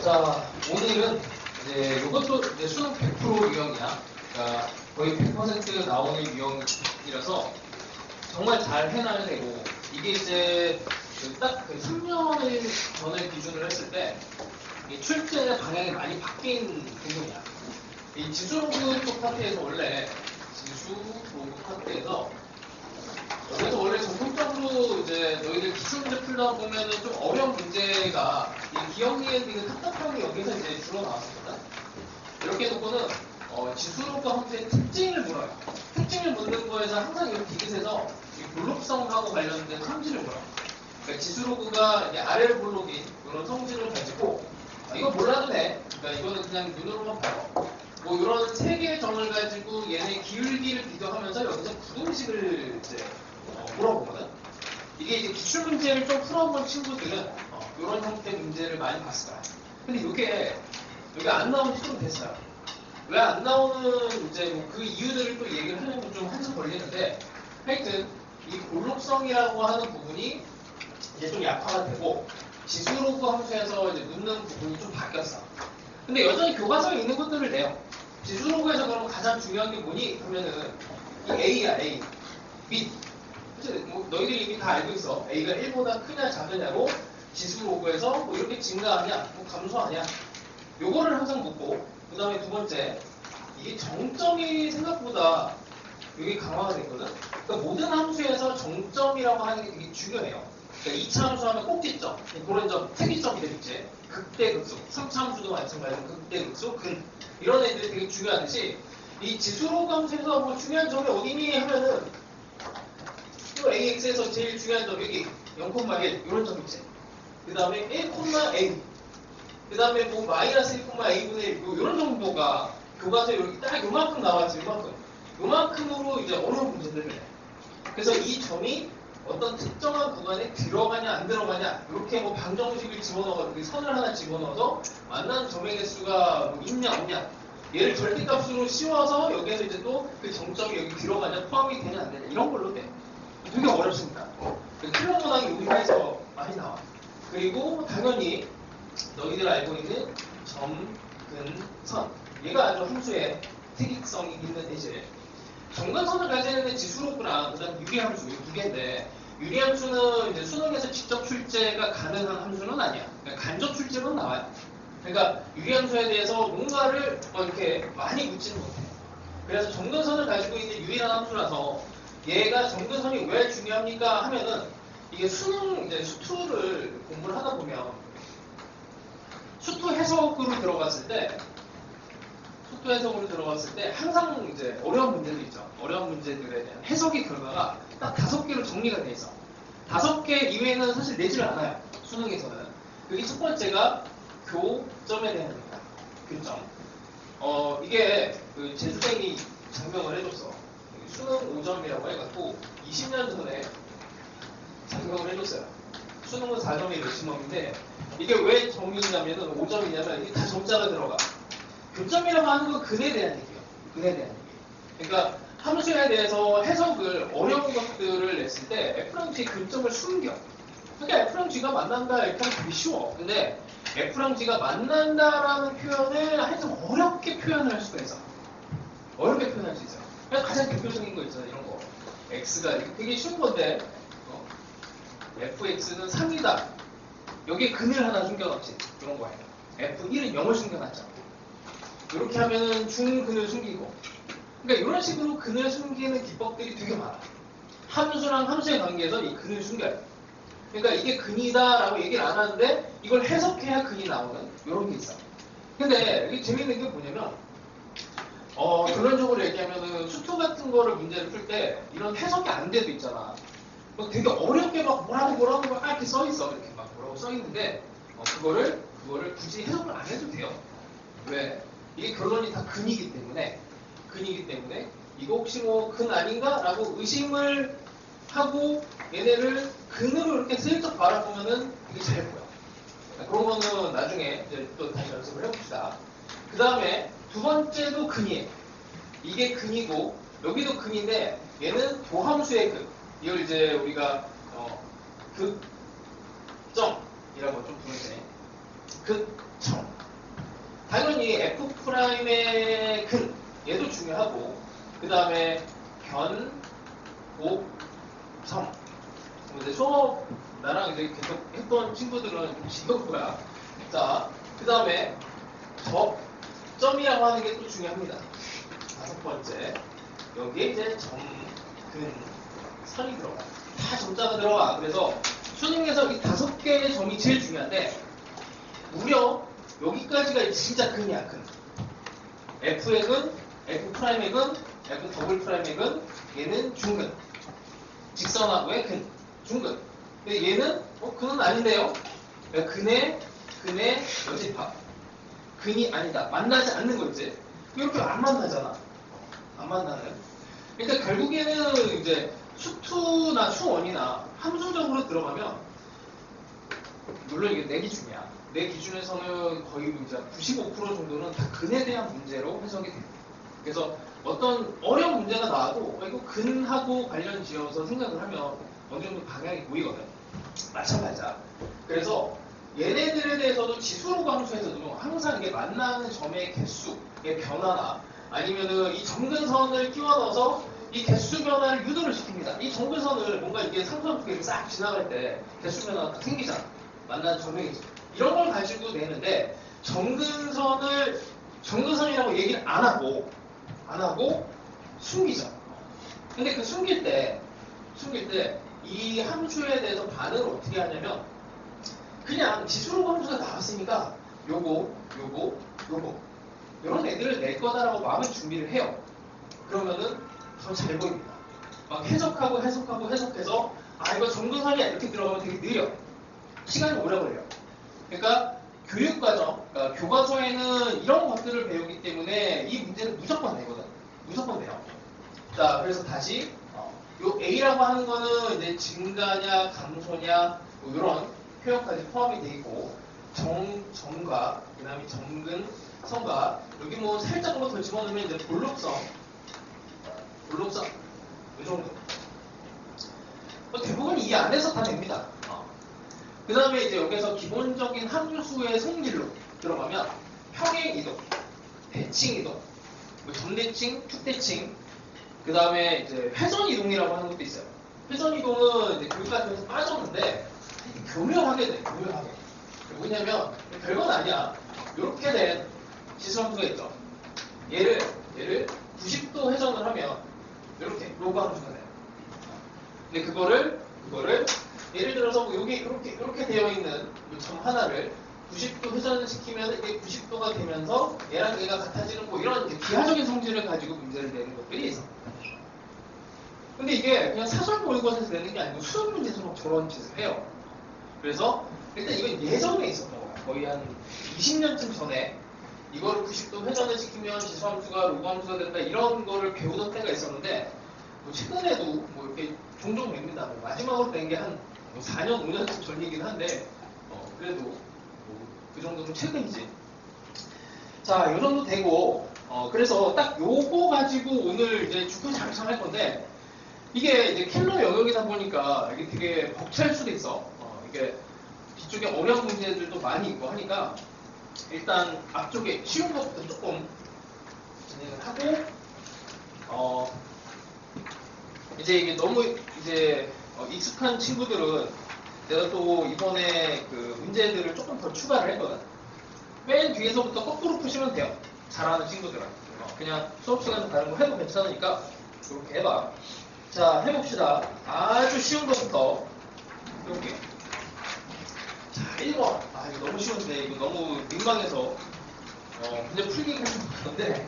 자, 오늘은 이제 이것도 이제 수능 100% 유형이야. 그러니까 거의 100% 나오는 유형이라서 정말 잘 해놔야 되고, 이게 이제 딱 3년을 전을 기준으로 했을 때 이 출제 방향이 많이 바뀐 부분이야. 이 지수로그 쪽 파트에서 원래 지수로그 파트에서 여기서 원래 전통적으로 이제 너희들 기출 문제 풀다 보면은 좀 어려운 문제가 이 기억니은 답답함이 여기서 이제 주로 나왔었거든. 이렇게 놓고는 지수로그 함수의 특징을 물어요. 특징을 묻는 거에서 항상 이 디귿에서 이 블록성하고 관련된 성질을 물어요. 그러니까 지수로그가 이제 RL 블록인 이런 성질을 가지고 이거 몰라도 돼. 그러니까 이거는 그냥 눈으로만 봐요. 뭐 이런 세 개의 점을 가지고 얘네 기울기를 비교하면서 여기서 부등식을 이제 물어보거든. 이게 이제 기출 문제를 좀 풀어본 친구들은 이런 형태의 문제를 많이 봤을 거야. 근데 이게 여기 안 나온 지 좀 됐어요. 왜 안 나오는 이제 뭐 그 이유들을 또 얘기를 하려면 좀 한참 걸리는데, 하여튼 이 볼록성이라고 하는 부분이 이제 좀 약화가 되고 지수로그 함수에서 이제 묻는 부분이 좀 바뀌었어. 근데 여전히 교과서에 있는 것들을 내요. 지수로그에서 그럼 가장 중요한 게 뭐니? 하면은 이 A야, A. 및 뭐 너희들이 이미 다 알고 있어. A가 1보다 크냐 작으냐고 지수로그에서 뭐 이렇게 증가하냐, 뭐 감소하냐. 요거를 항상 묻고, 그 다음에 두 번째, 이게 정점이 생각보다 여기 강화가 됐거든. 그러니까 모든 함수에서 정점이라고 하는 게 되게 중요해요. 그러니까 2차 함수 하면 꼭지점, 그런 점, 특이점이 되겠지. 극대극소, 3차 함수도 마찬가지로 극대극소, 근. 이런 애들이 되게 중요하듯이, 이 지수로그 함수에서 뭐 중요한 점이 어디니 하면은, 또 AX에서 제일 중요한 점, 여기 0,1, 이런 점 있지. 그 다음에 1,A. 그 다음에 뭐 마이너스 1,A분의 1, 이런 정도가 교과서에 이렇게 딱 요만큼 나왔지, 요만큼. 요만큼으로 이제 어려운 문제들을 해. 그래서 이 점이 어떤 특정한 구간에 들어가냐 안 들어가냐, 이렇게 뭐 방정식을 집어넣어서 선을 하나 집어넣어서 만난 점의 개수가 뭐 있냐 없냐, 얘를 절대값으로 씌워서 여기에서 이제 또 그 정점이 여기 들어가냐 포함이 되냐 안 되냐, 이런 걸로 돼. 되게 어렵습니다. 클럽문항이 여기에서 많이 나와. 그리고 당연히 너희들 알고 있는 점, 근, 선. 얘가 아주 함수의 특이성이 있는 애지. 정근선을 가지는 지수로그랑 그다음 유리함수, 이 두 개인데, 유리함수는 이제 수능에서 직접 출제가 가능한 함수는 아니야. 그러니까 간접 출제만 나와요. 그러니까 유리함수에 대해서 뭔가를 이렇게 많이 묻지는 못해. 그래서 정근선을 가지고 있는 유일한 함수라서 얘가 정근선이 왜 중요합니까 하면은, 이게 수능 이제 수투를 공부를 하다 보면 수투 해석으로 들어갔을 때 항상 이제 어려운 문제도 있죠. 어려운 문제들에 대한 해석의 결과가 딱 5개로 정리가 돼 있어. 5개 이외에는 사실 내지를 않아요. 수능에서는. 그게 첫 번째가 교점에 대한 겁니다. 교점. 이게 그 제주생이 장명을 해줬어. 수능 5점이라고 해갖고 20년 전에 장명을 해줬어요. 수능은 4점이 맥시멈인데, 이게 왜 점이냐면은 5점이냐면 이게 다 점자가 들어가. 교점이라고 하는 건 근에 대한 얘기예요. 근에 대한 얘기. 그러니까 함수에 대해서 해석을 어려운 것들을 냈을 때 F랑 G의 교점을 숨겨. 그러니까 F랑 G가 만난다 이렇게 하면 되게 쉬워. 근데 F랑 G가 만난다라는 표현을 하여튼 어렵게 표현을 할 수가 있어. 어렵게 표현할 수 있어요. 그래서 가장 대표적인 거 있잖아요. 이런 거. X가 되게 쉬운 건데 fx는 3이다. 여기에 근을 하나 숨겨놨지. 이런 거예요. f1은 0을 숨겨놨죠. 이렇게 하면은 중근을 숨기고. 그러니까 이런 식으로 근을 숨기는 기법들이 되게 많아. 함수랑 함수의 관계에서 이 근을 숨겨요. 그러니까 이게 근이다라고 얘기를 안 하는데 이걸 해석해야 근이 나오는 이런 게 있어. 근데 이게 재밌는 게 뭐냐면 결론적으로 얘기하면은 수투 같은 거를 문제를 풀 때 이런 해석이 안 돼도 있잖아. 되게 어렵게 막 뭐라고 막 이렇게 써있어. 이렇게 막 뭐라고 써있는데, 그거를 굳이 해석을 안 해도 돼요. 왜? 이게 결론이 다 근이기 때문에, 이거 혹시 뭐 근 아닌가? 라고 의심을 하고 얘네를 근으로 이렇게 슬쩍 바라보면은 이게 잘 보여. 그런 거는 나중에 이제 또 다시 연습을 해봅시다. 그 다음에 두 번째도 근이에요. 이게 근이고, 여기도 근인데, 얘는 도함수의 근. 이걸 이제 우리가 극점이라고 좀 부르는데, 극점. 이 F'의 근, 얘도 중요하고, 그 다음에 변, 곱, 점. 이제 수업 나랑 이제 계속 했던 친구들은 지금 거야. 자, 그 다음에 점이라고 하는 게 또 중요합니다. 5번째. 여기에 이제 점, 근, 선이 들어가. 다 점자가 들어가. 그래서 수능에서 이 5개의 점이 제일 중요한데, 무려 여기까지가 진짜 근이야, 근. F의 근, F'의 근, F'의 근, 얘는 중근. 직선하고의 근, 중근. 근데 얘는, 근은 아닌데요? 그러니까 근의 여집합. 근이 아니다. 만나지 않는 거지. 이렇게 안 만나잖아. 안 만나는. 그러니까 결국에는 이제 수2나 수1이나 함수적으로 들어가면, 물론 이게 내 기준이야. 내 기준에서는 거의 이제 95% 정도는 다 근에 대한 문제로 해석이 됩니다. 그래서 어떤 어려운 문제가 나와도 이거 근하고 관련 지어서 생각을 하면 어느 정도 방향이 보이거든. 마찬가지야. 그래서 얘네들에 대해서도 지수로그 함수에서도 항상 이게 만나는 점의 개수의 변화나 아니면은 이 점근선을 끼워 넣어서 이 개수 변화를 유도를 시킵니다. 이 점근선을 뭔가 이게 삼성국에 싹 지나갈 때 개수 변화가 딱 생기잖아. 만나는 점의 이런 걸 가지고 내는데 점근선이라고 얘기를 안 하고 숨기죠. 근데 그 숨길 때 이 함수에 대해서 반응을 어떻게 하냐면 그냥 지수로그 함수가 나왔으니까 요거 이런 애들을 낼 거다라고 마음의 준비를 해요. 그러면은 더 잘 보입니다. 막 해석해서 이거 점근선이야 이렇게 들어가면 되게 느려. 시간이 오래 걸려요. 그러니까 교육과정, 그러니까 교과서에는 이런 것들을 배우기 때문에 이 문제는 무조건 내거든. 무조건 내요. 자, 그래서 다시 요 A라고 하는 거는 이제 증가냐, 감소냐 뭐 이런 표현까지 포함이 돼 있고 점과 그다음에 점근, 선과 여기 뭐 살짝만 더 집어넣으면 이제 볼록성 이 정도. 대부분 이 안에서 다 됩니다. 그 다음에 이제 여기서 기본적인 함수의 성질로 들어가면 평행 이동, 대칭 이동, 뭐 점대칭, 축대칭, 그 다음에 이제 회전 이동이라고 하는 것도 있어요. 회전 이동은 이제 교육과정에서 빠졌는데 교묘하게 돼, 교묘하게. 왜냐면 별건 아니야. 이렇게 된 지수함수가 있죠. 얘를 90도 회전을 하면 이렇게 로그 함수가 돼요. 근데 그거를 예를 들어서 뭐 여기 이렇게 되어 있는 점 하나를 90도 회전을 시키면 이게 90도가 되면서 얘랑 얘가 같아지는 뭐 이런 기하적인 성질을 가지고 문제를 내는 것들이 있어. 근데 이게 그냥 사설 모의고사에서 내는 게 아니고 수학 문제에서 저런 짓을 해요. 그래서 일단 이건 예전에 있었던 거야. 거의 한 20년쯤 전에 이거를 90도 회전을 시키면 지수함수가 로그함수가 된다 이런 거를 배우던 때가 있었는데 뭐 최근에도 뭐 이렇게 종종 뵙니다. 뭐 마지막으로 뵌 게 한 4년, 5년쯤 전 얘기긴 한데 그래도 뭐 그 정도는 최근이지. 자, 요 정도 되고 그래서 딱 요거 가지고 오늘 이제 주구장창 할 건데 이게 이제 킬러 영역이다 보니까 이게 되게 벅찰 수도 있어. 이게 뒤쪽에 어려운 문제들도 많이 있고 하니까 일단 앞쪽에 쉬운 것부터 조금 진행을 하고 이제 이게 너무 이제 익숙한 친구들은 내가 또 이번에 그 문제들을 조금 더 추가를 했거든. 맨 뒤에서부터 거꾸로 푸시면 돼요. 잘하는 친구들은. 그냥 수업 시간에 다른 거 해도 괜찮으니까 이렇게 해봐. 자, 해봅시다. 아주 쉬운 것부터 이렇게. 자, 1번. 이거 너무 쉬운데 이거 너무 민망해서 문제 풀기가 좀 그런데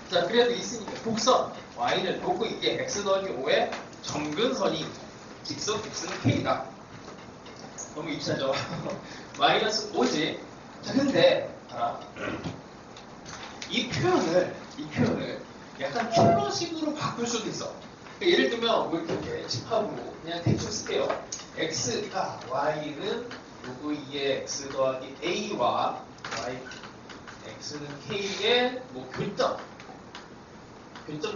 자, 그래도 있으니까 곡선 y는 놓고 이게 x 더하기 5의 점근선이 직선 x는 k다. 너무 입체죠. 마이너스 5지. 자, 근데 이 표현을 약간 킬러식으로 바꿀 수도 있어. 그러니까 예를 들면 뭐 이렇게 집합으로 그냥 대충 쓸게요. x가 y는 로그 2의 x 더하기 a와 y x는 k의 뭐 교점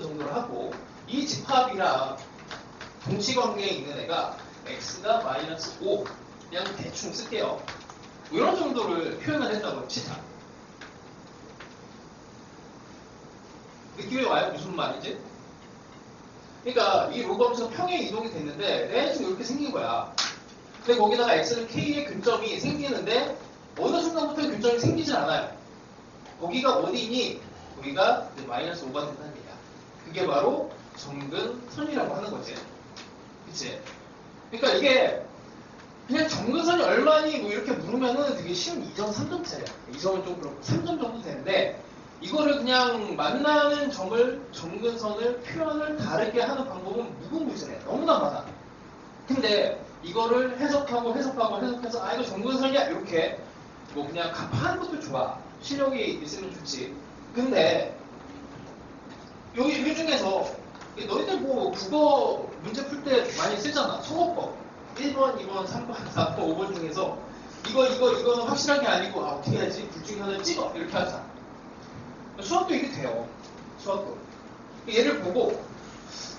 정도를 하고 이 집합이랑 동치관계에 있는 애가 x가 마이너스 5 그냥 대충 쓸게요. 뭐 이런 정도를 표현을 했다고 치자. 어떻게 와요? 무슨 말인지? 그러니까 이 로그하면서 평행 이동이 됐는데 대충 이렇게 생긴 거야. 근데 거기다가 x는 k의 교점이 생기는데 어느 순간부터 교점이 생기질 않아요. 거기가 어디니? 거기가 이제 마이너스 5가 된다는 얘기야. 그게 바로 정근선이라고 하는 거지. 그치? 그러니까 이게 그냥 정근선이 얼마니 뭐 이렇게 물으면은 되게 쉬운 2점, 3점짜리야. 2점은 좀 그렇고 3점 정도 되는데 이거를 그냥 만나는 점을 정근선을 표현을 다르게 하는 방법은 무궁무진해. 너무나 많아. 근데 이거를 해석해서 아 이거 정근선이야 이렇게 뭐 그냥 간파하는 것도 좋아. 실력이 있으면 좋지. 근데 여기 중에서 너희들 뭐 국어 문제 풀 때 많이 쓰잖아. 소거법 1번, 2번, 3번, 4번, 5번 중에서 이거는 확실하게 아니고 아 어떻게 해야지? 둘 중에 하나 찍어 이렇게 하자. 수학도 이게 돼요. 수학도. 얘를 보고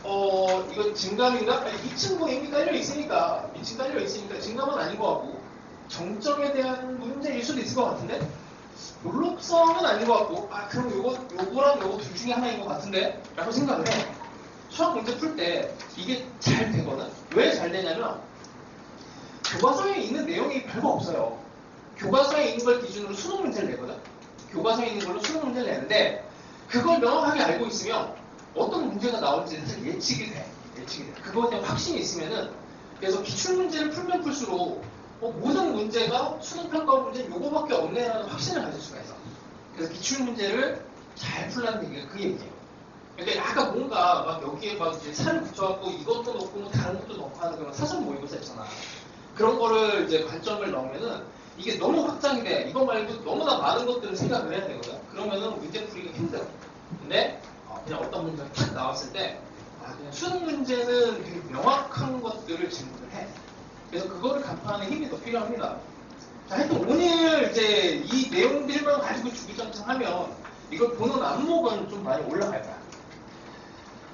이거 증감인가? 아니 2층 뭐 이미 깔려 있으니까 2층 깔려 있으니까 증감은 아닌 것 같고 정점에 대한 문제일 수도 있을 것 같은데 몰록성은 아닌 것 같고 아 그럼 요거랑 요거 둘 중에 하나인 것 같은데 라고 생각을 해. 수학 문제 풀 때 이게 잘 되거든. 왜 잘 되냐면 교과서에 있는 내용이 별거 없어요. 교과서에 있는 걸 기준으로 수능 문제를 내거든. 교과서에 있는 걸로 수능 문제를 내는데 그걸 명확하게 알고 있으면 어떤 문제가 나올지 사실 예측이 돼. 그거에 대한 확신이 있으면은 그래서 기출문제를 풀면 풀수록 모든 문제가 수능평가 문제는 요거밖에 없네라는 확신을 가질 수가 있어. 그래서 기출문제를 잘 풀라는 얘기가 그 얘기예요. 근데 약간 뭔가 막 여기에 막 이제 살을 붙여갖고 이것도 넣고 뭐 다른 것도 넣고 하는 그런 사전 모의고사 있잖아. 그런 거를 이제 관점을 넣으면은 이게 너무 확장이 돼. 이거 말고 너무나 많은 것들을 생각을 해야 되거든. 그러면은 문제 풀기가 힘들어. 근데 그냥 어떤 문제가 탁 나왔을 때 그냥 수능 문제는 되게 명확한 것들을 질문을 해. 그래서 그거를 간파하는 힘이 더 필요합니다. 자, 하여튼 오늘 이제 이 내용들만 가지고 주구장창하면 이걸 보는 안목은 좀 많이 올라갈 거야.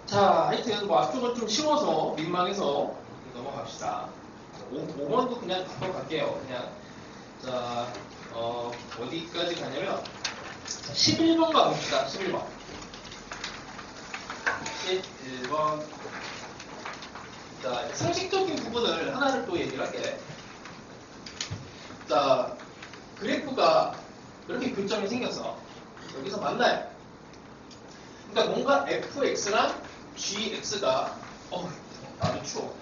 자, 하여튼 뭐 앞쪽은 좀 쉬워서 민망해서 넘어갑시다. 5번도 그냥 바로 갈게요. 그냥 자, 어디까지 가냐면 11번 가봅시다. 11번. 자, 상식적인 부분을 하나를 또 얘기를 할게. 자, 그래프가 이렇게 교점이 생겨서 여기서 만나요. 그러니까 뭔가 fx랑 gx가 나도 추워.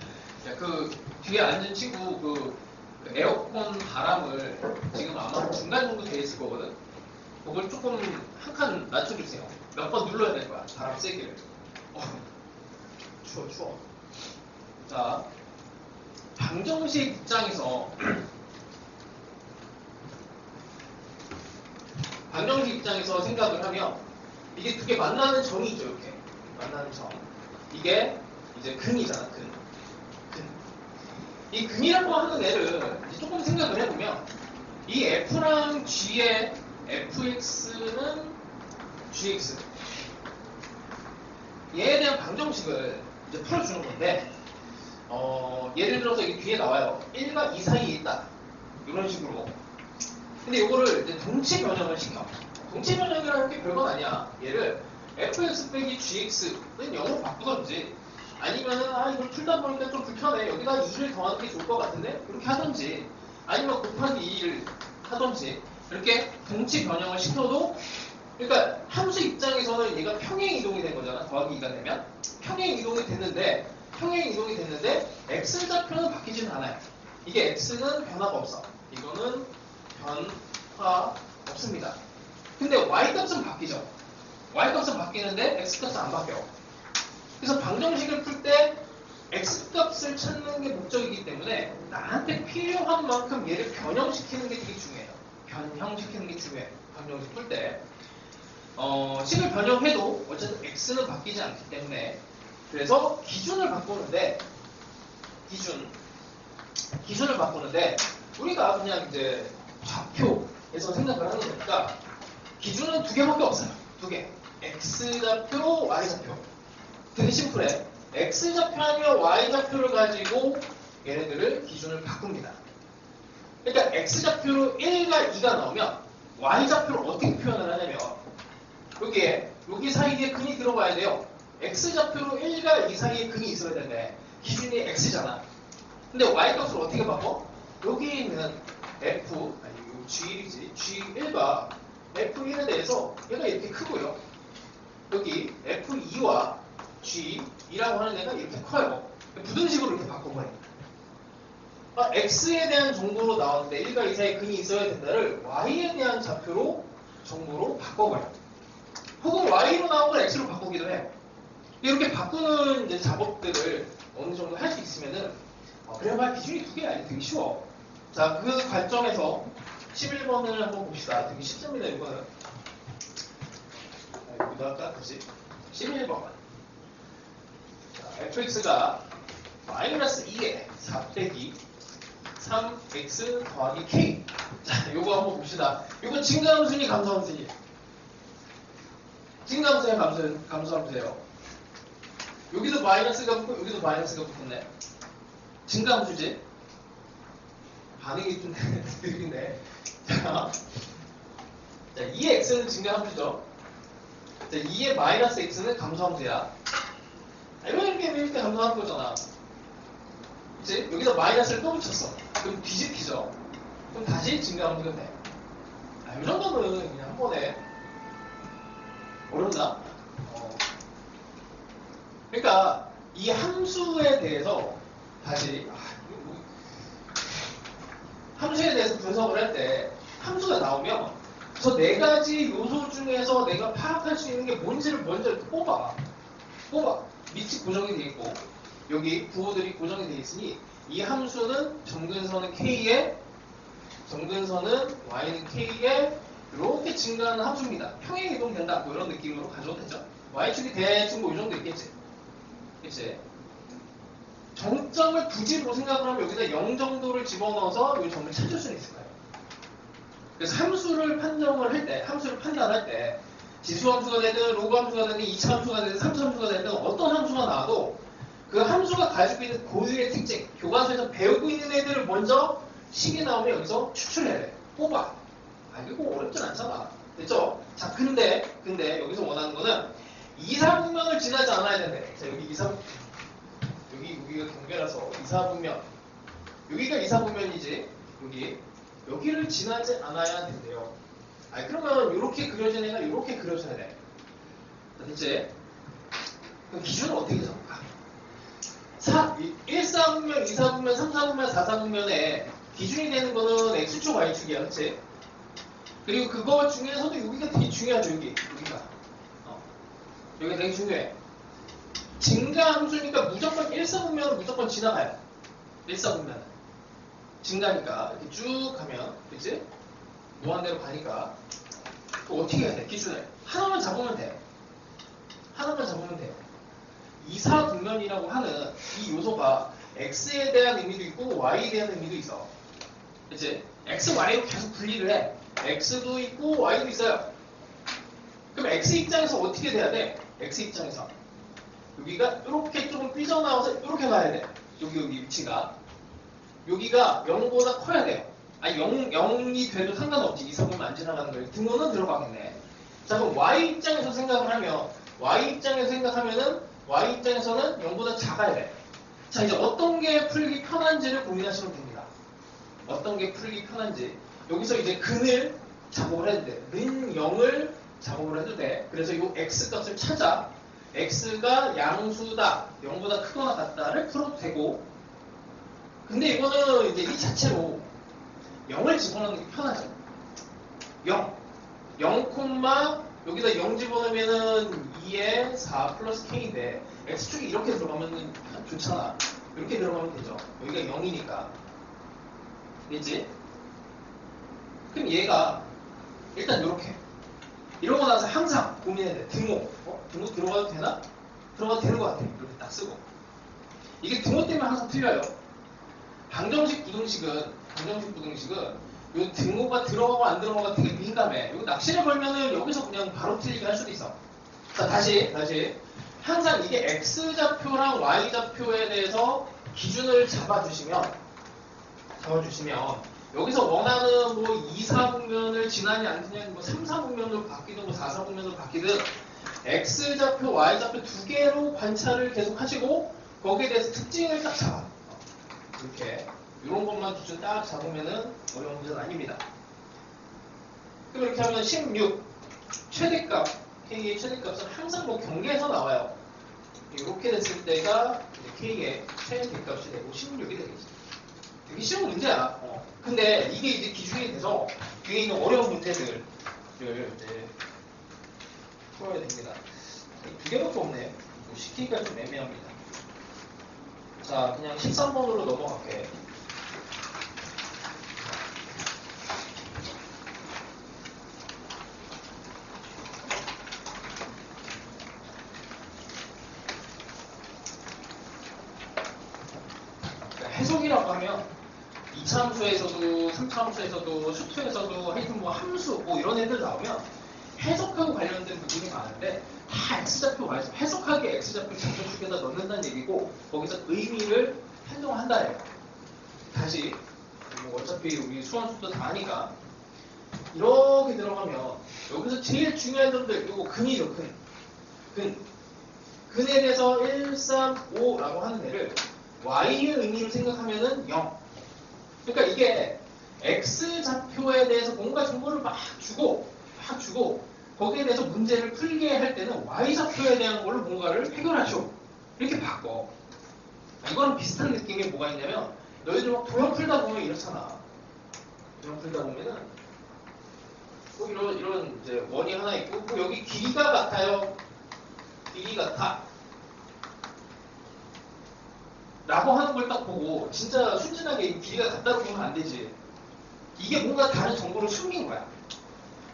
야, 그 뒤에 앉은 친구 그 에어컨 바람을 지금 아마 중간 정도 돼 있을 거거든. 그걸 조금 한 칸 낮춰주세요. 몇 번 눌러야 될 거야. 바람 세기를. 추워. 자, 방정식 입장에서 생각을 하면 이게 두 개 만나는 점이 있죠. 이렇게 만나는 점. 이게 이제 근이잖아. 근. 이 근이라고 하는 애를 이제 조금 생각을 해보면 이 f랑 g의 fx는 gx 얘에 대한 방정식을 이제 풀어주는 건데 예를 들어서 이게 뒤에 나와요. 1과 2 사이에 있다. 이런 식으로. 근데 이거를 이제 동치 변형을 시켜. 동치 변형이라는 게 별건 아니야. 얘를 fx 빼기 gx는 0으로 바꾸던지 아니면은 이걸 풀다 보니까 좀 불편해. 여기다 2를 더하는 게 좋을 것 같은데 그렇게 하던지 아니면 곱하기 2를 하던지 이렇게 동치 변형을 시켜도 그러니까 함수 입장에서는 얘가 평행 이동이 된 거잖아. 더하기 2가 되면 평행 이동이 됐는데 x좌표는 바뀌지는 않아요. 이게 x는 변화가 없어. 이거는 변화 없습니다. 근데 y값은 바뀌죠. y값은 바뀌는데 x값은 안 바뀌어. 그래서 방정식을 풀 때 x값을 찾는 게 목적이기 때문에 나한테 필요한 만큼 얘를 변형시키는 게 되게 중요해요. 변형시키는 게 중요해요. 방정식 풀 때. 식을 변형해도 어쨌든 x는 바뀌지 않기 때문에 그래서 기준을 바꾸는데 우리가 그냥 이제 좌표에서 생각을 하는 거니까 기준은 두 개밖에 없어요. 두 개. x좌표, y좌표. 되게 심플해. x좌표 아니면 y좌표를 가지고 얘네들을 기준을 바꿉니다. 그러니까 x좌표로 1과 2가 나오면 y좌표를 어떻게 표현을 하냐면 여기 사이에 근이 들어가야 돼요. x좌표로 1과 2 사이에 근이 있어야 되는데 기준이 x잖아. 근데 y값을 어떻게 바꿔? 여기 있는 f, 아니 이거 g1이지. g1과 f1에 대해서 얘가 이렇게 크고요. 여기 f2와 g2라고 하는 애가 이렇게 커요. 부등식으로 이렇게 바꿔버려. x에 대한 정보로 나왔는데 1과 2 사이에 근이 있어야 된다를 y에 대한 좌표로 정보로 바꿔버려. 혹은 y로 나온 걸 x로 바꾸기도 해요. 이렇게 바꾸는 이제 작업들을 어느 정도 할 수 있으면은 그래야 기준이 두 개야. 되게 쉬워. 자, 그 관점에서 11번을 한번 봅시다. 되게 쉽습니다, 이거는. 여기도 할까? 그치? 11번. 자, fx가 마이너스 2에 4 빼기 3x 더하기 k. 자, 요거 한번 봅시다. 요거 증가함수니 감소함수니? 증가함수야, 감소함수예요. 여기도 마이너스가 붙고 여기도 마이너스가 붙었네. 증가함수지? 반응이 좀 느린데. 자, 2의 x는 증가함수죠. 자, 2의 마이너스 x는 감소함수야. 이렇게 감소한 거잖아. 그치? 여기다 마이너스를 또 붙였어. 그럼 뒤집히죠. 그럼 다시 증가함수가 돼. 이 정도는 그냥 한 번에 어렵나? 그러니까 이 함수에 대해서 다시 함수에 대해서 분석을 할 때 함수가 나오면 저 네 가지 요소 중에서 내가 파악할 수 있는 게 뭔지를 먼저 뽑아. 밑이 고정이 돼 있고 여기 부호들이 고정이 돼 있으니 이 함수는 정근선은 k에 정근선은 y는 k에 이렇게 증가하는 함수입니다. 평행 이동된다. 뭐 이런 느낌으로 가져도 되죠. y축이 대충 뭐 이 정도 있겠지. 그치? 정점을 굳이 뭐 생각을 하면 여기다 0 정도를 집어넣어서 이 점을 찾을 수는 있을 거예요. 그래서 함수를 판정을 할 때, 함수를 판단할 때 지수함수가 되든 로그 함수가 되든 2차 함수가 되든 3차 함수가 되든 어떤 함수가 나와도 그 함수가 가지고 있는 고유의 특징, 교과서에서 배우고 있는 애들을 먼저 식이 나오면 여기서 추출해야 돼. 뽑아. 이거 어렵진 않잖아. 됐죠? 자, 근데 여기서 원하는 거는 2사분면을 지나지 않아야 된대. 자, 여기 여기가 경계라서 2사분면. 여기가 2사분면이지. 여기를 지나지 않아야 된대요. 그러면 이렇게 그려진 애가 이렇게 그려져야 돼. 됐지? 그럼 기준을 어떻게 잡을까? 1사분면, 2사분면, 3사분면, 4사분면에 기준이 되는 거는 X축, Y축이야. 그치? 그리고 그거 중에서도 여기가 되게 중요하죠. 여기가. 여기가 되게 중요해. 증가함수니까 무조건 1사분면은 무조건 지나가요. 1사분면은. 증가니까 이렇게 쭉 가면, 그치? 무한대로 가니까. 그거 어떻게 해야 돼? 기준을. 하나만 잡으면 돼. 하나만 잡으면 돼요. 2사분면이라고 하는 이 요소가 X에 대한 의미도 있고 Y에 대한 의미도 있어. 그치? X, Y로 계속 분리를 해. X도 있고 Y도 있어요. 그럼 X 입장에서 어떻게 돼야 돼? X 입장에서 여기가 이렇게 조금 삐져나와서 이렇게 가야 돼. 여기 위치가 여기가 0보다 커야 돼요. 0이 돼도 상관없지. 2사분면 안 지나가는 거예요. 등호는 들어가겠네. 자, 그럼 Y 입장에서 생각을 하면 Y 입장에서는 0보다 작아야 돼. 자, 이제 어떤 게 풀기 편한지를 고민하시면 됩니다. 어떤 게 풀기 편한지. 여기서 이제 근을 작업을 해도 돼. 는 0을 작업을 해도 돼. 그래서 이 x 값을 찾아. x가 양수다, 0보다 크거나 같다를 풀어도 되고. 근데 이거는 이제 이 자체로 0을 집어넣는 게 편하죠. 0, 여기다 0 집어넣으면은 2에 4 플러스 k인데 x축이 이렇게 들어가면 좋잖아. 이렇게 들어가면 되죠. 여기가 0이니까. 됐지? 그럼 얘가 일단 이렇게 이러고 나서 항상 고민해야 돼. 등호. 등호 들어가도 되나? 들어가도 되는 것 같아. 이렇게 딱 쓰고. 이게 등호 때문에 항상 틀려요. 방정식 부등식은 이 등호가 들어가고 안 들어가고 되게 민감해. 이거 낚시를 걸면은 여기서 그냥 바로 틀리게 할 수도 있어. 자, 다시. 항상 이게 X좌표랑 Y좌표에 대해서 기준을 잡아주시면 여기서 원하는 뭐 2, 4분면을 지나냐 안 지나냐 뭐 3, 4분면으로 바뀌든 뭐 4, 4분면으로 바뀌든 X좌표, Y좌표 두 개로 관찰을 계속 하시고 거기에 대해서 특징을 딱 잡아. 이렇게 이런 것만 기준 딱 잡으면은 어려운 문제는 아닙니다. 그럼 이렇게 하면 16 최대값 K의 최대값은 항상 뭐 경계에서 나와요. 이렇게 됐을 때가 K의 최대값이 되고 16이 되겠죠. 되게 쉬운 문제야. 근데 이게 이제 기준이 돼서 뒤에 있는 어려운 문제들을 이제 풀어야 됩니다. 두 개밖에 없네. 시키기가 좀 애매합니다. 자, 그냥 13번으로 넘어갈게. 해석이라고 하면 2차 함수에서도 3차 함수에서도 수투에서도 하여튼 뭐 함수 뭐 이런 애들 나오면 해석하고 관련된 부분이 많은데 다 X좌표 Y좌표 해석하기에 X좌표 좌표축에다 넣는다는 얘기고 거기서 의미를 판정한다예요. 다시 뭐 어차피 우리 수원수도 다 아니까 이렇게 들어가면 여기서 제일 중요한 점들 이거 근이죠. 근에 대해서 1, 3, 5라고 하는 애를 Y의 의미를 생각하면은 0. 그러니까 이게 X좌표에 대해서 뭔가 정보를 막 주고 거기에 대해서 문제를 풀게 할 때는 Y좌표에 대한 걸로 뭔가를 해결하죠. 이렇게 바꿔. 이거랑 비슷한 느낌이 뭐가 있냐면 너희들 막 도형 풀다 보면 이렇잖아. 도형 풀다 보면은 뭐 이런 이제 원이 하나 있고 뭐 여기 길이가 같아요. 길이 같아. 라고 하는 걸 딱 보고 진짜 순진하게 길이가 같다고 보면 안 되지. 이게 뭔가 다른 정보를 숨긴 거야.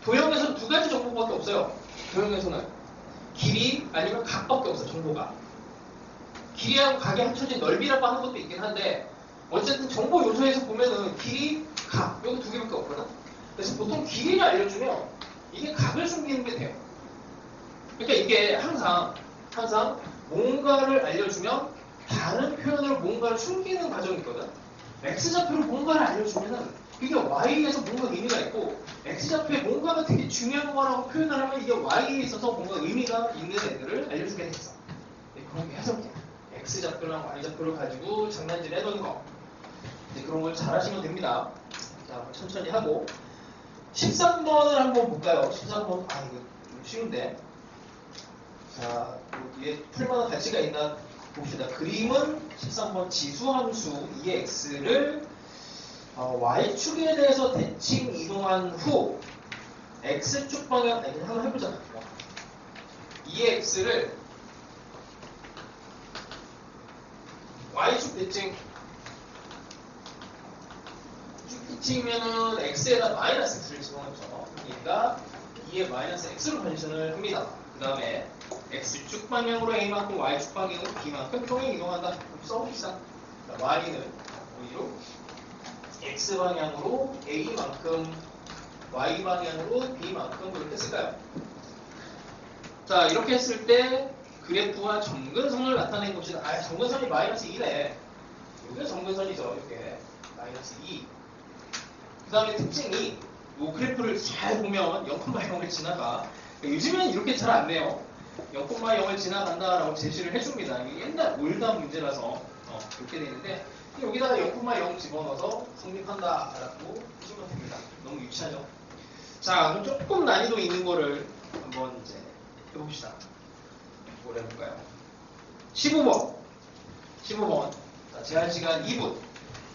도형에서는 두 가지 정보밖에 없어요. 도형에서는 길이 아니면 각밖에 없어 정보가. 길이하고 각이 합쳐진 넓이라고 하는 것도 있긴 한데 어쨌든 정보 요소에서 보면은 길이, 각 여기 두 개밖에 없거든. 그래서 보통 길이를 알려주면 이게 각을 숨기는 게 돼요. 그러니까 이게 항상 뭔가를 알려주면 다른 표현으로 뭔가를 숨기는 과정이 있거든. X좌표로 뭔가를 알려주면은 그게 Y에서 뭔가 의미가 있고 X좌표에 뭔가가 되게 중요한 거라고 표현을 하면 이게 Y에 있어서 뭔가 의미가 있는 애들을 알려주게 됐어. 그런 게 해석이야. X좌표랑 Y좌표를 가지고 장난질 해놓은 거. 그런 걸 잘 하시면 됩니다. 자, 천천히 하고 13번을 한번 볼까요? 13번 이거 좀 쉬운데. 자, 뒤에 풀만한 가치가 있나 봅시다. 그림은 13번 지수함수 2x를 y축에 대해서 대칭 이동한 후 x축 방향 그냥 한번 해보자. 2x를 y축 대칭 쭉 대칭이면은 x에다 마이너스 x를 집어넣죠. 그러니까 2에 마이너스 x로 변신을 합니다. 그 다음에 x축 방향으로 a만큼 y축 방향으로 b만큼 평행 이동한다. 써봅시다. y는 오히려 x 방향으로 a만큼 y 방향으로 b만큼 이렇게 쓸까요? 자, 이렇게 했을 때 그래프와 점근선을 나타낸 것이다. 점근선이 마이너스 2래. 여기가 점근선이죠. 이렇게 마이너스 2. 그 다음에 특징이 이 그래프를 잘 보면 0,0을 지나가. 요즘엔 이렇게 잘 안 내요. 0,0을 지나간다라고 제시를 해줍니다. 이게 옛날 올담 문제라서 이렇게 되는데 여기다가 0,0 집어넣어서 성립한다라고 해주면 됩니다. 너무 유치하죠? 자, 그럼 조금 난이도 있는 거를 한번 이제 해봅시다. 뭘 해볼까요? 15번. 자, 제한 시간 2분.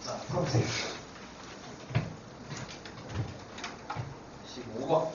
자, 풀어보세요. 15번.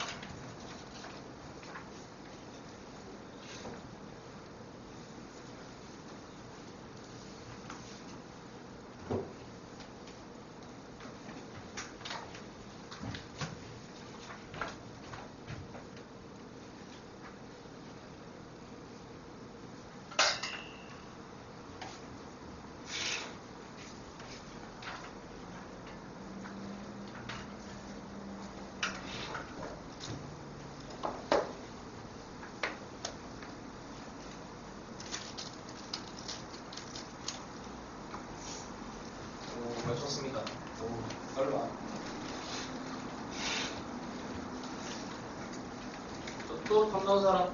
또 감나온 사람?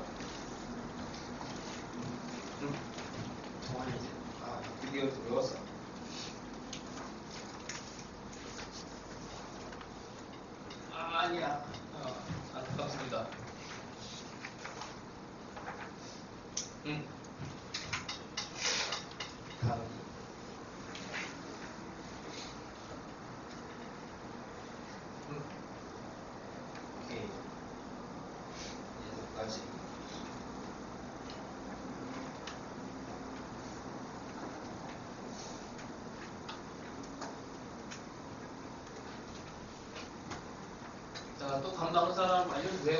동환이지. 아, 드디어 외웠어. 아, 아니야. 안타깝습니다. 다음. 오케이. 여기까지. 자, 또 감나온 사람 알려주세요.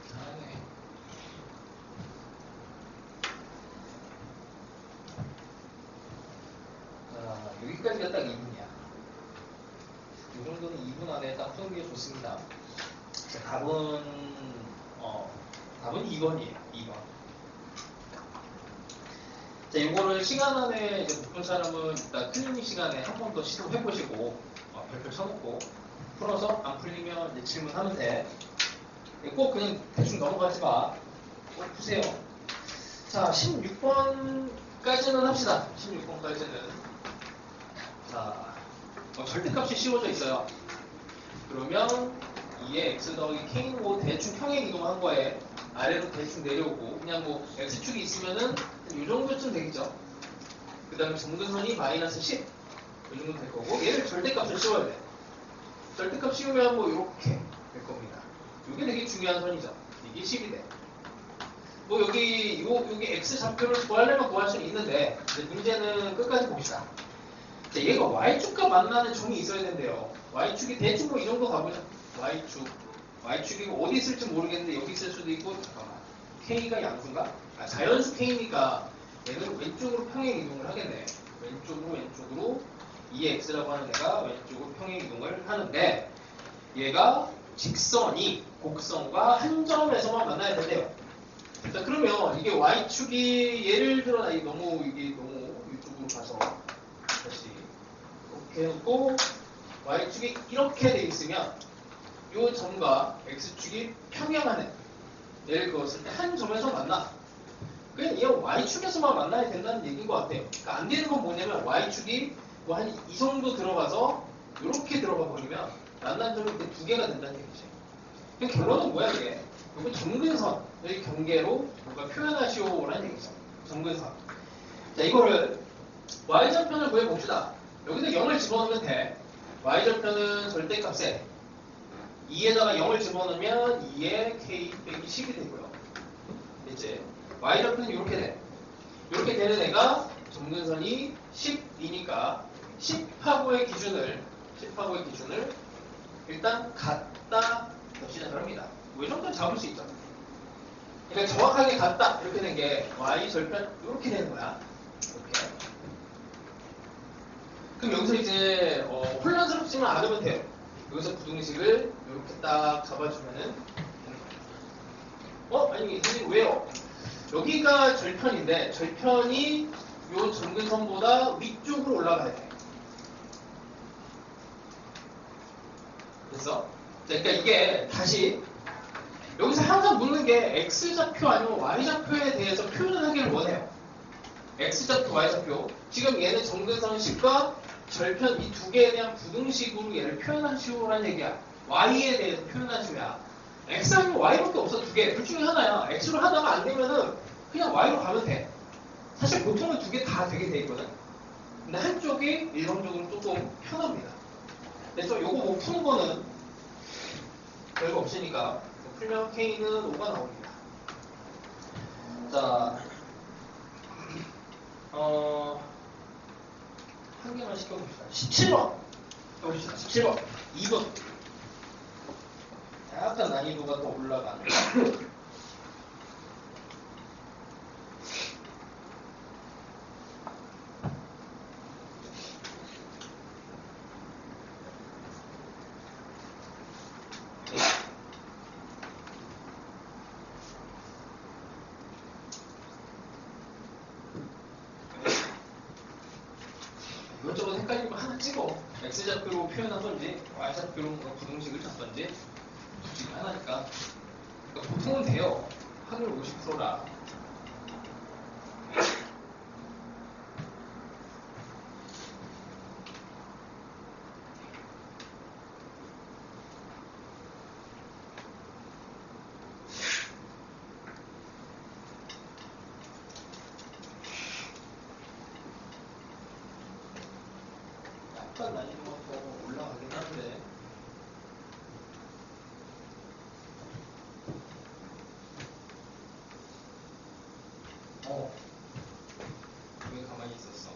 잘하네. 자, 여기까지가 딱 2분이야. 이 정도는 2분 안에 딱 푸는 게 좋습니다. 자, 답은 2번이에요. 2번. 자, 이거를 시간 안에 이제 못 푼 사람은 일단 클리닉 시간에 한 번 더 시도해보시고, 별표 쳐놓고, 풀어서 안 풀리면 이제 질문하면 돼. 꼭 그냥 대충 넘어가지 마. 꼭 푸세요. 자, 16번까지는 합시다. 16번까지는. 자, 절대값이 씌워져 있어요. 그러면 2의 x 더하기 k는 뭐 대충 평행 이동한 거에 아래로 대충 내려오고 그냥 뭐 x축이 있으면은 이 정도쯤 되겠죠. 그 다음에 정근선이 마이너스 10. 이 정도 될 거고 얘를 절대값을 씌워야 돼. 절대값 씌우면 뭐 이렇게 될 겁니다. 이게 되게 중요한 선이죠. 이게 10이 돼. 뭐 여기 x 좌표를 구하려면 구할 수는 있는데 문제는 끝까지 봅시다. 자, 얘가 y축과 만나는 점이 있어야 된대요. y축이 대충 뭐 이 정도 가보자. y축이 어디 있을지 모르겠는데 여기 있을 수도 있고 잠깐만. k가 양수인가? 자연수 k니까 얘는 왼쪽으로 평행 이동을 하겠네. 왼쪽으로 2x라고 하는 애가 왼쪽으로 평행 이동을 하는데 얘가 직선이 곡선과 한 점에서만 만나야 된대요. 자, 그러면 이게 y축이 예를 들어 이게 너무 이쪽으로 가서 다시 이렇게 해놓고 y축이 이렇게 돼 있으면 이 점과 x축이 평행하네. 예를 그었을 때 한 점에서 만나. 그냥 얘 y축에서만 만나야 된다는 얘기인 것 같아요. 그러니까 안 되는 건 뭐냐면 y축이 뭐 한 이 정도 들어가서 이렇게 들어가 버리면 만난 점이 두 개가 된다는 얘기지. 그냥 결론은 뭐야 이게? 이거 정근선 여기 경계로 뭔가 표현하시오라는 얘기죠. 정근선. 자, 이거를 y절편을 구해봅시다. 여기서 0을 집어넣으면 돼. y절편은 절대값에 2에다가 0을 집어넣으면 2에 k 빼기 10이 되고요. 이제 y절편은 이렇게 돼. 이렇게 되는 애가 정근선이 10이니까 10하고의 기준을 일단 갖다 봅시다. 그럽니다. 뭐 이 정도는 잡을 수 있죠. 그러니까 정확하게 같다 이렇게 된 게 y절편 이렇게 되는 거야. 이렇게. 그럼 여기서 이제 혼란스럽지만 않으면 돼요. 여기서 부등식을 이렇게 딱 잡아주면은 아니 선생님 왜요? 여기가 절편인데 절편이 요 정근선보다 위쪽으로 올라가야 돼. 됐어? 그러니까 이게 다시 여기서 항상 묻는 게 x좌표 아니면 y좌표에 대해서 표현을 하기를 원해요. x좌표, y좌표. 지금 얘는 정근선 10과 절편 이 두 개에 대한 부등식으로 얘를 표현하시오라는 얘기야. y에 대해서 표현하시오야. x 아니면 y밖에 없어. 두 개. 둘 중에 하나야. x로 하다가 안 되면은 그냥 y로 가면 돼. 사실 보통은 두 개 다 되게 돼 있거든. 근데 한쪽이 일반적으로 조금 편합니다. 그래서 요거 뭐 푸는 거는 별거 없으니까 풀면 k는 5가 나옵니다. 자, 한 개만 시켜봅시다. 17번 해봅시다. 17번 2번 약간 난이도가 더 올라가는 딱 찍어. X좌표로 표현한 건지, Y좌표로 뭔가 부등식을 잡던지, 둘 중에 하나니까. 그러니까 보통은 돼요. 확률 50%라. 약간 난이도가 더 올라가긴 하는데. 왜 가만히 있었어?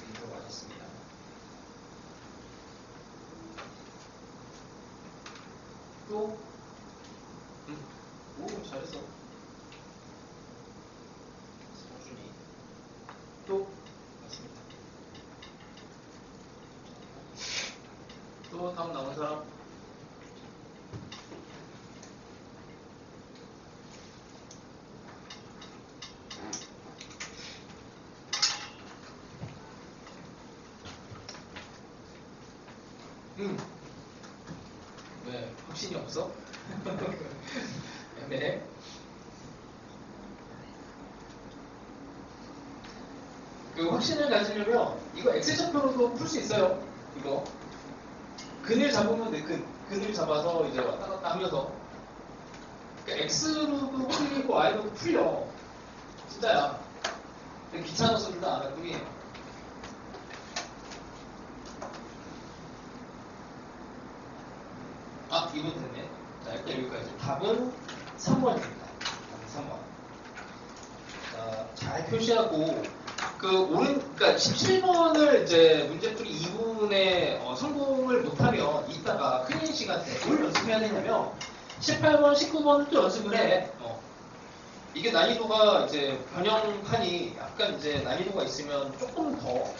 인터 맞았습니다. 또? 오, 잘했어. 성준이. 또? 맞습니다. 또 다음 남은 사람? 왜? 확신이 없어? 네. 그 확신을 가지려면 이거 X좌표로도 풀 수 있어요. 이거 근을 잡으면 돼. 근을 잡아서 이제 왔다 갔다 하면서 그러니까 X로도 풀리고 Y로도 풀려. 진짜야. 근데 귀찮아서 둘 다 안 할 뿐이에요. 아, 이분 됐네. 자, 일단 여기까지. 답은 3번입니다. 3번. 자, 잘 표시하고, 그러니까 17번을 이제 문제풀이 2분에 성공을 못하면 이따가 클린 시간 때 뭘 연습해야 되냐면, 18번, 19번을 또 연습을 해. 이게 난이도가 이제 변형판이 약간 이제 난이도가 있으면 조금 더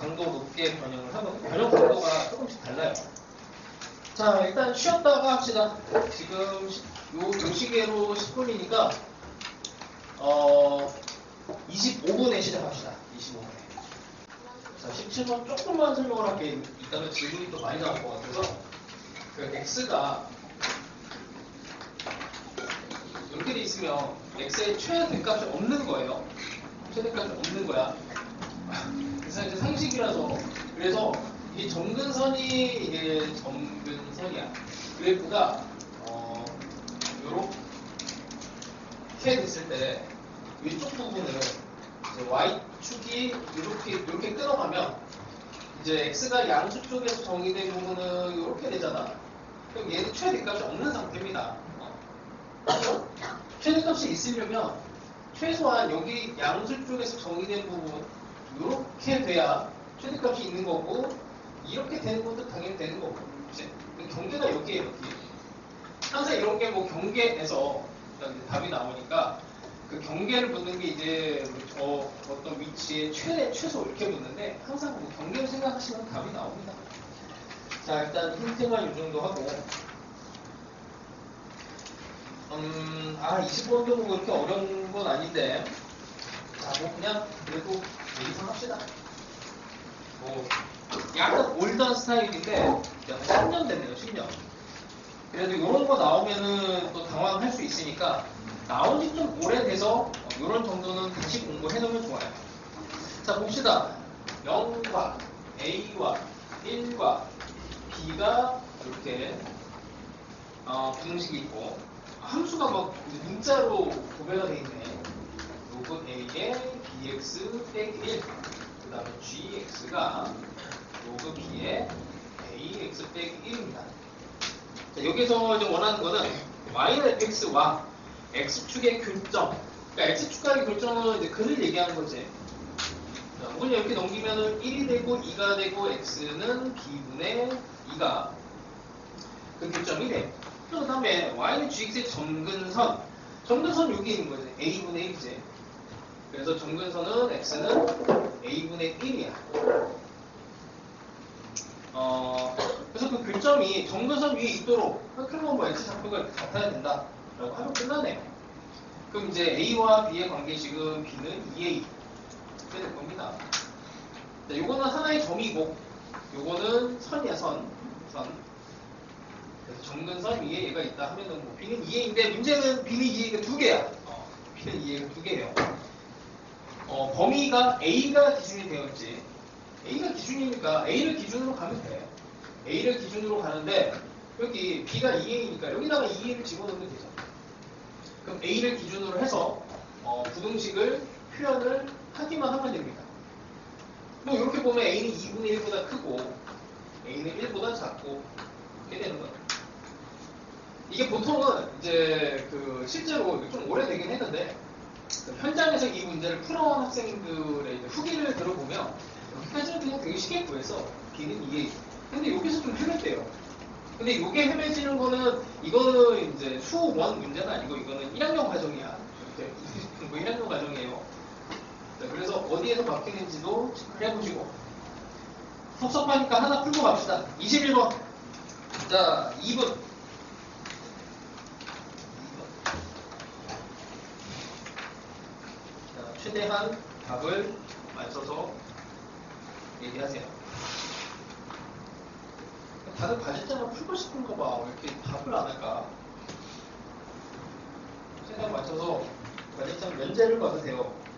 강도 높게 변형을 하면 변형 강도가 조금씩 달라요. 자, 일단 쉬었다가 합시다. 지금 요 시계로 10분이니까 25분에 시작합시다. 25분에. 자, 17번 조금만 설명을 할게. 이따가 질문이 또 많이 나올 것 같아서 그 X가 이렇게 돼 있으면 X의 최대값이 없는 거예요. 최대값이 없는 거야. 그래서 이제 상식이라서 그래서 이 점근선이 이게 점근선이야. 그래프가 요렇게 됐을 때 위쪽 부분을 이제 Y축이 이렇게 끊어가면 이제 X가 양수 쪽에서 정의된 부분은 이렇게 되잖아. 그럼 얘는 최대값이 없는 상태입니다. 최대값이 있으려면 최소한 여기 양수 쪽에서 정의된 부분 이렇게 돼야 최대값이 있는 거고 이렇게 되는 것도 당연히 되는 거고 이제 경계가 여기에 이렇게 항상 이런 게 뭐 경계에서 답이 나오니까 그 경계를 묻는 게 이제 어떤 위치에 최소 이렇게 묻는데 항상 뭐 경계를 생각하시면 답이 나옵니다. 자, 일단 힌트만 이 정도 하고 20번도 뭐 그렇게 어려운 건 아닌데 자, 뭐 그냥 그래도 예상 합시다. 뭐 약간 올드한 스타일인데 한 10년 됐네요. 10년. 그래도 이런 거 나오면은 또 당황할 수 있으니까 나온 지 좀 오래돼서 이런 정도는 다시 공부해 놓으면 좋아요. 자, 봅시다. 0과 A와 1과 B가 이렇게 부등식이 있고 함수가 막 문자로 구별가 돼 있네. 로그 A에 bx 빼기 1, 그 다음에 gx가 로그 b에 ax 빼기 1입니다. 자, 여기서 이제 원하는 거는 y는 fx와 x축의 교점. 그러니까 x축과의 교점은 이제 그를 얘기하는 거지. 자, 문을 이렇게 넘기면은 1이 되고 2가 되고 x는 b분의 2가 그 교점이 돼. 그 다음에 y는 gx의 점근선. 점근선 여기 있는 거지. a분의 1이지. 그래서 점근선은 x는 a분의 1이야. 그래서 그 교점이 점근선 위에 있도록 그러면 뭐 x좌표가 같아야 된다 라고 하면 끝나네요. 그럼 이제 a와 b의 관계식은 b는 2a 이렇게 될 겁니다. 자, 요거는 하나의 점이고, 요거는 선이야, 선. 그래서 정근선 위에 얘가 있다 하면은 뭐 B는 2A인데 문제는 B는 2A가 두 개야. B는 2A가 두 개예요. 범위가 A가 기준이 되어 있지. A가 기준이니까 A를 기준으로 가면 돼. A를 기준으로 가는데 여기 B가 2A니까 여기다가 2A를 집어넣으면 되죠. 그럼 A를 기준으로 해서 부등식을 표현을 하기만 하면 됩니다. 뭐 이렇게 보면 A는 2분의 1보다 크고 A는 1보다 작고 이렇게 되는 거예요. 이게 보통은 이제 그 실제로 좀 오래되긴 했는데 현장에서 이 문제를 풀어온 학생들의 이제 후기를 들어보면 여기까지는 그냥 되게 쉽게 구해서 B는 2A. 근데 여기서 좀 헤맸대요. 근데 이게 헤매지는 거는 이거는 이제 수원 문제가 아니고 이거는 1학년 과정이야. 뭐 1학년 과정이에요. 자, 그래서 어디에서 막히는지도 해보시고 섭섭하니까 하나 풀고 갑시다. 21번. 자, 2분. 자, 최대한 답을 맞춰서 얘기하세요. 다들 과제장을 풀고 싶은가 봐. 왜 이렇게 답을 안 할까? 최대한 맞춰서 과제장 면제를 받으세요.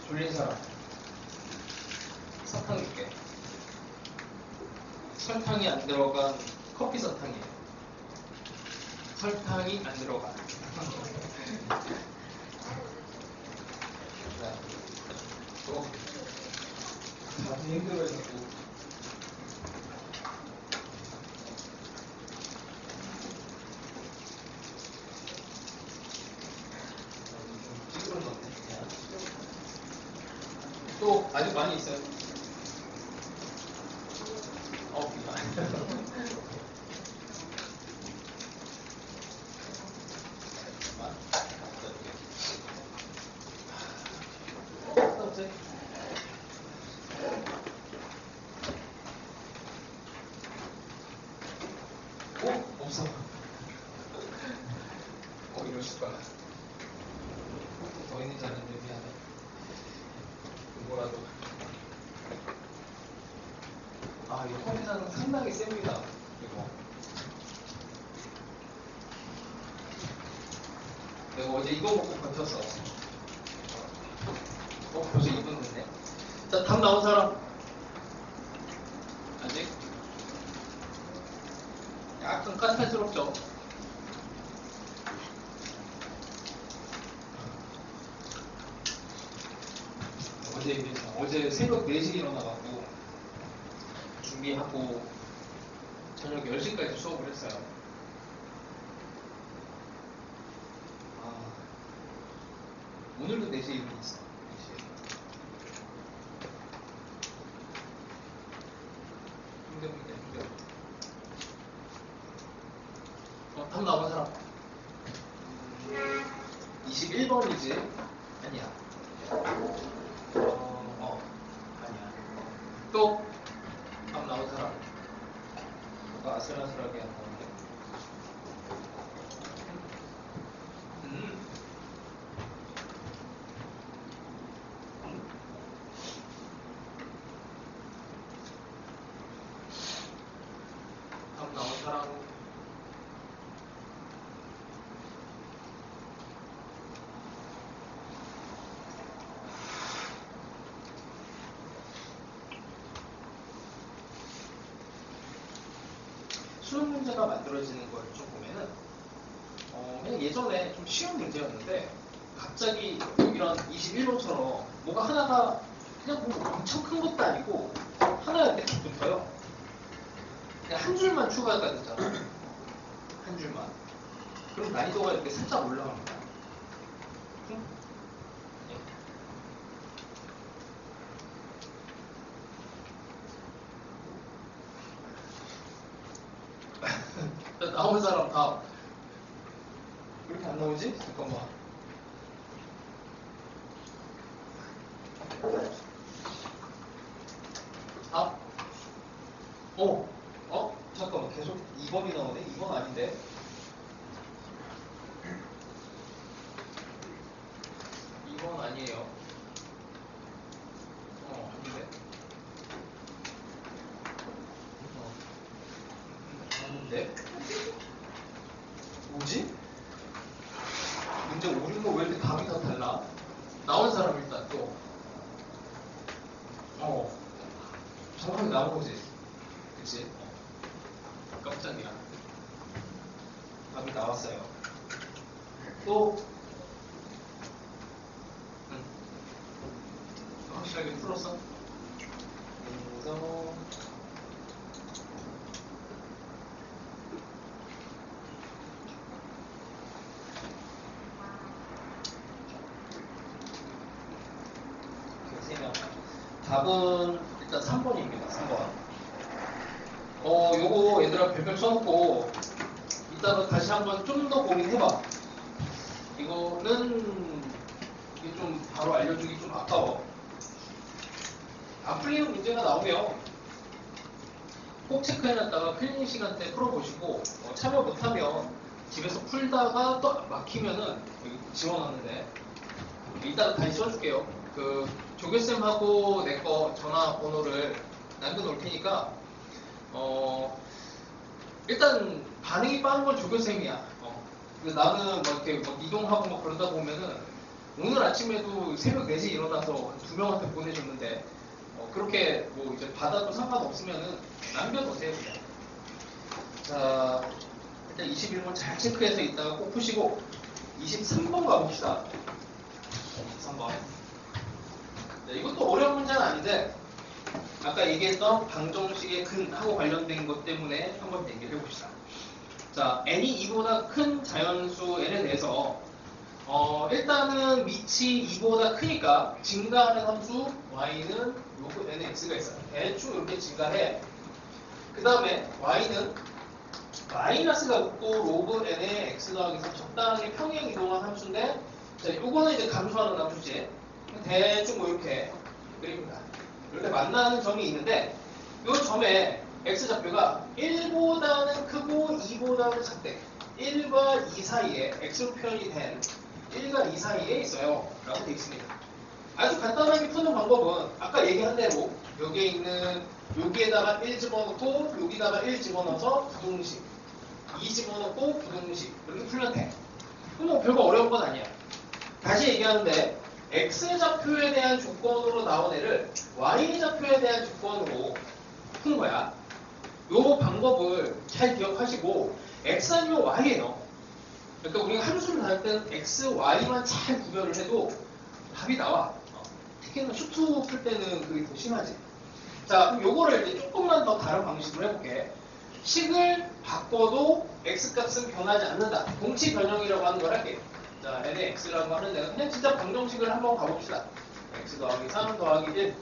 졸린 사람. 사탕 줄게. 설탕이 안 들어간 커피 사탕이에요. 설탕이 안 들어간. 자, 또. 다들 힘들어요, 자꾸. 또 아직 많이 있어요. 없어. 이럴 수가. 더 있는 자는데 미안해. 뭐라도. 이거 컴퓨터는 상당히 셉니다. 이거. 내가 어제 이거 먹고 버텼어. 벌써 2분 됐네. 자, 답 나온 사람? 아직? 약간 까탈스럽죠? 어제 새벽 4시 일어나가지고 준비하고 저녁 10시까지 수업을 했어요. 오늘도 4시에 일어났어. 4시에. 힘듭니다. 답 나온 사람? 21번이지? 아니야. 아니야. 또? 답 나온 사람? 뭔가 아슬아슬하게 안 나오는데. 답 나온 사람? 수능 문제가 만들어지는 걸 좀 보면은 그냥 예전에 좀 쉬운 문제였는데 갑자기 이런 21번처럼 뭐가 하나가 그냥 뭐 엄청 큰 것도 아니고 하나 이렇게 딱 붙어요. 그냥 한 줄만 추가가 되잖아. 한 줄만. 그럼 난이도가 이렇게 살짝 올라갑니다. 응? 네. 나온 사람 다 이렇게 안 나오지? 잠깐만. 아, 잠깐만. 계속 2번이 나오네? 2번 아닌데? 2번 아니에요. 아닌데? 아닌데? 뭐지? 문제 5, 6번 왜 이렇게 답이 다 달라? 나온 사람 일단 또. 정확하게 나온 거지. 그치? 깜짝이야. 답이 나왔어요. 또, 확실하게 풀었어? 그래서, 답은 일단 3번입니다. 3번. 요거 얘들아 별표 써놓고 이따가 다시 한번 좀 더 고민해봐. 이거는 이게 좀 바로 알려주기 좀 아까워. 안 풀리는 문제가 나오면 꼭 체크해놨다가 클리닝 시간 때 풀어보시고 참여 못하면 집에서 풀다가 또 막히면은 여기 지원하는데 이따가 다시 써줄게요. 그 조교쌤하고 내 거 전화번호를 남겨놓을 테니까 일단 반응이 빠른 건 조교쌤이야. 근데 나는 뭐 이렇게 뭐 이동하고 뭐 그러다 보면은 오늘 아침에도 새벽 4시 일어나서 2명한테 보내줬는데 그렇게 뭐 이제 받아도 상관없으면은 남겨놓으세요 그냥. 자, 일단 21번 잘 체크해서 이따가 꼭 푸시고 23번 가봅시다. 23번. 네, 이것도 어려운 문제는 아닌데 아까 얘기했던 방정식의 근하고 관련된 것 때문에 한번 얘기를 해봅시다. 자, n이 2보다 큰 자연수 n에 대해서 일단은 밑이 2보다 크니까 증가하는 함수 y는 요거 n의 x가 있어요. 대충 이렇게 증가해. 그 다음에 y는 마이너스가 없고 로그 n의 x 더하기 3 적당히 평행 이동한 함수인데 자, 요거는 이제 감소하는 함수지. 대충 뭐 이렇게 그립니다. 이렇게 만나는 점이 있는데 이 점에 x좌표가 1보다는 크고 2보다는 작대. 1과 2 사이에 x로 표현이 된 1과 2 사이에 있어요. 라고 되어 있습니다. 아주 간단하게 푸는 방법은 아까 얘기한 대로 여기에 있는 여기에다가 1 집어넣고 여기다가 1 집어넣어서 부등식 2 집어넣고 부등식 이렇게 풀면 돼. 그럼 뭐 별거 어려운 건 아니야. 다시 얘기하는데 x좌표에 대한 조건으로 나온 애를 y좌표에 대한 조건으로 푼 거야. 요 방법을 잘 기억하시고 x 아니면 y예요. 그러니까 우리가 함수를 다룰 때는 x, y만 잘 구별을 해도 답이 나와. 특히나 슈트 풀 때는 그게 더 심하지. 자, 그럼 요거를 이제 조금만 더 다른 방식으로 해볼게. 식을 바꿔도 x 값은 변하지 않는다. 동치 변형이라고 하는 걸 할게요. 자, n의 x라고 하는 데는 그냥 진짜 방정식을 한번 가봅시다. x 더하기 3 더하기 1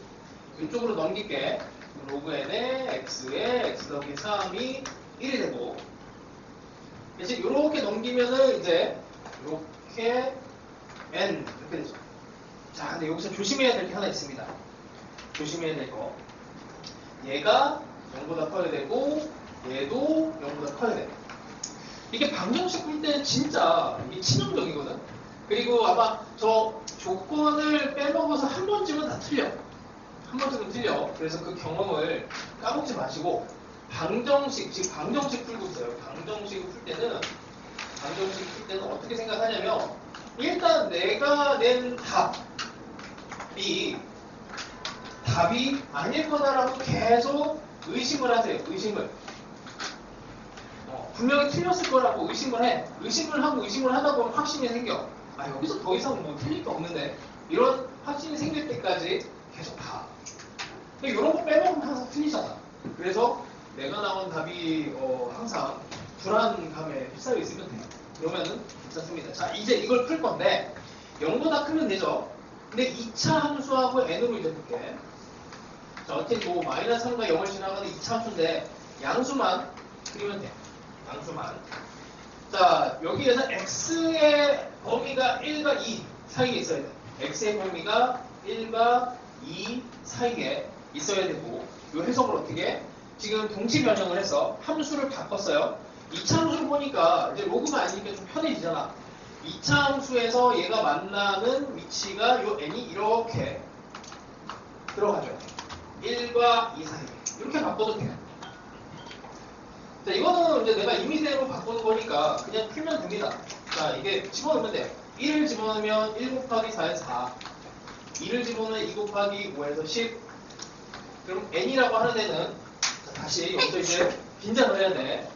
이쪽으로 넘길게. 로그 n의 x에 x 더하기 3이 1이 되고 이제 이렇게 넘기면은 이제 이렇게 n 이렇게 되죠. 자, 근데 여기서 조심해야 될 게 하나 있습니다. 조심해야 될 거. 얘가 0보다 커야 되고 얘도 0보다 커야 돼. 이게 방정식 풀 때는 진짜 이게 치명적이거든. 그리고 아마 저 조건을 빼먹어서 한 번쯤은 다 틀려. 한 번쯤은 틀려. 그래서 그 경험을 까먹지 마시고 방정식, 지금 방정식 풀고 있어요. 방정식을 풀 때는 어떻게 생각하냐면 일단 내가 낸 답이 아닐 거다라고 계속 의심을 하세요. 의심을. 분명히 틀렸을 거라고 의심을 해. 의심을 하다 보면 확신이 생겨. 아, 여기서 더 이상 뭐 틀릴 게 없는데. 이런 확신이 생길 때까지 계속 가. 이런 거 빼먹으면 항상 틀리잖아. 그래서 내가 나온 답이 항상 불안감에 휩싸여 있으면 돼요. 그러면은 괜찮습니다. 자, 이제 이걸 풀 건데 0보다 크면 되죠. 근데 2차 함수하고 n으로 이제 볼게. 자, 어떻게 뭐 마이너스 3과 0을 지나가는 2차 함수인데 양수만 그리면 돼. 양수만. 자, 여기에서 x의 범위가 1과 2 사이에 있어야 돼. x의 범위가 1과 2 사이에 있어야 되고, 이 해석을 어떻게 해? 지금 동치 변형을 해서 함수를 바꿨어요. 2차 함수를 보니까 이제 로그가 아니니까 좀 편해지잖아. 2차 함수에서 얘가 만나는 위치가 요 n이 이렇게 들어가죠. 1과 2 사이에. 이렇게 바꿔도 돼요. 자, 이거는 이제 내가 임의대로 바꾸는 거니까 그냥 풀면 됩니다. 자, 이게 집어넣으면 돼요. 1을 집어넣으면 1 곱하기 4에서 4. 2를 집어넣으면 2 곱하기 5에서 10. 그럼 n이라고 하는 애는 다시 여기서 이제 긴장을 해야 돼.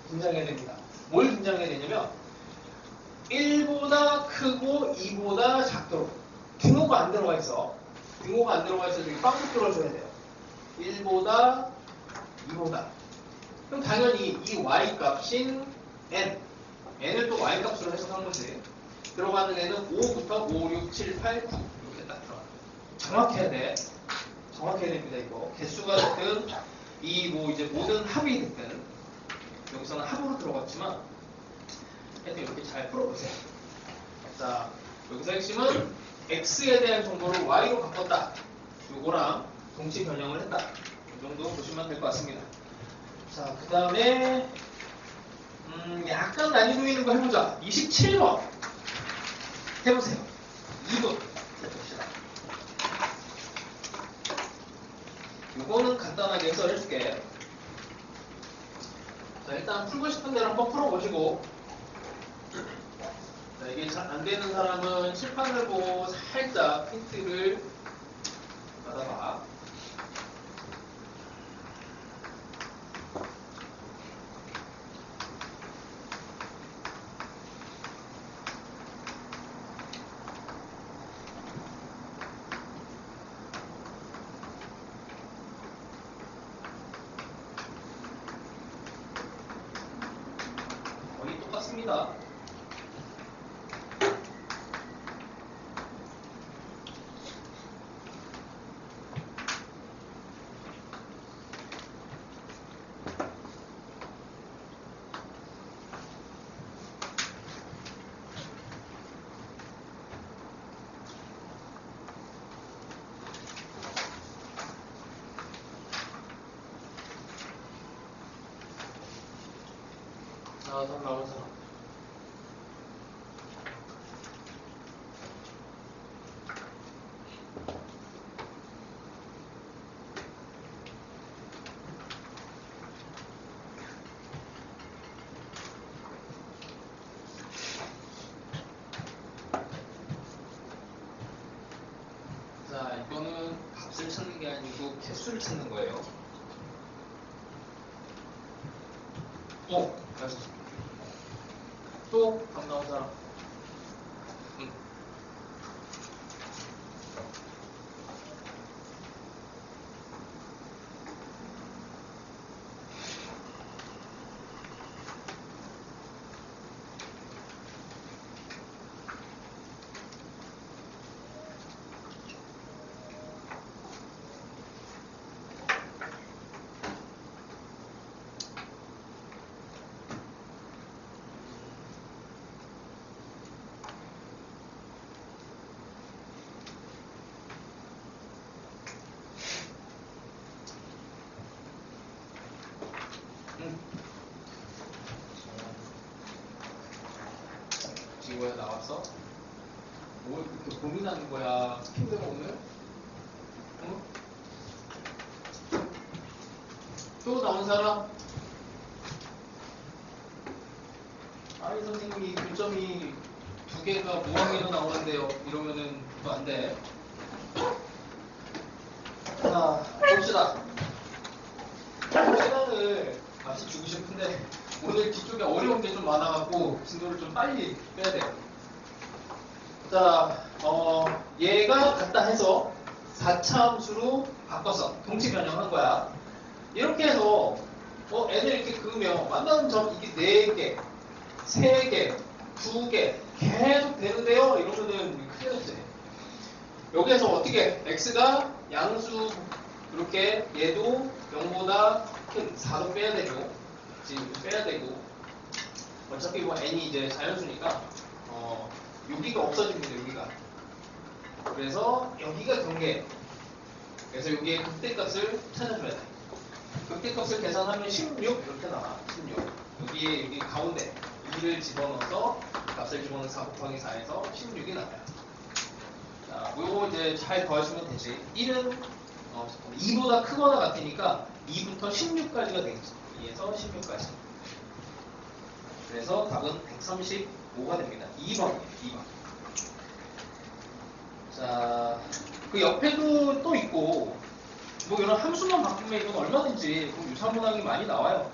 긴장해야 됩니다. 뭘 긴장해야 되냐면 1보다 크고 2보다 작도록. 등호가 안 들어가 있어. 등호가 안 들어가 있어서 여기 빵 들어줘야 돼요. 1보다 2보다. 그럼 당연히 이 y 값인 n을 또 y 값으로 해석한 거지. 들어가는 애는 5부터 5, 6, 7, 8, 9 이렇게 딱 들어가. 정확해야 돼. 정확해야 됩니다. 이거 개수가 됐든 이 뭐 이제 모든 합이 됐든 여기서는 합으로 들어갔지만 하여튼 이렇게 잘 풀어보세요. 자, 여기서 핵심은 x에 대한 정보를 y로 바꿨다. 요거랑 동치 변형을 했다. 이 정도 보시면 될 것 같습니다. 자, 그 다음에 약간 난이도 있는 거 해보자. 27번 해보세요. 2분 해봅시다. 요거는 간단하게 해설해줄게. 자, 일단 풀고 싶은 대로 한번 풀어보시고, 자, 이게 잘 안되는 사람은 칠판을 보고 살짝 힌트를 받아봐. 거의 똑같습니다. 자, 다음 나온 사람. 자, 이거는 값을 찾는 게 아니고 개수를 찾는 거예요. 알았어. 또 다음 나온 사람. 지구에 나왔어? 뭘 그렇게 고민하는 거야? 힘들어 오늘? 응? 또 나온 사람? 아니 선생님이 교점이 2개가 무항으로 나오는데요. 이러면은 또 안 돼. 자, 봅시다. 시간을 많이 주고 싶은데 오늘 뒤쪽에 어려운 게 좀 많아갖고 진도를 좀 빨리 빼야 돼요. 자, 얘가 같다 해서 4차 함수로 바꿨어. 동치 변형한 거야. 이렇게 해서 애들 이렇게 그으면 만나는 점 이게 4개, 3개, 2개 계속 되는데요. 이러면은 큰일 났지. 여기에서 어떻게 x가 양수 이렇게 얘도 0보다 큰 4도 빼야 되고 지금 빼야 되고 어차피 뭐 n이 이제 자연수니까 여기가 없어집니다. 여기가. 그래서 여기가 경계. 그래서 여기에 극대값을 찾아줘야 돼. 극대값을 계산하면 16 이렇게 나와. 16. 여기에 여기 가운데 2를 집어넣어서 값을 집어넣은 4 곱하기 4에서 16이 나와요. 자, 요거 이제 잘 더하시면 되지. 1은 2보다 크거나 같으니까 2부터 16까지가 되겠죠. 2에서 16까지. 그래서 답은 135가 됩니다. 2번이에요. 2번. 자, 그 옆에도 또 있고 뭐 이런 함수만 바꾸면 이건 얼마든지 유사문항이 많이 나와요.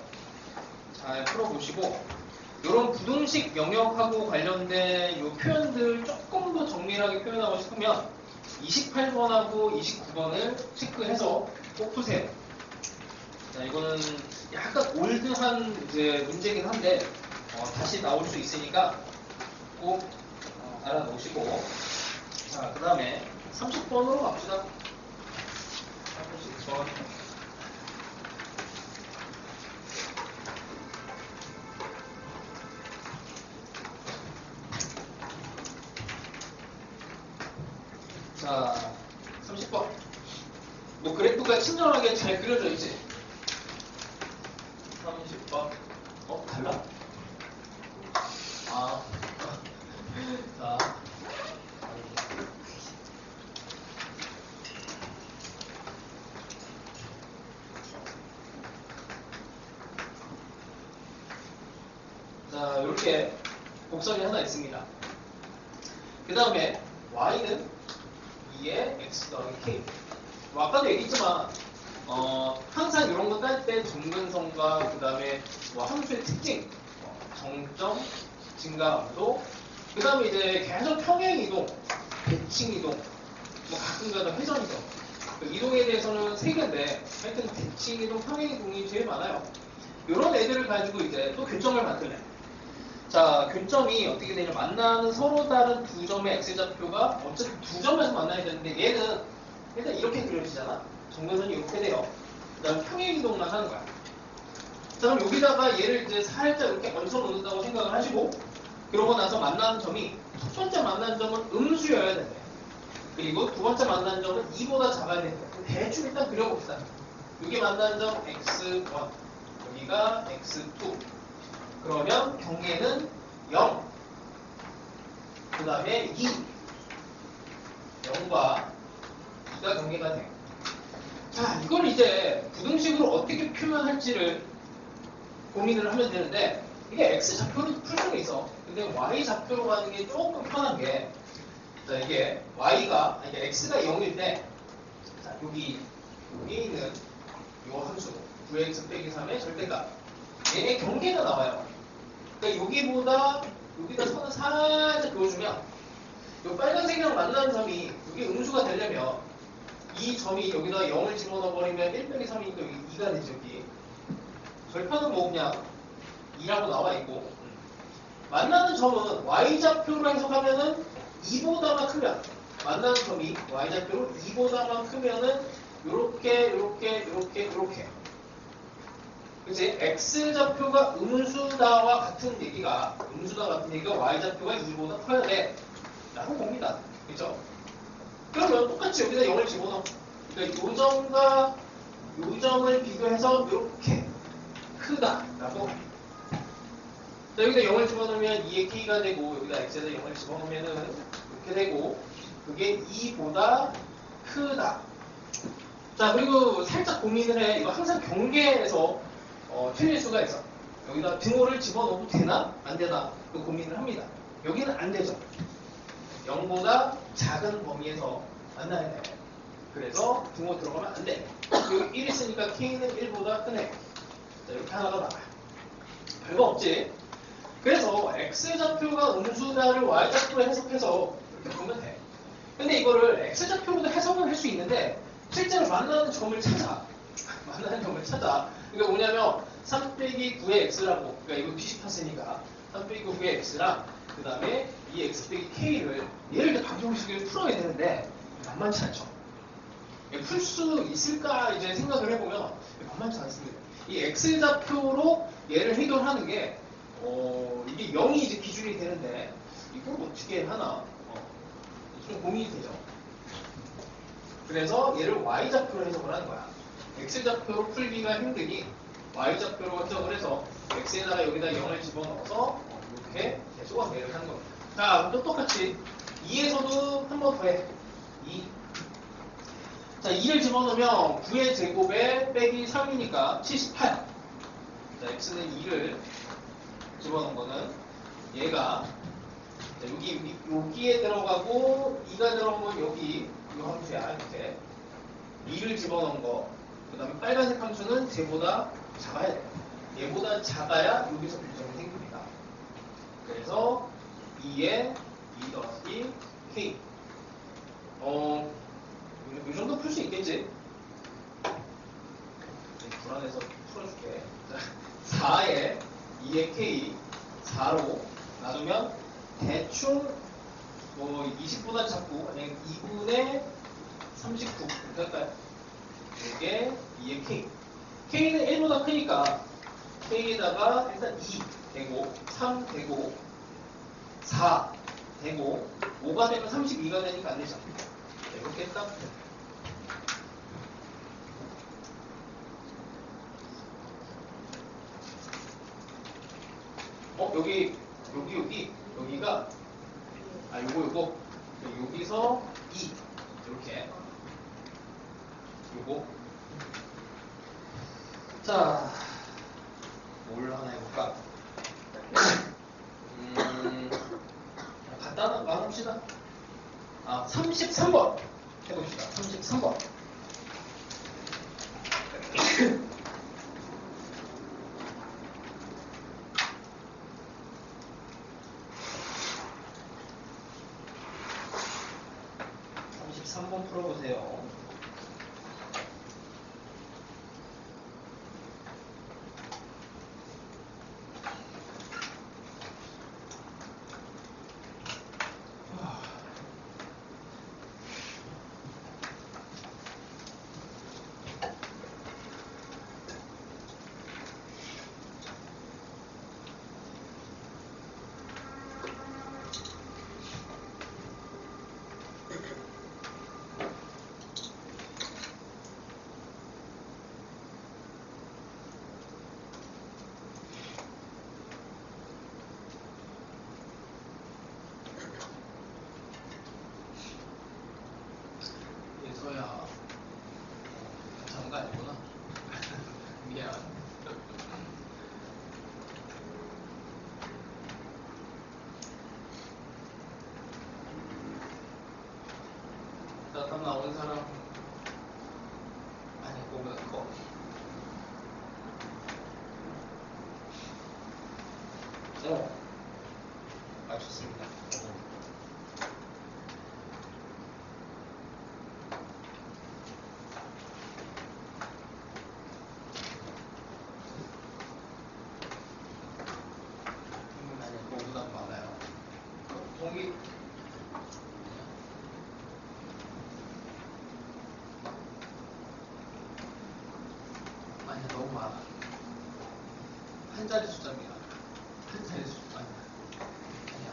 잘 풀어보시고 이런 부등식 영역하고 관련된 이 표현들 조금 더 정밀하게 표현하고 싶으면 28번하고 29번을 체크해서 꼭 푸세요. 자, 이거는 약간 올드한 이제 문제긴 한데 다시 나올 수 있으니까 꼭 알아놓으시고 자, 그 다음에 30번으로 갑시다. 30번. 자, 30번. 뭐 그래프가 친절하게 잘 그려져 있지? 30번. 달라? 자. 자, 이렇게 곡선이 하나 있습니다. 그 다음에 y는 2의 x 더하기 k. 뭐 아까도 얘기했지만 항상 이런 거 딸 때 점근성과 그 다음에 뭐 함수의 특징, 정점, 증가함수, 그 다음에 이제 계속 평행이동, 대칭이동, 뭐 가끔가다 회전이동. 그 이동에 대해서는 3개인데 하여튼 대칭이동, 평행이동이 제일 많아요. 이런 애들을 가지고 이제 또 교점을 만들래. 자, 교점이 어떻게 되냐? 만나는 서로 다른 두 점의 x좌표가 어쨌든 두 점에서 만나야 되는데 얘는 일단 이렇게 그려지잖아. 정면선이 이렇게 돼요. 그 다음 평행이동만 하는 거야. 자, 그럼 여기다가 얘를 이제 살짝 이렇게 얹혀 놓는다고 생각을 하시고 그러고 나서 만나는 점이 첫 번째 만나는 점은 음수여야 된대. 그리고 두 번째 만나는 점은 2보다 작아야 된대. 대충 일단 그려봅시다. 여기 만나는 점 x1, 여기가 x2. 그러면 경계는 0, 그 다음에 2, 0과 2가 경계가 돼요. 자, 이걸 이제 부등식으로 어떻게 표현할지를 고민을 하면 되는데 이게 x좌표로 풀 수는 있어. 근데 y좌표로 가는 게 조금 편한 게 자, 이게 x가 0일 때 자, 여기 있는 이 함수 9x 빼기 3의 절대값 얘의 경계가 나와요. 그러니까 여기다 선을 살짝 그어주면 이 빨간색이랑 만나는 점이 여기 음수가 되려면 이 점이 여기다 0을 집어넣어버리면 1 빼기 3이니까 여기 2가 되죠. 여기 절판은 뭐 그냥 2라고 나와 있고 만나는 점은 y좌표로 해석하면은 2보다만 크면 만나는 점이 y좌표로 2보다만 크면은 요렇게 그치? x좌표가 음수다와 같은 얘기가 y좌표가 2보다 커야 돼 라고 봅니다. 그쵸? 그러면 똑같이 여기다 0을 집어넣어. 그러니까 요 점과 요 점을 비교해서 이렇게 크다 라고. 자, 여기다 0을 집어넣으면 2의 k가 되고 여기다 x에다 0을 집어넣으면은 이렇게 되고 그게 2보다 크다. 자, 그리고 살짝 고민을 해. 이거 항상 경계에서 틀릴 수가 있어. 여기다 등호를 집어넣어도 되나? 안 되나? 그 고민을 합니다. 여기는 안 되죠. 0보다 작은 범위에서 만나야 돼. 그래서 등호 들어가면 안 돼. 여기 1 있으니까 k는 1보다 크네. 자, 이렇게 하나가 나와요. 별거 없지. 그래서 x좌표가 음수다를 y좌표로 해석해서 이렇게 보면 돼. 근데 이거를 X좌표로도 해석을 할 수 있는데 실제로 만나는 점을 찾아. 만나는 점을 찾아. 그러니까 뭐냐면 3 빼기 9의 X라고, 그러니까 이거 비슷했으니까 3 빼기 9의 X랑 그 다음에 이 X 빼기 K를 얘를 이제 방정식을 풀어야 되는데 만만치 않죠. 풀 수 있을까 이제 생각을 해보면 만만치 않습니다. 이 X좌표로 얘를 해결하는 게 이게 0이 이제 기준이 되는데 이걸 어떻게 하나 좀 고민이 되죠. 그래서 얘를 Y좌표로 해석을 하는 거야. X좌표로 풀기가 힘드니 Y좌표로 해석을 해서 X에다가 여기다 0을 집어넣어서 이렇게 계속관계를 하는 겁니다. 자, 또 똑같이 2에서도 한 번 더 해. 2. 자, 2를 집어넣으면 9의 제곱에 빼기 3이니까 78. 자, X는 2를 집어넣은 거는 얘가 자, 여기에 들어가고 2가 들어간 건 여기 이 함수야. 이렇게 2를 집어넣은 거. 그 다음에 빨간색 함수는 쟤보다 작아야 돼. 얘보다 작아야 여기서 교점이 생깁니다. 그래서 2에 2 더하기 K. 이 정도 풀 수 있겠지? 불안해서 풀어줄게. 4에 2의 K 4로 놔두면 대충 뭐 20보다 작고 그냥 2분의 39 이렇게 할까요? 이게 2의 K. K는 1보다 크니까 K에다가 일단 2 되고 3 되고 4 되고 5가 되면 32가 되니까 안 되죠. 이렇게 딱 여기가 요거 여기서 2 이렇게 요거 자 뭘 하나 해볼까? 간단한 거 합시다. 33번 해봅시다. 33번. 한번 풀어보세요. 서야 괜찮은 거 아니구나. 미안. 자, 답 나온 사람 아니 그거보다 커. 맞췄습니다. 동기 아니 너무 많아. 한 자리 숫자입니다. 한 자리 숫자 아니야.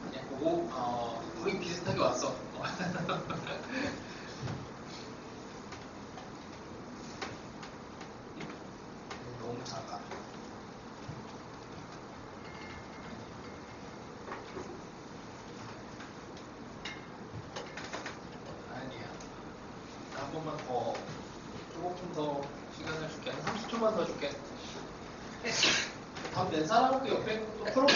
그냥 보고 거의 비슷하게 왔어. 너무 작아. 아니야. 한 번만 더, 조금 더 시간을 줄게. 한 30초만 더 줄게. 답 낸 사람도 옆에 또 풀어봐.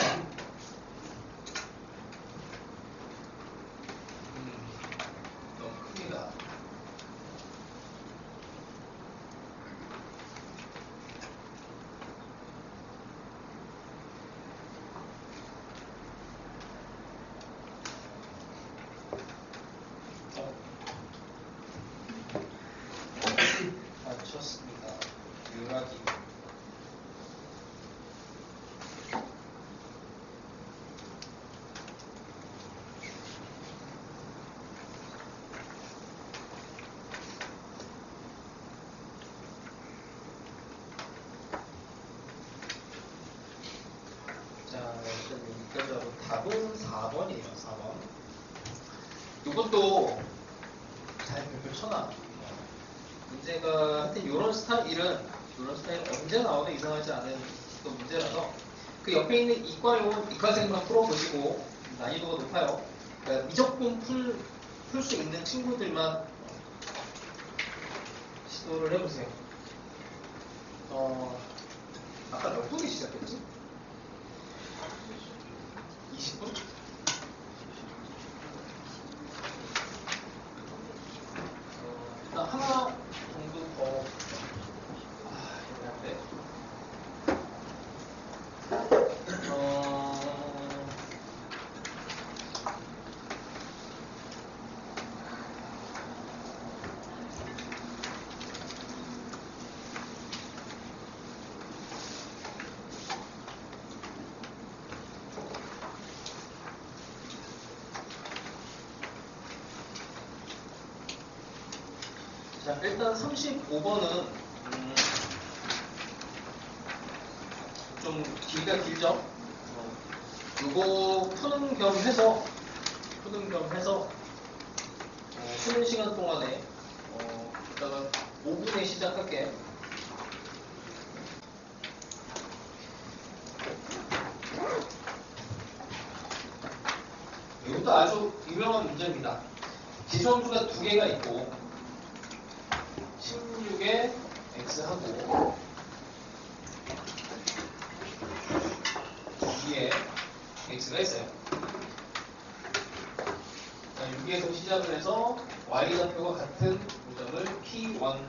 너무 큽니다. 이것도 잘 별표 쳐놔. 문제가 하여튼 이런 스타일은 언제 나오나 이상하지 않은 또 문제라서 그 옆에 있는 이과생만 풀어보시고 난이도가 높아요. 그러니까 무조건 풀 수 있는 친구들만 시도를 해보세요. 아까 몇 분에 시작했지? 20분? 일단 하나 정도 더 해야 자, 일단 35번은 좀 길이가 길죠? 요거 푸는 겸 해서 쉬는 시간 동안에 이따가 5분에 시작할게. 이것도 아주 유명한 문제입니다. 지수함수가 두 개가 있고 16에 x하고 2에 x가 있어요. 자, 여기에서 시작을 해서 y좌표가 같은 고점을 p1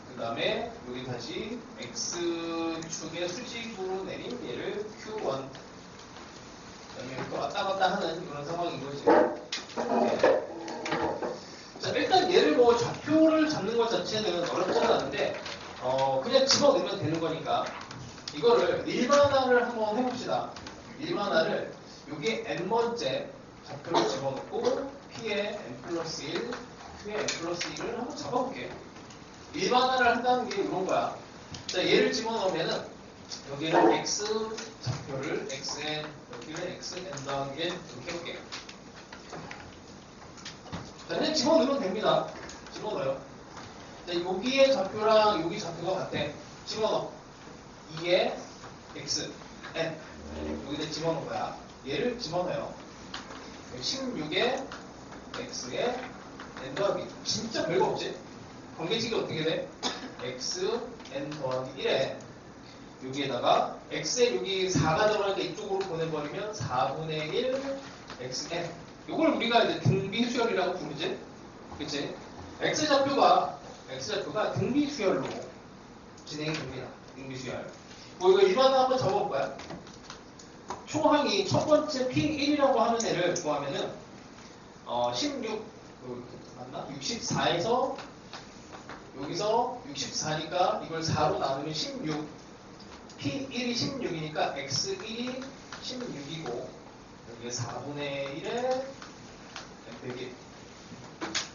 그 다음에 여기 다시 x축의 수직으로 내린 얘를 q1 그 다음에 또 왔다 갔다 하는 그런 상황인 거지. 네. 자, 일단 얘를 뭐 좌표를 잡는 것 자체는 어렵지는 않은데 그냥 집어넣으면 되는 거니까 이거를 일반화를 한번 해봅시다. 일반화를 여기에 n번째 좌표를 집어넣고 p에 n 플러스 1, q에 n 플러스 1을 한번 잡아볼게요. 일반화를 한다는 게 이런 거야. 자, 얘를 집어넣으면은 여기는 x 좌표를 xn, 여기는 xn 더하기 n 이렇게 해볼게요. 자, 그냥 집어넣으면 됩니다. 집어넣어요. 자, 여기의 좌표랑 여기 좌표가 같아. 집어넣어. 2에 x, n. 여기다 집어넣은 거야. 얘를 집어넣어요. 16에 x에 n 더하기. 진짜 별거 없지? 관계식이 어떻게 돼? x, n 더하기 1에 여기에다가 x에 여기 4가 들어가니까 이쪽으로 보내버리면 4분의 1 xn. 이걸 우리가 이제 등비수열이라고 부르지? 그치? x좌표가 등비수열로 진행이 됩니다. 등비수열. 뭐 이거 일반화 한번 적어볼 거야. 초항이 첫 번째 P1이라고 하는 애를 구하면은 16 맞나? 64에서 여기서 64니까 이걸 4로 나누면 16 P1이 16이니까 X1이 16이고 여기에 4분의 1에 n100이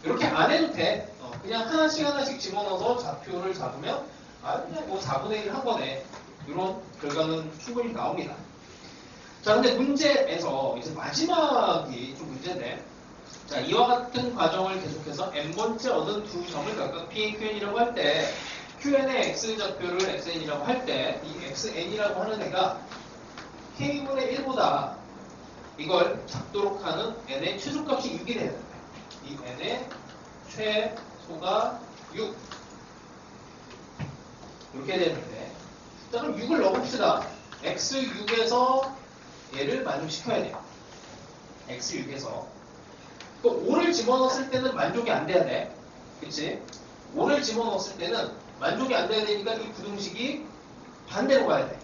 이렇게 안 해도 돼. 그냥 하나씩 집어넣어서 좌표를 잡으면 그냥 뭐 4분의 1 한 번에 이런 결과는 충분히 나옵니다. 자, 근데 문제에서 이제 마지막이 좀 문제인데, 자, 이와 같은 과정을 계속해서 n번째 얻은 두 점을 각각 p, qn이라고 할 때, qn의 x좌표를 xn이라고 할 때, 이 xn이라고 하는 애가 k분의 1보다 이걸 잡도록 하는 n의 최소값이 6이 돼야 된다. 이 n의 최소가 6. 이렇게 되는데, 자, 그럼 6을 넣어봅시다. x6에서 얘를 만족시켜야 돼요. x6에서. 또 5를 집어넣었을 때는 만족이 안 돼야 돼. 그치? 5를 집어넣었을 때는 만족이 안 돼야 되니까 이 부등식이 반대로 가야 돼.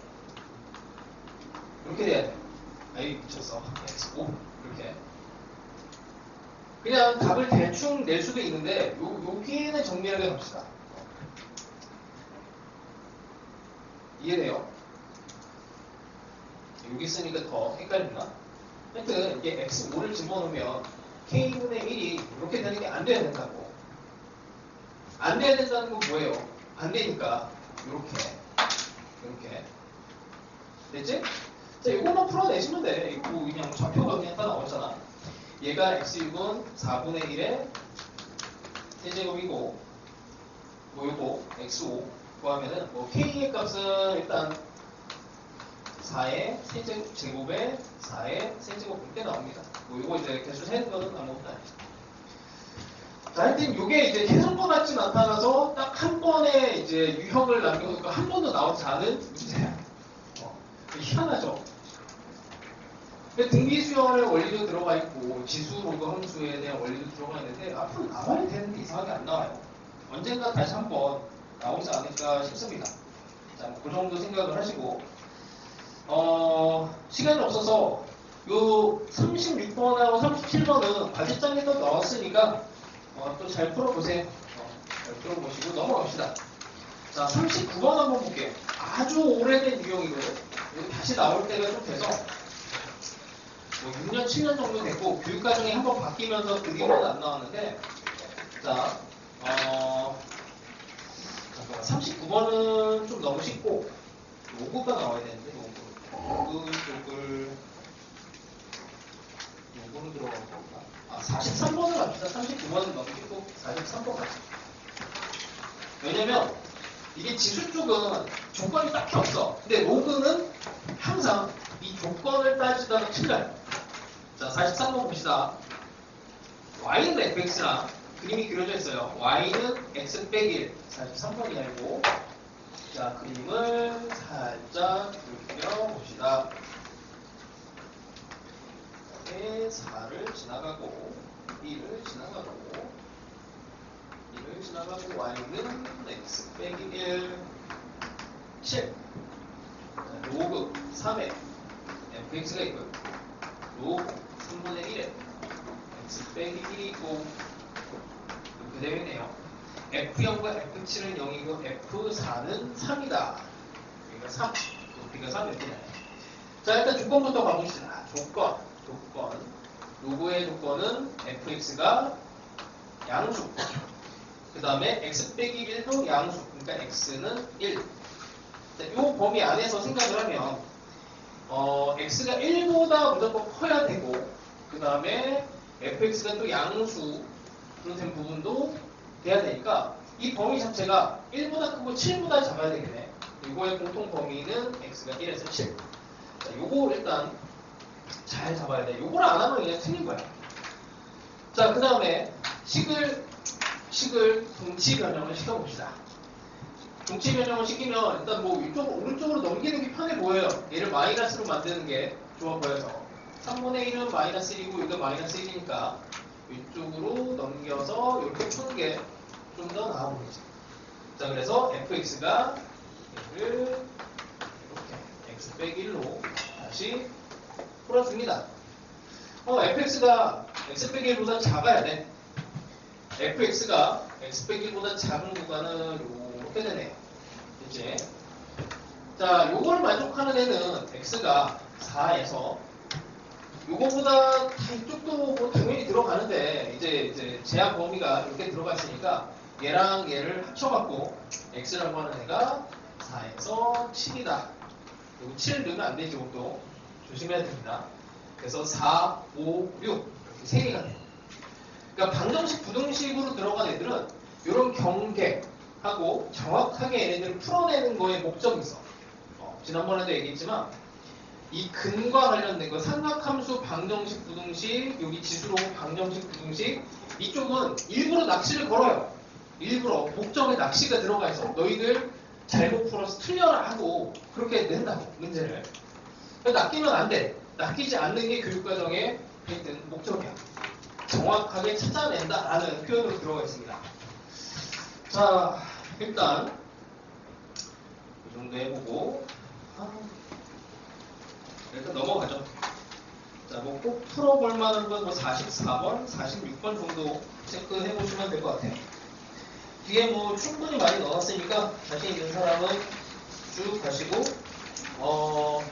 이렇게 돼야 돼. 아이, 미쳤어. x5. 이렇게. 그냥 답을 대충 낼 수도 있는데, 여기는 정밀하게 갑시다. 이해돼요? 여기 있으니까 더 헷갈린다. 하여튼 이게 x5를 집어넣으면 k분의 1이 이렇게 되는 게 안 돼야 된다고. 안 돼야 된다는 건 뭐예요? 안 되니까 이렇게 됐지? 자, 이것만 풀어내시면 돼. 이거 그냥 좌표가 그냥 다 나왔잖아. 얘가 x육은 4분의 1의 세제곱이고 뭐 요거 x5 구하면은 뭐 k의 값은 일단 4의 세제곱에 4의 세제곱 이렇게 나옵니다. 뭐 요거 이제 개수 세는 거는 아무것도 아니죠. 자, 하여튼 요게 이제 계산과 같이 나타나서 딱 한 번에 이제 유형을 남겨놓고 한 번도 나오지 않은 문제야. 희한하죠? 등비수열의 원리도 들어가 있고 지수 로그 함수에 대한 원리도 들어가 있는데 앞으로 나와야 되는데 이상하게 안 나와요. 언젠가 다시 한번 나오지 않을까 싶습니다. 자, 그 정도 생각을 하시고 시간이 없어서 요 36번하고 37번은 과제장에도 넣었으니까 또 잘 풀어보세요. 잘 풀어보시고 넘어갑시다. 자, 39번 한번 볼게요. 아주 오래된 유형이거든요. 다시 나올 때가 좀 돼서 뭐 6년, 7년 정도 됐고 교육과정이 한번 바뀌면서 그 뒤로는 안 나왔는데 자, 39번은 좀 너무 쉽고 로그가 나와야 되는데 로그 쪽을 로그로 들어가는 건가? 43번을 갑시다. 39번은 너무 쉽고 43번 갑시다. 왜냐면 이게 지수 쪽은 조건이 딱히 없어. 근데 로그는 항상 이 조건을 따지다가 틀려요. 자, 43번 봅시다. y는 fx랑 그림이 그려져 있어요. y는 x 빼기 1. 43번이 아니고. 자, 그림을 살짝 그려봅시다. 이렇게 4를 지나가고 2를 지나가고 2를 지나가고 y는 x 빼기 1 7. 자, 로그 3에 fx가 있고요. 로그 3분의 1에 x 빼기 1이 있고 이렇게 되어 있네요. F0과 F7은 0이고 F4는 3이다. 여기가 3. 여기가 3 이렇게 나요. 자, 일단 조건부터 가봅시다. 조건. 로그의 조건은 fx가 양수. 그 다음에 x 빼기 1도 양수. 그러니까 x는 1. 자, 이 범위 안에서 생각을 하면 x가 1보다 무조건 커야 되고 그 다음에 fx가 또 양수로 된 부분도 돼야 되니까 이 범위 자체가 1보다 크고 7보다 작아야 되겠네. 이거의 공통 범위는 x가 1에서 7. 자, 요거 일단 잘 잡아야 돼. 요걸 안 하면 그냥 틀린 거야. 자, 그 다음에 식을 동치 변형을 시켜봅시다. 동치 변형을 시키면 일단 뭐 위쪽 오른쪽으로 넘기는 게 편해 보여요. 얘를 마이너스로 만드는 게 좋아 보여서 3분의 1은 마이너스 1이고 이거 마이너스 1이니까 위쪽으로 넘겨서 이렇게 푸는 게 좀 더 나아 보이죠. 자, 그래서 fx가 얘를 이렇게 x 빼기 1로 다시 풀어줍니다. fx가 x 빼기 1보다 작아야 돼. fx가 x 빼기 1보다 작은 구간은 이렇게 되네요. 그치? 자, 요걸 만족하는 애는 x가 4에서 요거보다 다 이쪽도 뭐 당연히 들어가는데 이제 제한 범위가 이렇게 들어가 있으니까 얘랑 얘를 합쳐갖고 x라고 하는 애가 4에서 7이다. 요거 7 넣으면 안 되지. 이것도 조심해야 됩니다. 그래서 4, 5, 6 이렇게 3개가 돼요. 그러니까 방정식, 부등식으로 들어간 애들은 이런 경계하고 정확하게 얘네들을 풀어내는 거에 목적이 있어. 지난번에도 얘기했지만 이 근과 관련된 거 삼각함수, 방정식, 부등식, 여기 지수로 방정식, 부등식 이쪽은 일부러 낚시를 걸어요. 일부러 목적에 낚시가 들어가 있어. 너희들 잘못 풀어서 틀려라 하고 그렇게 낸다고 문제를. 낚이면 안 돼. 낚이지 않는 게 교육과정의 목적이야. 정확하게 찾아낸다라는 표현으로 들어가 있습니다. 자, 일단 이 정도 해보고 일단 넘어가죠. 자, 뭐 꼭 풀어볼 만한 건 뭐 44번, 46번 정도 체크해 보시면 될 것 같아요. 뒤에 뭐 충분히 많이 넣었으니까 자신 있는 사람은 쭉 가시고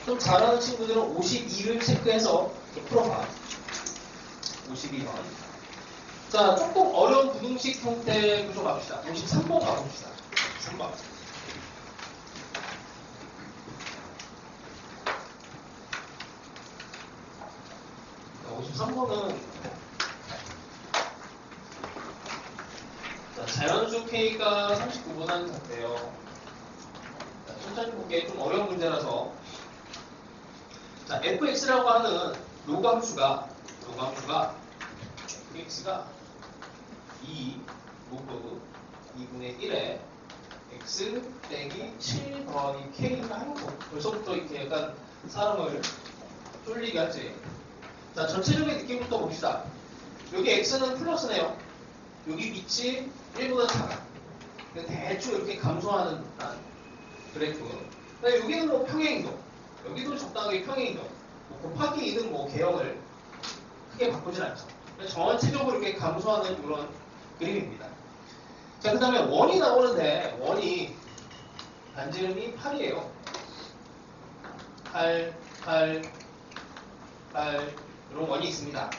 좀 잘하는 친구들은 52를 체크해서 좀 풀어봐. 52번. 자, 조금 어려운 부등식 형태 좀 갑시다. 53번 가봅시다. 3번. 53번은 자연수 K가 39보다는 작대요. 자, 천천히 볼게. 좀 어려운 문제라서. 자, fx라고 하는 로그 함수가 fx가 2 로그 2분의 1에 x 빼기 7 더하기 k가 하는 거. 벌써부터 이렇게 약간 사람을 쫄리게 하지. 자, 전체적인 느낌부터 봅시다. 여기 x는 플러스네요. 여기 밑이 1보다 작아. 대충 이렇게 감소하는 그래프. 여기는 뭐 평행이동. 여기도 적당하게 평행이동. 뭐 곱하기 2는 뭐 개형을 크게 바꾸진 않죠. 전체적으로 이렇게 감소하는 이런 그림입니다. 자, 그 다음에 원이 나오는데, 원이 반지름이 8이에요. 8, 이런 원이 있습니다.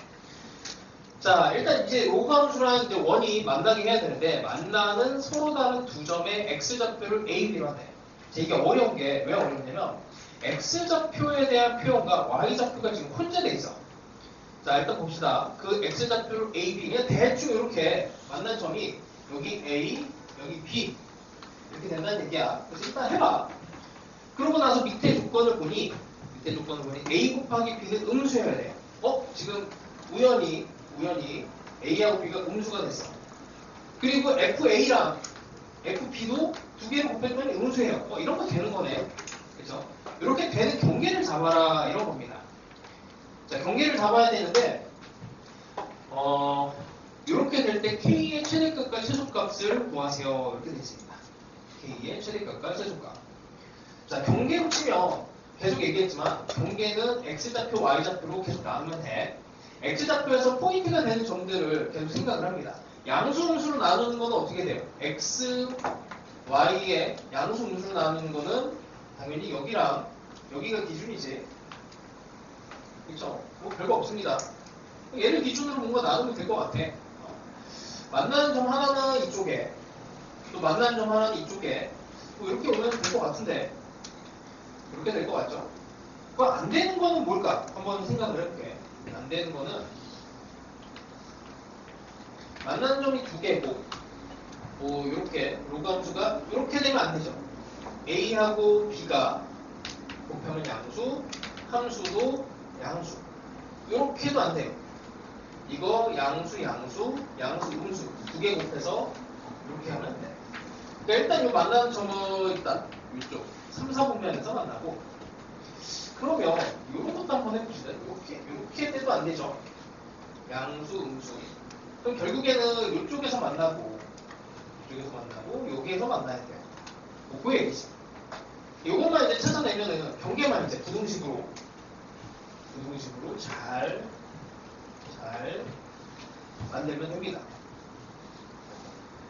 자, 일단 이제 로그 함수랑 이제 원이 만나게 해야 되는데, 만나는 서로 다른 두 점의 x좌표를 a, b로 하네. 이게 어려운 게 왜 어렵냐면, x좌표에 대한 표현과 y좌표가 지금 혼재돼 있어. 자, 일단 봅시다. 그 x좌표를 a, b, 그냥 대충 이렇게 만난 점이 여기 a, 여기 b 이렇게 된다는 얘기야. 그래서 일단 해봐. 그러고 나서 밑에 조건을 보니 a 곱하기 b는 음수여야 돼. 지금 우연히 a하고 b가 음수가 됐어. 그리고 fa랑 fb도 두 개를 곱해주면 음수예요. 이런 거 되는 거네. 그렇죠? 이렇게 되는 경계를 잡아라 이런 겁니다. 자, 경계를 잡아야 되는데 이렇게 될 때 k의 최대값과 최소값을 구하세요. 이렇게 되어 있습니다. k의 최대값과 최소값. 자, 경계로 치면 계속 얘기했지만 경계는 x좌표, y좌표로 계속 나누면 돼. x좌표에서 포인트가 되는 점들을 계속 생각을 합니다. 양수, 음수로 나누는 거는 어떻게 돼요? x, y의 양수, 음수로 나누는 거는 당연히 여기랑 여기가 기준이지. 그렇죠? 뭐 별거 없습니다. 얘를 기준으로 뭔가 나누면 될 것 같아. 만나는 점 하나는 이쪽에, 또 만나는 점 하나는 이쪽에, 뭐 이렇게 오면 될 것 같은데, 이렇게 될 것 같죠? 그럼 안 되는 거는 뭘까? 한번 생각을 해볼게. 안 되는 거는 만나는 점이 두 개고, 뭐 이렇게 로그 함수가 이렇게 되면 안 되죠. a하고 b가 곱하면 양수, 함수도 양수. 이렇게도 안 돼요. 이거 양수, 음수 두 개 곱해서 이렇게 하면 돼. 그러니까 일단 이 만나는 점은 일단 이쪽 3, 4분면에서 만나고, 그러면 이런 것도 한번 해봅시다. 이렇게 돼도 안 되죠. 양수, 음수. 그럼 결국에는 이쪽에서 만나고, 여기에서 만나야 돼요. 뭐 그 얘기지. 이것만 이제 찾아내면은 경계만 이제 부등식으로 잘 만들면 됩니다.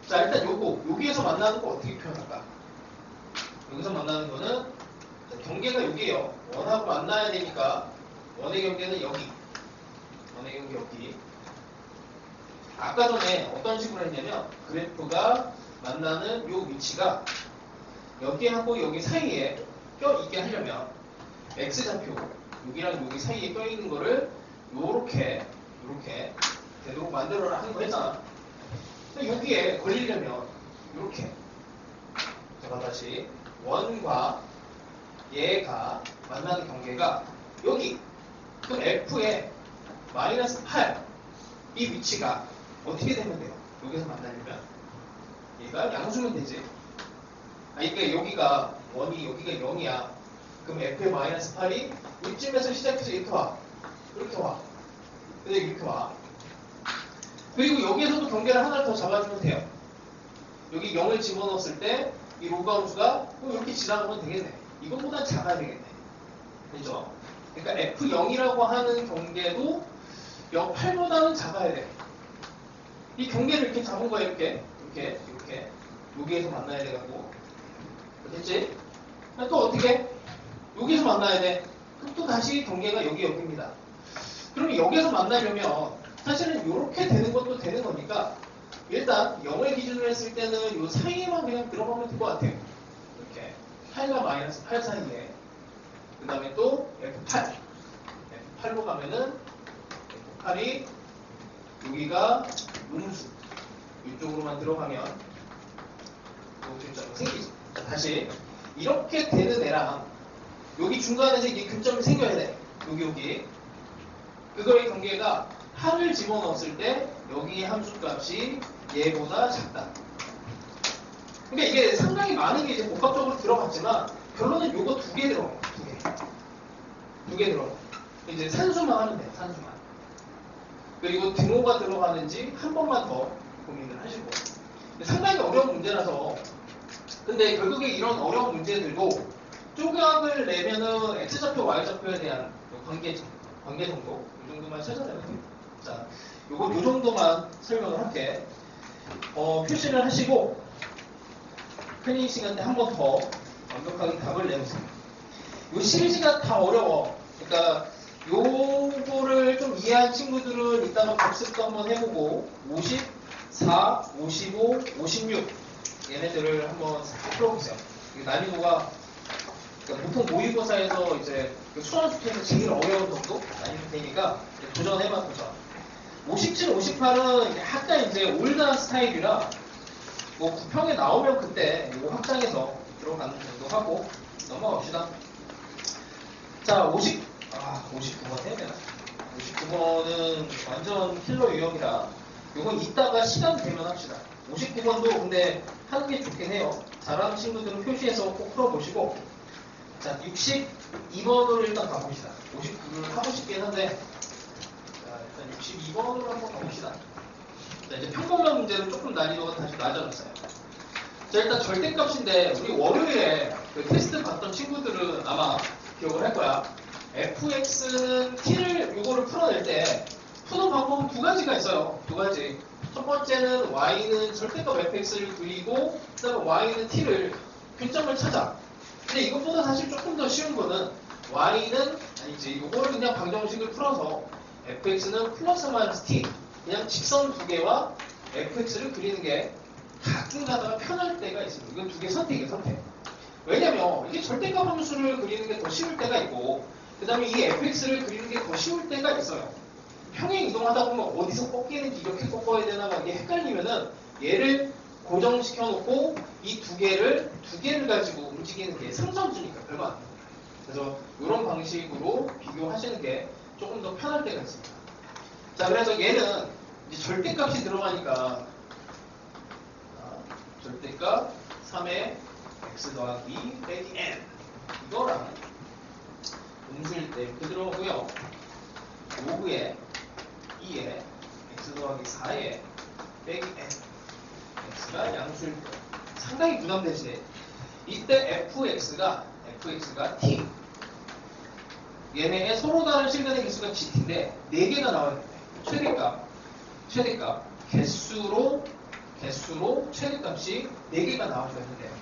자, 일단 여기에서 만나는 거 어떻게 표현할까? 여기서 만나는 거는 경계가 여기에요. 원하고 만나야 되니까 원의 경계는 여기. 아까 전에 어떤 식으로 했냐면 그래프가 만나는 요 위치가 여기하고 여기 사이에 껴있게 하려면 x좌표 여기랑 여기 사이에 껴있는 거를 요렇게 되도록 만들어라 하는 거 했잖아. 근데 여기에 걸리려면 요렇게 제가 다시 원과 얘가 만나는 경계가 여기. 그럼 f의 마이너스 8 이 위치가 어떻게 되면 돼요? 여기서 만나려면 얘가 양수면 되지. 그러니까 여기가 원이 여기가 0이야. 그럼 f의 마이너스 8이 이쯤에서 시작해서 이렇게 와. 근데 이렇게 와. 그리고 여기에서도 경계를 하나를 더 잡아주면 돼요. 여기 0을 집어넣었을 때 이 로그 함수가 이렇게 지나가면 되겠네. 이것보다 작아야 되겠네. 그죠? 그러니까 F0이라고 하는 경계도 8보다는 작아야 돼. 이 경계를 이렇게 잡은 거야. 이렇게 여기에서 만나야 돼갖고. 됐지? 또 어떻게? 여기에서 만나야 돼. 그럼 또 다시 경계가 여기입니다. 그러면 여기에서 만나려면 사실은 이렇게 되는 것도 되는 거니까 일단 0을 기준으로 했을 때는 이 사이에만 그냥 들어가면 될 것 같아요. 이렇게 8과 마이너스 8 사이에. 그 다음에 또 F8로 가면은 F8이 여기가 음수. 이쪽으로만 들어가면 요 교점이 생기죠. 자, 다시 이렇게 되는 애랑 여기 중간에서 이게 교점이 생겨야 돼. 여기 그거의 관계가 8을 집어넣었을 때 여기 함수값이 얘보다 작다. 그러니까 이게 상당히 많은 게 이제 복합적으로 들어갔지만 결론은 요거 2개 들어가요. 2개 들어가요. 이제 산수만 하면 돼요. 산수만. 그리고 등호가 들어가는지 한 번만 더 고민을 하시고. 상당히 어려운 문제라서. 근데 결국에 이런 어려운 문제들도 조각을 내면은 X좌표, Y좌표에 대한 관계 정도. 이 정도만 찾아내면 됩니다. 자, 요거 요 정도만 설명을 할게. 표시를 하시고, 클리닉 시간 때 한 번 더 완벽하게 답을 내보세요. 요 시리즈가 다 어려워. 그러니까 요거를 좀 이해한 친구들은 이따가 복습도 한번 해보고 54, 55, 56 얘네들을 한번 싹 풀어보세요. 난이도가 그러니까 보통 모의고사에서 이제 수학수에서 제일 어려운 정도 난이도 되니까 도전해봐 도전. 57, 58은 약간 이제 올드한 스타일이라 뭐 9평에 나오면 그때 이거 확장해서 들어가는 정도 하고 넘어갑시다. 자, 59번 해야 되나? 59번은 완전 킬러 유형이라 이건 이따가 시간 되면 합시다. 59번도 근데 하는 게 좋긴 해요. 잘하는 친구들은 표시해서 꼭 풀어보시고. 자, 62번으로 일단 가봅시다. 59를 하고 싶긴 한데 자, 일단 62번으로 한번 가봅시다. 자, 이제 평범한 문제는 조금 난이도가 다시 낮아졌어요. 자, 일단 절대값인데 우리 월요일에 그 테스트 봤던 친구들은 아마 기억을 할 거야. fx는 t를 요거를 풀어낼 때 푸는 방법은 2가지가 있어요. 2가지. 첫 번째는 y는 절대값 fx를 그리고 그다음에 y는 t를 균점을 찾아. 근데 이것보다 사실 조금 더 쉬운 거는 y는 아니지. 요거를 그냥 방정식을 풀어서 fx는 플러스 마이너스 t 그냥 직선 2개와 fx를 그리는 게 가끔 가다가 편할 때가 있습니다. 이건 2개 선택이에요. 선택. 왜냐면 이게 절대값 함수를 그리는 게 더 쉬울 때가 있고 그 다음에 이 fx를 그리는 게 더 쉬울 때가 있어요. 평행 이동하다 보면 어디서 꺾이는지 이렇게 꺾어야 되나 막 이게 헷갈리면은 얘를 고정시켜 놓고 이 2개를 가지고 움직이는 게 상선주니까 별거 안 돼요. 그래서 이런 방식으로 비교하시는 게 조금 더 편할 때가 있습니다. 자, 그래서 얘는 이제 절대값이 들어가니까 절대값 3의 x 더하기 2 빼기 n 이거랑 음수일 때 이렇게 들어오고요. 로그에 2에 x 더하기 4에 빼기 n x가 양수일 때 상당히 부담되시네. 이때 fx가 t 얘네의 서로 다른 실근의 개수가 gt인데 4개가 나와야 됩니다. 최대값 개수로 최대값이 4개가 나와줘야 돼요.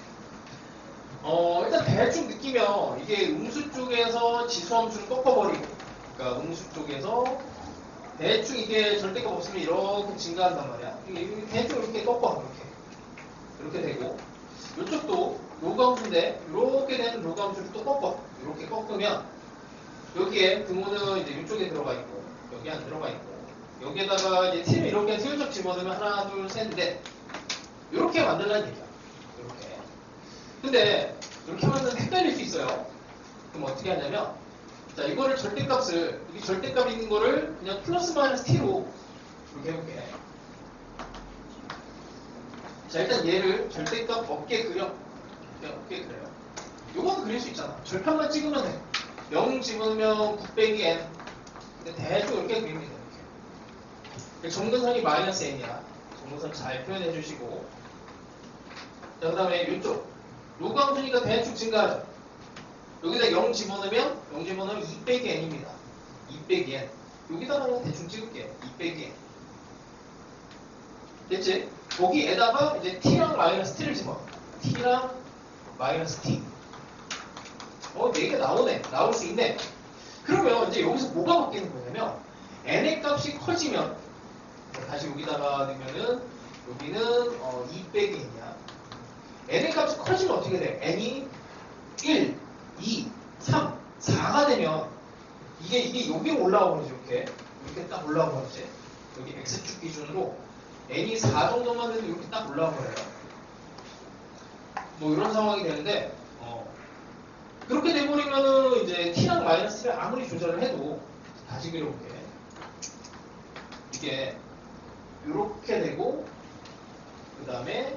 일단 대충 느끼면 이게 음수 쪽에서 지수함수를 꺾어버리고, 그러니까 음수 쪽에서 대충 이게 절대값 없으면 이렇게 증가한단 말이야. 이게 대충 이렇게 꺾어, 이렇게 되고, 이쪽도 로그함수인데 이렇게 되는 로그함수를 또 꺾어, 이렇게 꺾으면 여기에 등호는 이제 이쪽에 들어가 있고, 여기 안 들어가 있고, 여기에다가 이제 t를 이렇게 슬쩍 집어넣으면 하나, 둘, 셋, 넷 이렇게 만들라는 얘기야. 이렇게. 근데 이렇게 하면 헷갈릴 수 있어요. 그럼 어떻게 하냐면 자, 이거를 절대값을 여기 절대값 있는 거를 그냥 플러스 마이너스 t로 이렇게 해볼게. 자, 일단 얘를 절대값 없게 그려. 그냥 없게 그려요. 요건 그릴 수 있잖아. 절편만 찍으면 돼. 0 집으면 9 빼기 n. 근데 대충 이렇게 그립니다. 이렇게. 정근선이 마이너스 n이야. 정근선 잘 표현해 주시고. 자, 그 다음에 이쪽. 로그함수니까 대충 증가하죠. 여기다 0 집어넣으면 2 빼기 n입니다. 2 빼기 n. 여기다가 그냥 대충 찍을게. 2 빼기 n. 됐지? 거기에다가 이제 t랑 마이너스 t를 집어. t랑 마이너스 t. 4개 나오네. 나올 수 있네. 그러면 이제 여기서 뭐가 바뀌는 거냐면 n의 값이 커지면 다시 여기다가 넣으면은 여기는 2 빼기 n이야. n의 값이 커지면 어떻게 돼? n이 1, 2, 3, 4가 되면 이게 여기 올라오고 이렇게 딱 올라오고 이제 여기 x축 기준으로 n이 4 정도만 해도 이렇게 딱 올라와버려요. 뭐 이런 상황이 되는데 그렇게 돼버리면은 이제 t랑 마이너스 t를 아무리 조절을 해도 다시 그려볼게. 이게 이렇게 되고 그 다음에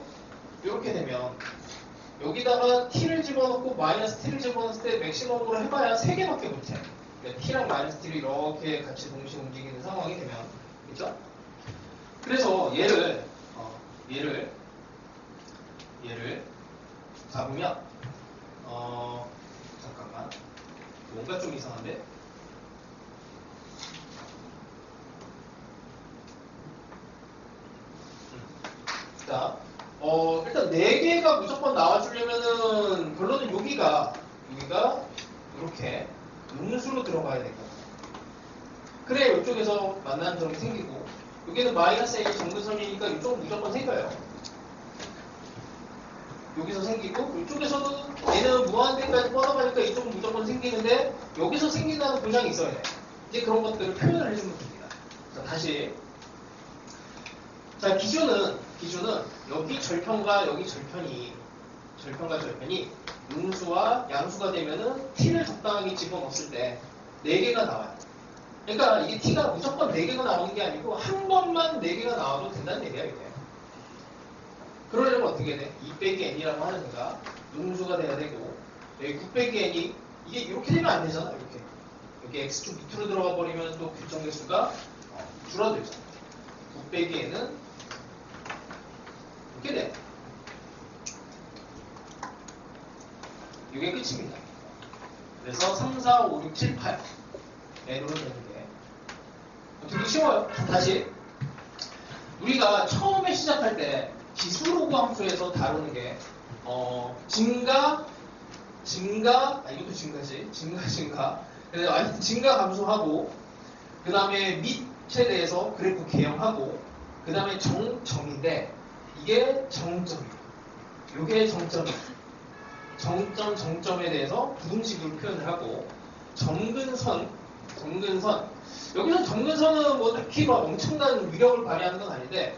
이렇게 되면 여기다가 t를 집어넣고 마이너스 t를 집어넣을 때 맥시멈으로 해봐야 3개밖에 못해. 그러니까 t랑 마이너스 t를 이렇게 같이 동시에 움직이는 상황이 되면, 그죠? 그래서 얘를 잡으면 잠깐만, 뭔가 좀 이상한데? 자, 일단 4개가 무조건 나와주려면은 결론은 여기가 이렇게 음수로 들어가야 되고, 그래 이쪽에서 만나는 점이 생기고, 여기는 마이너스 A 정근선이니까 이쪽은 무조건 생겨요. 여기서 생기고, 이쪽에서도 얘는 무한대까지 뻗어가니까 이쪽은 무조건 생기는데, 여기서 생긴다는 보장이 있어야 돼. 이제 그런 것들을 표현을 해주면 됩니다. 자, 다시. 자, 기준은 여기 절편과 여기 절편이 음수와 양수가 되면은 t를 적당하게 집어넣었을 때 4개가 나와요. 그러니까 이게 t가 무조건 4개가 나오는 게 아니고 한 번만 4개가 나와도 된다는 얘기야, 이게. 그러려면 어떻게 돼? 2 빼기 n이라고 하는가 음수가 돼야 되고, 여기 9 빼기 n이 이게 이렇게 되면 안 되잖아, 이렇게. 여기 x축 밑으로 들어가 버리면 또 규정 개수가 줄어들죠. 9 빼기 n은 이렇게 돼. 이게 끝입니다. 그래서 3, 4, 5, 6, 7, 8 n으로 되는데 되게 쉬워요. 다시 우리가 처음에 시작할 때 기수로그 함수에서 다루는 게 이것도 증가지. 그래서 하여튼 증가 감소하고, 그 다음에 밑에 대해서 그래프 개형하고, 그 다음에 정점인데 이게 정점이에요. 이게 정점이에요. 정점에 대해서 부등식으로 표현을 하고, 정근선 여기서 정근선은 뭐 딱히 막 엄청난 위력을 발휘하는 건 아닌데,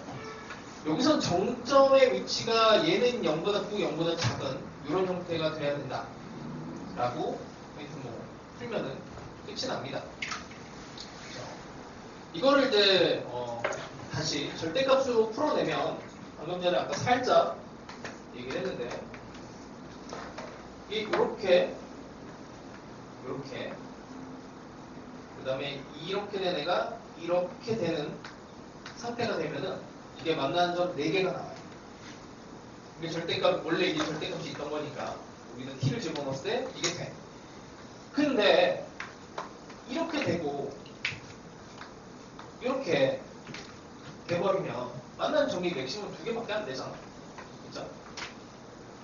여기선 정점의 위치가 얘는 0보다 크고 0보다 작은 이런 형태가 돼야 된다 라고 하여튼 뭐 풀면은 끝이 납니다. 이거를 이제 다시 절대값으로 풀어내면, 방금 전에 아까 살짝 얘기를 했는데, 이렇게 그 다음에 이렇게 된 애가 이렇게 되는 상태가 되면은 이게 만나는 점 4개가 나와요. 이게 절대값, 원래 이게 절대값이 있던 거니까 우리는 t를 집어넣었을 때 이게 돼. 근데 이렇게 되고 이렇게 돼버리면 만나는 점이 맥시멈 2개밖에 안 되잖아. 그쵸?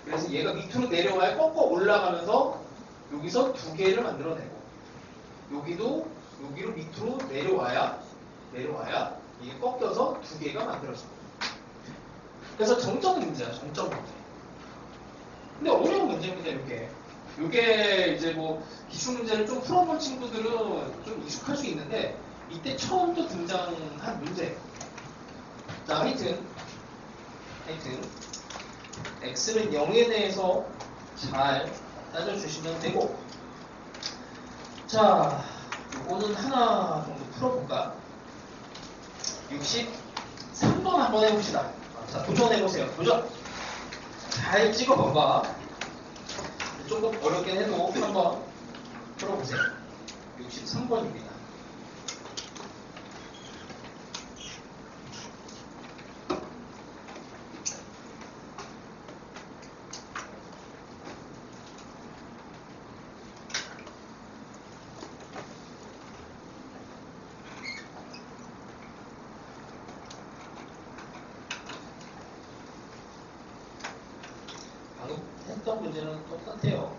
그래서 얘가 밑으로 내려와야 꺾어 올라가면서 여기서 2개를 만들어내고, 여기로 밑으로 내려와야 이게 꺾여서 2개가 만들어지고. 그래서 정점 문제야, 정점 문제. 근데 어려운 문제입니다, 이게 이제 뭐 기출 문제를 좀 풀어본 친구들은 좀 익숙할 수 있는데, 이때 처음 또 등장한 문제예요. 자, 하여튼 x는 0에 대해서 잘 따져주시면 되고, 자, 요거는 하나 정도 풀어볼까? 63번 한번 해봅시다. 자, 도전해보세요. 도전! 잘 찍어봐봐. 조금 어렵긴 해도 한번 풀어보세요. 63번입니다. 방금 했던 문제는 똑같아요.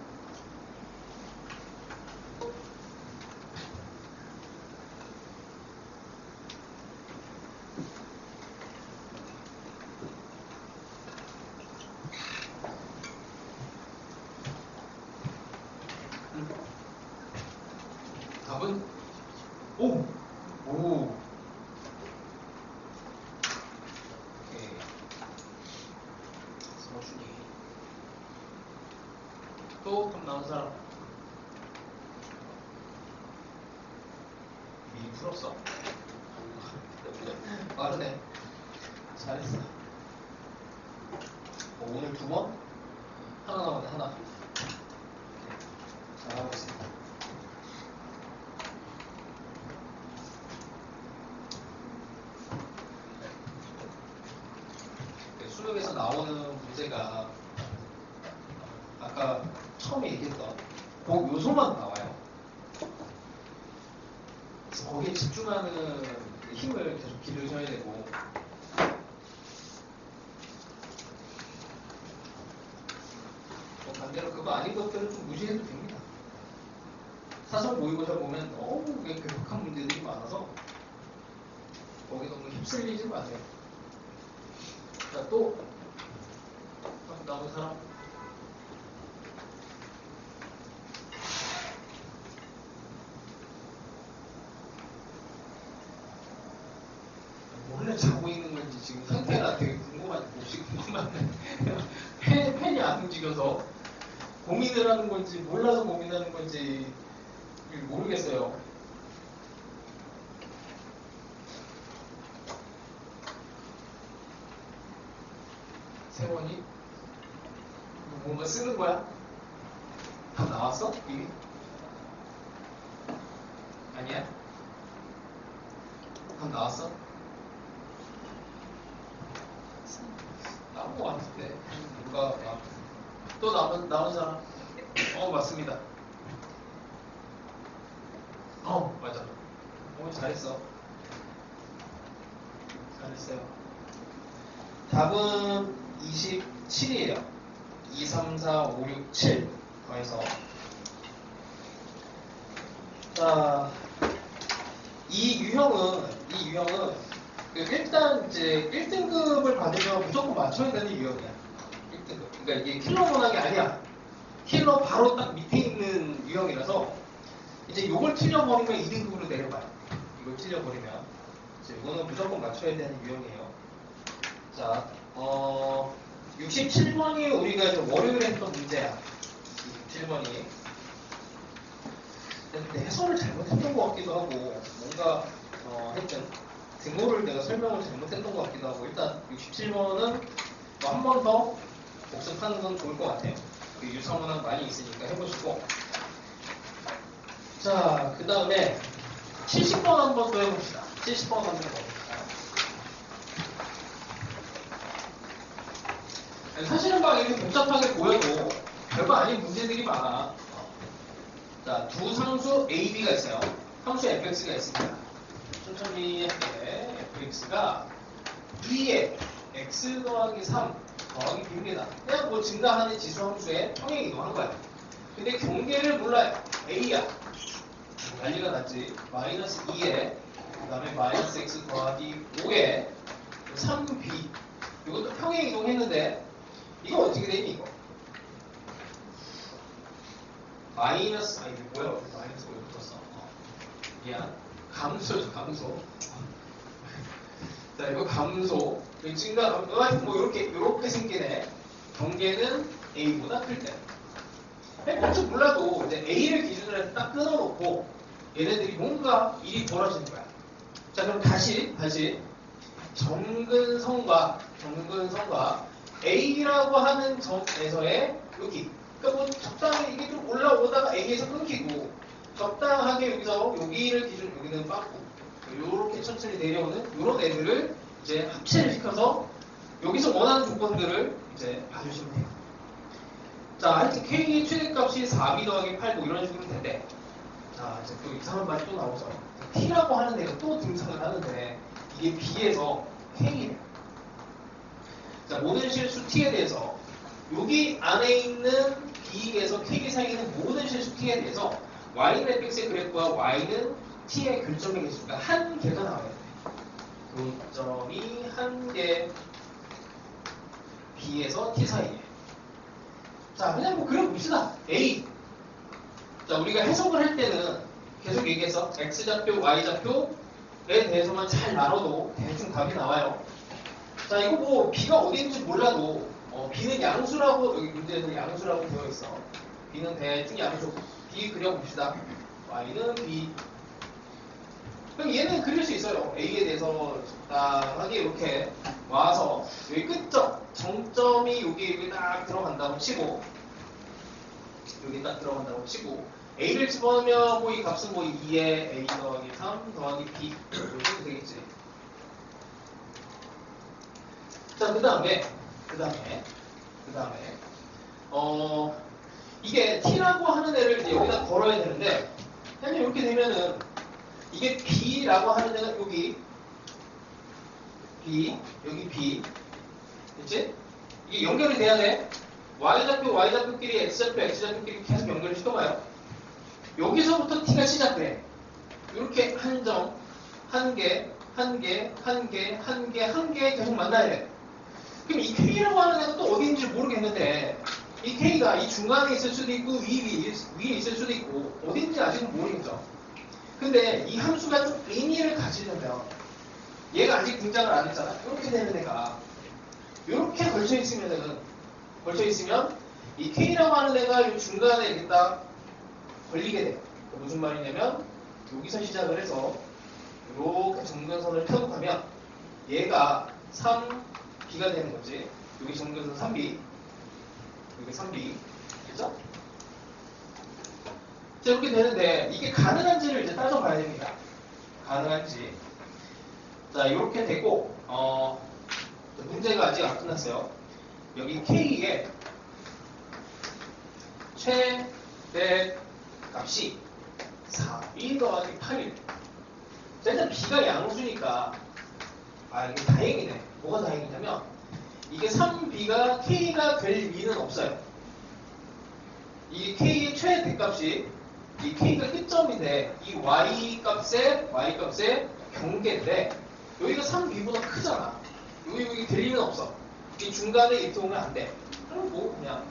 답은 오. 또 답 나온 사람. 미리 풀었어? 빠르네. 잘했어. 오늘 2번? 하나 남았네, 하나. 잘하고 있습니다. 수능에서 나오는 문제가 아까 처음에 얘기했던 그 요소만 나와요. 그래서 거기에 집중하는 힘을 계속 기르셔야 되고, 반대로 그거 아닌 것들은 좀 무시해도 됩니다. 사설 모의고사 보면 너무 괴팍한 문제들이 많아서 거기 너무 휩쓸리지 마세요. 자, 또 남은 사람. 몰래 자고 있는 건지 지금 상태가 되게 궁금한데, 혹시 궁금한데 펜이 안 움직여서 고민을 하는 건지 몰라서 고민하는 건지 모르겠어요. 세원이 뭔가 쓰는 거야? 다 나왔어? 이미? 아니야? 다 나왔어? 나온 거 같은데 누가 또 남은 사람? 맞습니다. 맞아. 잘했어. 잘했어요. 답은 27이에요. 2, 3, 4, 5, 6, 7 더해서. 자, 이 유형은 일단 이제 1등급을 받으면 무조건 맞춰야 되는 유형이야. 1등급. 그러니까 이게 킬러 문항이 아니야. 킬러 바로 딱 밑에 있는 유형이라서 이제 요걸 틀려버리면 2등급으로 내려가요. 이걸 틀려버리면 이제 이거는 무조건 맞춰야 되는 유형이에요. 자, 67번이 우리가 이제 월요일에 했던 문제야. 67번이. 근데 해설을 잘못했던 것 같기도 하고, 뭔가, 하여튼, 등호를 내가 설명을 잘못했던 것 같기도 하고, 일단 67번은 한 번 더 복습하는 건 좋을 것 같아요. 유사문항 많이 있으니까 해보시고. 자, 그 다음에 70번 한번 더 해봅시다. 70번 한번 더 해봅시다. 사실은 막 이렇게 복잡하게 보여도 별거 아닌 문제들이 많아. 자, 두 상수 A, B가 있어요. 함수 fx가 있습니다. 천천히 할게. fx가 2에 x 더하기 3 더하기 b입니다. 그냥 뭐 증가하는 지수 함수에 평행 이동한 거야. 근데 경계를 몰라요. a야. 난리가 났지. 마이너스 2에 그 다음에 마이너스 x 더하기 5에 3b. 이것도 평행 이동했는데 이거 어떻게 되니 이거? 마이너스, 이게 뭐야? 마이너스 왜 붙었어? 미안. 감소죠, 감소. 자, 이거 감소. 증가, 하여튼 뭐 이렇게 생기네. 경계는 A보다 클 때. 팩트 몰라도 이제 A를 기준으로 해서 딱 끊어놓고 얘네들이 뭔가 일이 벌어지는 거야. 자, 그럼 다시 정근선과 A라고 하는 점에서의 여기. 그러니까 뭐 적당히 이게 좀 올라오다가 A에서 끊기고 적당하게 여기서 여기를 기준 여기는 빠꾸 요렇게 천천히 내려오는 요런 애들을 이제 합체를 시켜서 여기서 원하는 조건들을 이제 봐주시면 돼요. 자, 하여튼 K의 최대값이 4B 더하기 8 뭐 이런 식으로 된대. 자, 이제 또 이상한 말이 또 나오죠. T라고 하는 애가 또 등장을 하는데 이게 B에서 K래. 자, 모든 실수 T에 대해서 여기 안에 있는 B에서 K 사이에 있는 모든 실수 T에 대해서 Y는 fx의 그래프와 Y는 T의 교점의 개수가 한 개가 나와야 돼. 교점이 한 개 B에서 T 사이에. 자, 그냥 뭐 그려봅시다. A. 자, 우리가 해석을 할 때는 계속 얘기해서 X좌표, Y좌표에 대해서만 잘 나눠도 대충 답이 나와요. 자, 이거 뭐 B가 어디 있는지 몰라도 B는 양수라고 여기 문제에서 양수라고 되어 있어. B는 대충 양쪽 B 그려봅시다. Y는 B. 그럼 얘는 그릴 수 있어요. A에 대해서 적당하게 이렇게 와서 여기 끝점, 정점이 여기 딱 들어간다고 치고 여기 딱 들어간다고 치고 A를 집어넣으면 뭐 이 값은 뭐 2에 A 더하기 3 더하기 B 이렇게 되겠지. 자, 그 다음에 이게 T라고 하는 애를 이제 여기다 걸어야 되는데 그냥 이렇게 되면은 이게 B라고 하는 애가 여기 B, 여기 B 됐지? 이게 연결이 돼야 돼. Y좌표, Y좌표끼리 X좌표, X좌표끼리 계속 연결을 시켜봐요. 여기서부터 T가 시작돼. 이렇게 한 점, 한 개, 한 개, 한 개, 한 개, 한 개 계속 만나야 돼. 그럼 이 K라고 하는 애가 또 어디인지 모르겠는데 이 K가 이 중간에 있을 수도 있고 위에 있을 수도 있고 어딘지 아직은 모르겠죠. 근데 이 함수가 좀 의미를 가지려면 얘가 아직 등장을 안 했잖아. 이렇게 되는 애가 이렇게 걸쳐있으면 이 K라고 하는 애가 이 중간에 이렇게 딱 걸리게 돼. 무슨 말이냐면 여기서 시작을 해서 이렇게 정근선을 펴놓으면 얘가 3B가 되는 거지. 여기 정근선 3B 여기 3B 그죠? 자, 이렇게 되는데 이게 가능한지를 이제 따져봐야 됩니다. 가능한지. 자, 이렇게 되고 문제가 아직 안 끝났어요. 여기 K의 최대 값이 4B 더하기 8일. 자, 일단 B가 양수니까 이게 다행이네. 뭐가 다행이냐면 이게 3B가 K가 될 리는 없어요. 이 K의 최대값이 이 K가 끝점인데 이 Y값의 경계인데 여기가 3B보다 크잖아. 여기 될 리는 없어. 이 중간에 이렇게 오면 안 돼. 그리고 그냥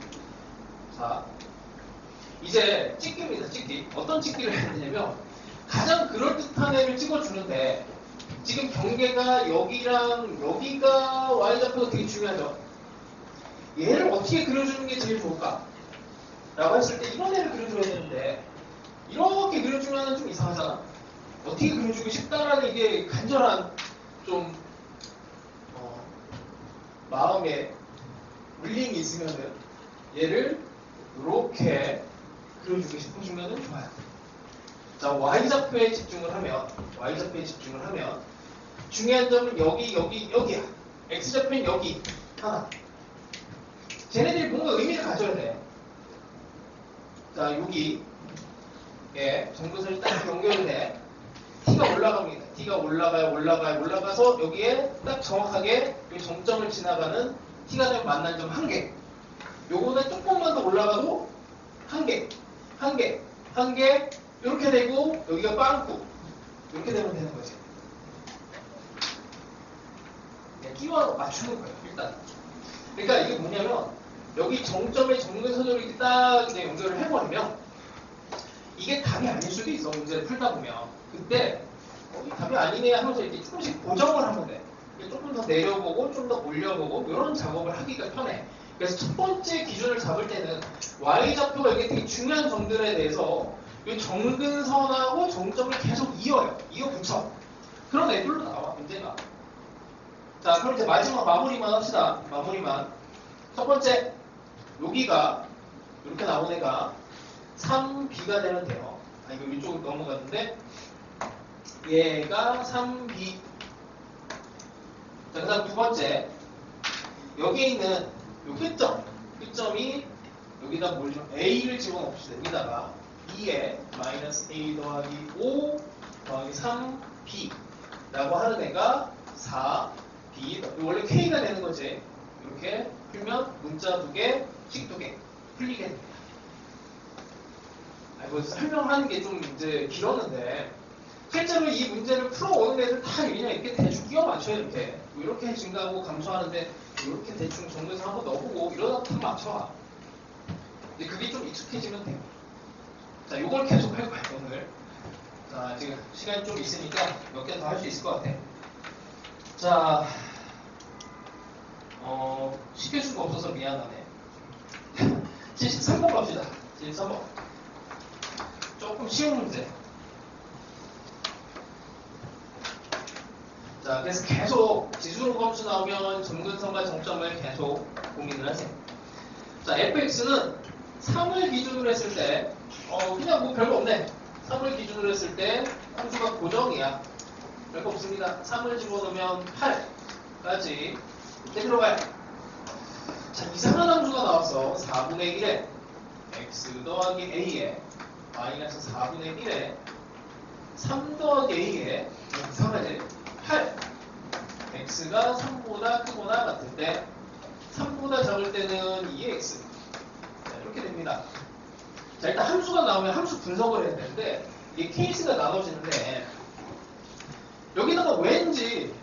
자 이제 찍기입니다. 찍기. 어떤 찍기를 해야 되냐면 가장 그럴듯한 애를 찍어주는데 지금 경계가 여기랑 여기가 Y좌표가 되게 중요하죠. 얘를 어떻게 그려주는 게 제일 좋을까? 라고 했을 때 이런 애를 그려줘야 되는데 이렇게 그려주면 좀 이상하잖아. 어떻게 그려주고 싶다라는 이게 간절한 좀 마음에 울림이 있으면은 얘를 이렇게 그려주고 싶으시면은 좋아요. 자, Y좌표에 집중을 하면 중요한 점은 여기야. X좌표는 여기 하나. 쟤네들이 뭔가 의미를 가져야 돼. 자, 여기에 정근선이 딱 연결이 돼. T가 올라갑니다. T가 올라가서 여기에 딱 정확하게 이 정점을 지나가는 T가 된 만난 점 한 개. 요거는 조금만 더 올라가도 한 개. 이렇게 되고 여기가 빵꾸. 이렇게 되면 되는 거지. 그냥 끼워 맞추는 거예요. 일단. 그러니까 이게 뭐냐면 여기 정점에 정근선으로 이렇게 딱 이제 연결을 해버리면 이게 답이 아닐 수도 있어. 문제를 풀다 보면. 그때 답이 아니네 하면서 이렇게 조금씩 보정을 하면 돼. 조금 더 내려보고 좀 더 올려보고 이런 작업을 하기가 편해. 그래서 첫 번째 기준을 잡을 때는 Y좌표가 이게 되게 중요한 점들에 대해서 이 정근선하고 정점을 계속 이어붙여. 그런 애들로 나와, 문제가. 자, 그럼 이제 마지막 마무리만 합시다. 첫 번째, 여기가 이렇게 나온 애가 3B가 되면 돼요. 이거 위쪽으로 넘어갔는데 얘가 3B. 자, 그 다음 두 번째, 여기에 있는 요 끝점이 여기다 뭘 좀 A를 집어넣읍시다. 여기다가 2에 마이너스 A 더하기 5 더하기 3B 라고 하는 애가 4B. 원래 K가 되는 거지. 이렇게 풀면 문자 2개, 식 2개 풀리게 됩니다. 뭐 설명하는 게 좀 이제 길었는데 실제로 이 문제를 풀어오는 애들 다 그냥 이렇게 대충 끼워 맞춰요. 이렇게 증가하고 감소하는데 이렇게 대충 정도에서 한번 넣어보고 이러다 다 맞춰와. 근데 그게 좀 익숙해지면 돼요. 자, 요걸 계속 할 거예요, 오늘. 자, 지금 시간이 좀 있으니까 몇 개 더 할 수 있을 것 같아. 자, 시킬 수가 없어서 미안하네. 73번 갑시다. 73번. 조금 쉬운 문제. 자, 그래서 계속 지수로 범수 나오면 점근선과 정점을 계속 고민을 하세요. 자, fx는 3을 기준으로 했을 때, 그냥 뭐 별거 없네. 3을 기준으로 했을 때 함수가 고정이야. 별거 없습니다. 3을 집어넣으면 8까지 이렇게 들어가요. 자, 이상한 함수가 나왔어. 4분의 1에 x 더하기 a에 마이너스 4분의 1에 3 더하기 a에 이상하지? 8 x가 3보다 크거나 같을 때 3보다 작을 때는 2x 자, 이렇게 됩니다. 자, 일단 함수가 나오면 함수 분석을 해야 되는데 이 케이스가 나눠지는데 여기다가 왠지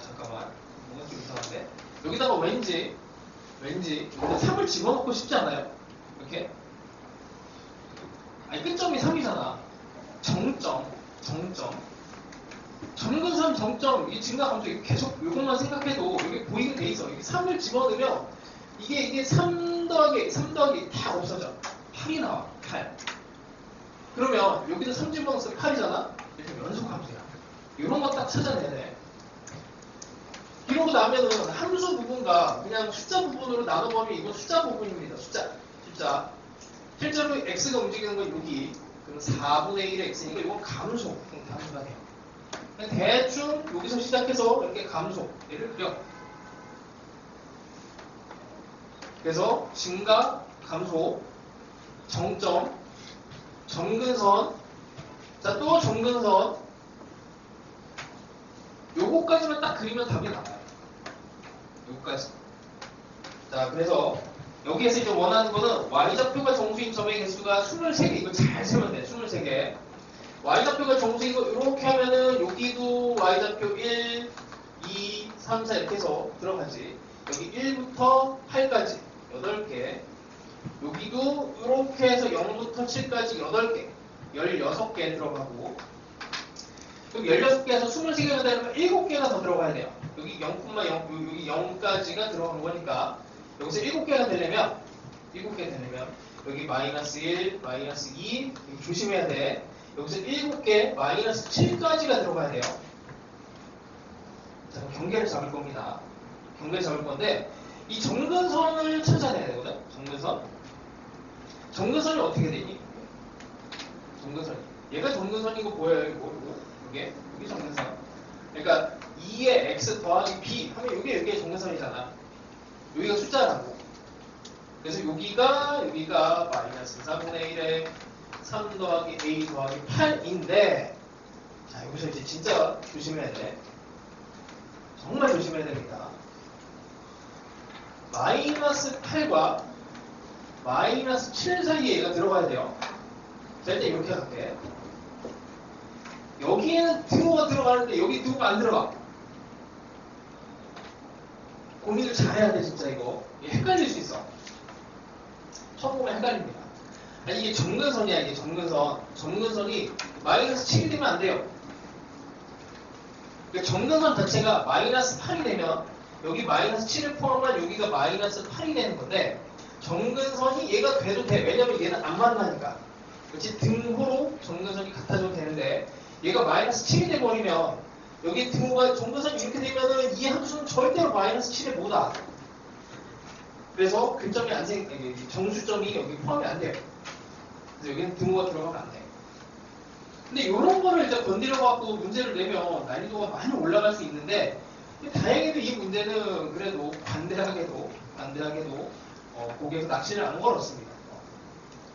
잠깐만 뭔가 좀 이상한데 여기다가 왠지 여기다 3을 집어넣고 싶지 않아요? 이렇게 아니 끝점이 3이잖아. 정점 점근선 정점 이 증가함수 계속 이것만 생각해도 여기 보이게 돼 있어. 여기 3을 집어넣으면 이게 3 더하기 다 없어져. 8이 나와. 8. 그러면 여기도 3 집어넣으면 8이잖아. 이렇게 연속함수야. 이런 거 딱 찾아내야 돼. 이러고 나면은 함수 부분과 그냥 숫자 부분으로 나눠보면 이건 숫자 부분입니다. 숫자. 실제로 x가 움직이는 건 여기 그럼 4분의 1의 x니까 이건 감소 감소가 돼요. 대충 여기서 시작해서 이렇게 감소를 그려. 그래서 증가, 감소, 정점, 점근선, 자 또 점근선. 요거까지만 딱 그리면 답이 나와요. 요거까지. 자 그래서 여기에서 이제 원하는 거는 y좌표가 정수인 점의 개수가 23개. 이거 잘 세면 돼. 23개. y좌표가 정수인 거 이렇게 하면은 여기도 y좌표 1, 2, 3, 4 이렇게 해서 들어가지. 여기 1부터 8까지 8개. 여기도 이렇게 해서 0부터 7까지 8개. 16개 들어가고 여기 16개에서 23개가 되려면 7개가 더 들어가야 돼요. 여기 0,0, 여기 0까지가 들어가는 거니까 여기서 7개가 되려면 여기 마이너스 1, 마이너스 2 조심해야 돼. 여기서 7개 마이너스 7까지가 들어가야 돼요. 자, 경계를 잡을 겁니다. 경계를 잡을 건데 이 정근선을 찾아내야 되거든. 정근선이 어떻게 되니? 정근선이 얘가 정근선이고 보여요. 이게 정근선. 그러니까 2의 x 더하기 b 하면 이게 정근선이잖아. 여기가 숫자라고. 그래서 여기가 마이너스 4분의 1에 3 더하기 a 더하기 8인데 자 여기서 이제 진짜 조심해야 돼. 정말 조심해야 됩니다. 마이너스 8과 마이너스 7 사이에 얘가 들어가야 돼요. 자 일단 이렇게 갈게. 여기에는 등호가 들어가는데 여기 등호가 안 들어가. 고민을 잘해야 돼 진짜 이거. 헷갈릴 수 있어. 처음 보면 헷갈립니다. 아니 이게 정근선이야. 이게 정근선이 마이너스 7이 되면 안 돼요. 그러니까 정근선 자체가 마이너스 8이 되면 여기 마이너스 7을 포함한 여기가 마이너스 8이 되는 건데 정근선이 얘가 돼도 돼. 왜냐면 얘는 안 만나니까. 그렇지? 등호로 정근선이 같아져도 되는데 얘가 마이너스 7이 돼버리면 여기 등호가 정근선이 이렇게 되면은 이 함수는 절대로 마이너스 7에 못 와. 그래서 근점이 안 정수점이 여기 포함이 안 돼요. 그래서 여기는 등호가 들어가면 안 돼. 근데 이런 거를 일단 건드려 갖고 문제를 내면 난이도가 많이 올라갈 수 있는데 다행히도 이 문제는 그래도 관대하게도 거기에서 낚시를 안 걸었습니다.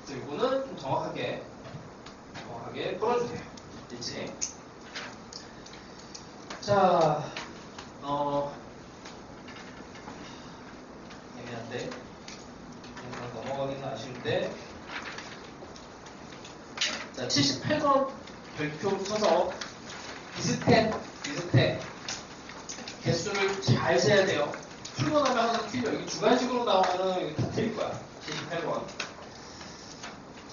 그래서 이거는 좀 정확하게 풀어주세요. 됐지? 자, 애매한데 넘어가기는 아쉬운데 자 78번 별표 쳐서 비슷해 개수를 잘 세야 돼요. 출근하면 항상 틀려. 여기 주관식으로 나오면은 여기 다 틀릴 거야. 78번.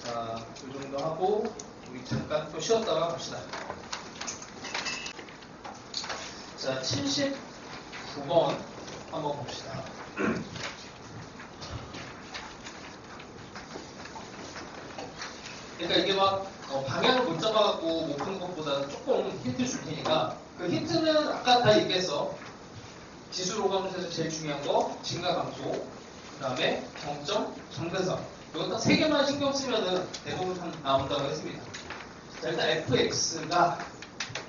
자, 이 정도 하고 우리 잠깐 또 쉬었다가 갑시다. 자, 79번 한번 봅시다. 힌트 줄 테니까 그 힌트는 아까 다 얘기했어. 지수 로감수에서 제일 중요한 거 증가 감소, 그 다음에 정점, 점근선. 이거 딱 세 개만 신경 쓰면은 대부분 나온다고 했습니다. 자, 일단 fx가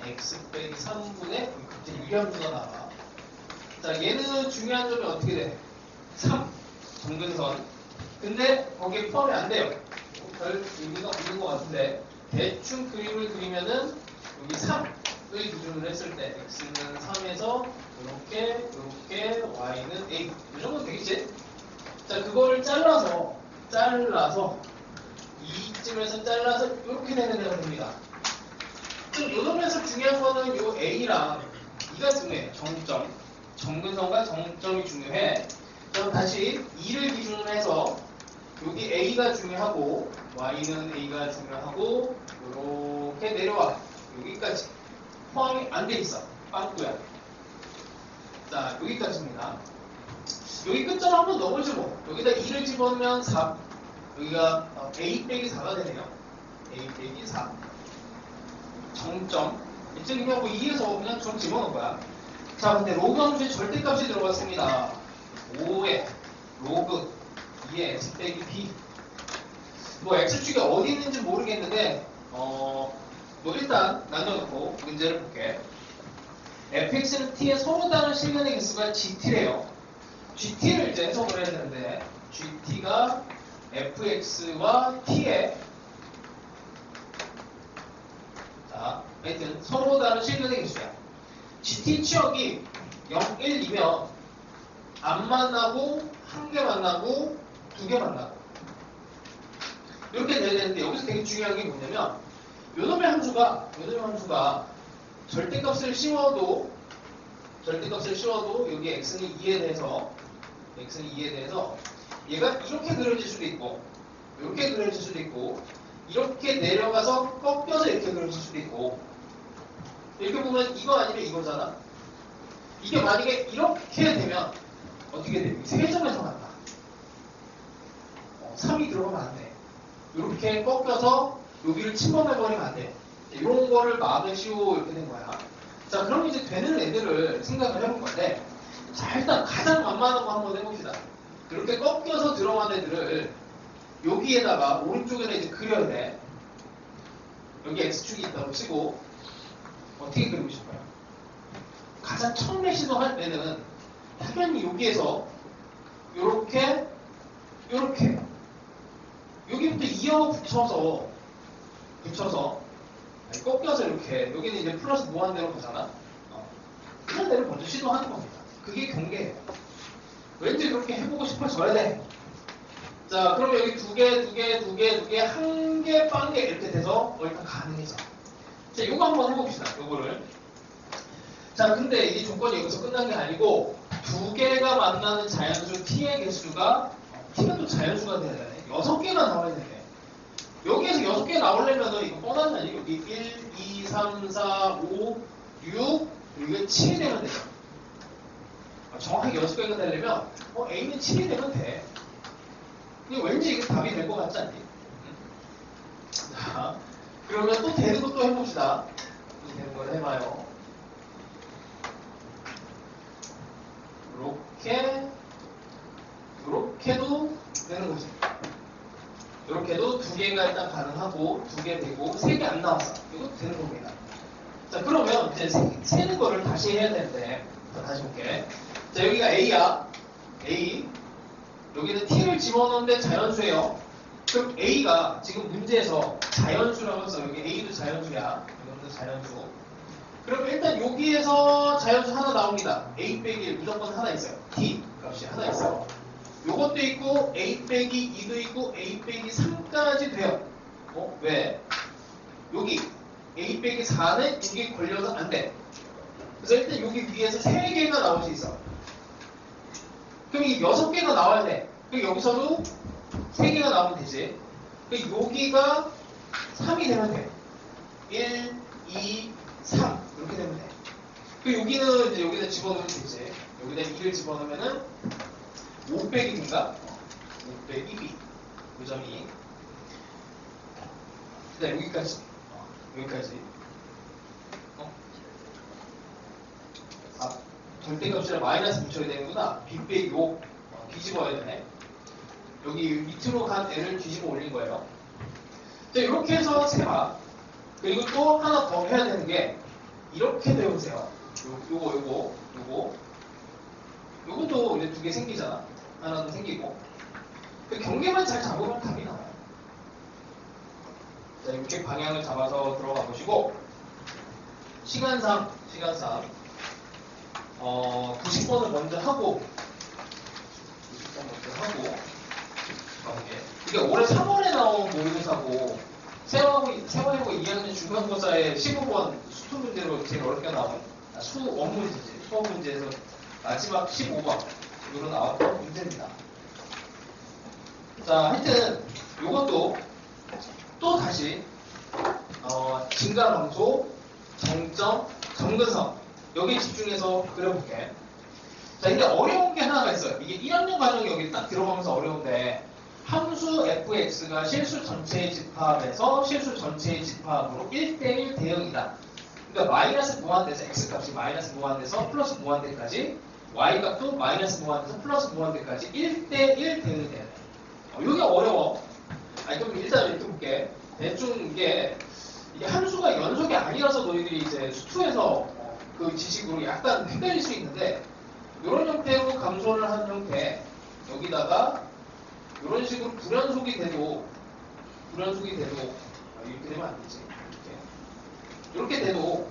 x 빼기 3분의 갑자기 유리함수가 나와. 자, 얘는 중요한 점이 어떻게 돼? 3 점근선. 근데 거기에 포함이 안 돼요. 별 의미가 없는 것 같은데 대충 그림을 그리면은 여기 3을 기준으로 했을 때 x는 3에서 이렇게 y는 a 이 정도 되겠지? 자, 그거를 잘라서 이쯤에서 잘라서 이렇게 되는 데가 됩니다. 좀 요점에서 중요한 거는 요 a랑 e가 중요해. 정점, 점근선과 정점이 중요해. 그럼 다시 2를 기준으로 해서 여기 a가 중요하고 y는 a가 중요하고 이렇게 내려와 여기까지 포함이 안 돼 있어. 빵꾸야. 자, 여기까지입니다. 여기 끝점 한번 넣어보죠 뭐. 여기다 2를 집어넣으면 4. 여기가 a 빼기 4가 되네요. a 빼기 4. 정점. 이제 그냥 뭐 2에서 그냥 좀 집어넣은 거야. 자, 근데 로그 함수에 절대값이 들어갔습니다. 5에 로그 2의 x 빼기 b. 뭐 x축이 어디 있는지 모르겠는데 뭐 일단 남겨놓고 문제를 볼게. fx는 t의 서로 다른 실근의 개수가 gt래요. gt를 이제 해석을 해야 되는데 gt가 fx와 t의 자, 하여튼 서로 다른 실근의 개수야. gt 치역이 0, 1, 2면 안 만나고 한 개 만나고 두 개 만나고 이렇게 돼야 되는데 여기서 되게 중요한 게 뭐냐면 요놈의 함수가 절대값을 씌워도 여기 x는 2에 대해서 얘가 이렇게 그려질 수도 있고 이렇게 그려질 수도 있고 이렇게 내려가서 꺾여서 이렇게 그려질 수도 있고 이렇게 보면 이거 아니면 이거잖아. 이게 만약에 이렇게 되면 어떻게 돼? 세 점에서 만나. 3이 들어가면 안 돼. 이렇게 꺾여서 여기를 침범해버리면 안 돼. 이런 거를 막으시오 이렇게 된 거야. 자, 그럼 이제 되는 애들을 생각을 해볼 건데 자, 일단 가장 만만한 거 한번 해봅시다. 이렇게 꺾여서 들어간 애들을 여기에다가 오른쪽에다 이제 그려야 돼. 여기 x축이 있다고 치고 어떻게 그리고 싶어요? 가장 처음에 시도할 때는 당연히 여기에서 요렇게 여기부터 이어 붙여서 아니, 꺾여서 이렇게 여기는 이제 플러스 무한대로 가잖아. 그런 데를 먼저 시도하는 겁니다. 그게 경계예요. 왠지 그렇게 해보고 싶어져야 돼. 자, 그럼 여기 두 개, 한 개, 빵 개 이렇게 돼서 일단 가능해져. 자, 요거 한번 해봅시다. 요거를. 자, 근데 이 조건이 여기서 끝난 게 아니고 두 개가 만나는 자연수 t의 개수가 t가 또 자연수가 돼야 되네. 6개가 나와야 되네. 여기에서 6개 나오려면 이거 뻔한 거 아니에요? 여기 1, 2, 3, 4, 5, 6 여기가 7이 되면 되죠. 정확하게 6개가 되려면 A는 7이 되면 돼. 근데 왠지 이게 답이 될 것 같지 않니? 자, 그러면 또 되는 것도 해봅시다. 또 되는 걸 해봐요. 이렇게도 되는 거지. 이렇게도 두 개가 일단 가능하고 두 개 되고 세 개 안 나왔어. 이것도 되는 겁니다. 자, 그러면 이제 세는 거를 다시 해야 되는데 자, 다시 볼게. 자, 여기가 A야. A. 여기는 T를 집어넣는데 자연수예요. 그럼 A가 지금 문제에서 자연수라고 해서 여기 A도 자연수야. 이것도 자연수. 그럼 일단 여기에서 자연수 하나 나옵니다. A 빼기 1 무조건 하나 있어요. T 값이 하나 있어요. 요것도 있고 A 빼기 2도 있고 A 빼기 3까지 돼요. 왜? 여기 A 빼기 4는 여기 걸려서 안 돼. 그래서 일단 여기 위에서 3개가 나올 수 있어. 그럼 이 6개가 나와야 돼. 그럼 여기서도 3개가 나오면 되지. 그럼 여기가 3이 되면 돼. 1, 2, 3 이렇게 되면 돼. 그럼 여기는 이제 여기다 집어넣으면 되지. 여기다 2를 집어넣으면은 5 빼기 인가? 5 빼기 B. 그 점이. 네, 여기까지. 여기까지. 절대값이라 마이너스 붙여야 되는구나. 빅백 요 뒤집어야 되네. 여기 밑으로 간 애를 뒤집어 올린 거예요. 자, 이렇게 해서 세봐. 그리고 또 하나 더 해야 되는 게 이렇게 배우세요. 요것도 이제 두 개 생기잖아. 하나 더 생기고. 그 경계만 잘 잡으면 답이 나와요. 자, 이렇게 방향을 잡아서 들어가 보시고 시간상 90번을 먼저 하고 90번 먼저 하고 이게 올해 3월에 나온 모의고사고 세월이고 2학년 중간고사에 15번 수투 문제로 제일 어렵게 나온 수원 문제지. 수원 문제에서 마지막 15번으로 나왔던 문제입니다. 자, 하여튼 요것도 또 다시 증가함수, 정점, 점근성 여기에 집중해서 그려볼게. 자, 근데 어려운 게 하나가 있어요. 이게 1학년 과정이 여기 딱 들어가면서 어려운데 함수 fx가 실수 전체의 집합에서 실수 전체의 집합으로 1대1 대응이다. 그러니까 마이너스 무한대에서 x값이 마이너스 무한대에서 플러스 무한대까지 y값도 마이너스 무한대에서 플러스 무한대까지 1대1 대응이 돼야 돼. 이게 어려워. 아니, 그럼 일단 이렇게 볼게. 대충 이게 함수가 연속이 아니라서 너희들이 이제 수투에서 그 지식으로 약간 헷갈릴 수 있는데 이런 형태로 감소를 한 형태 여기다가 이런 식으로 불연속이 돼도 이렇게 되면 안 되지. 이렇게 돼도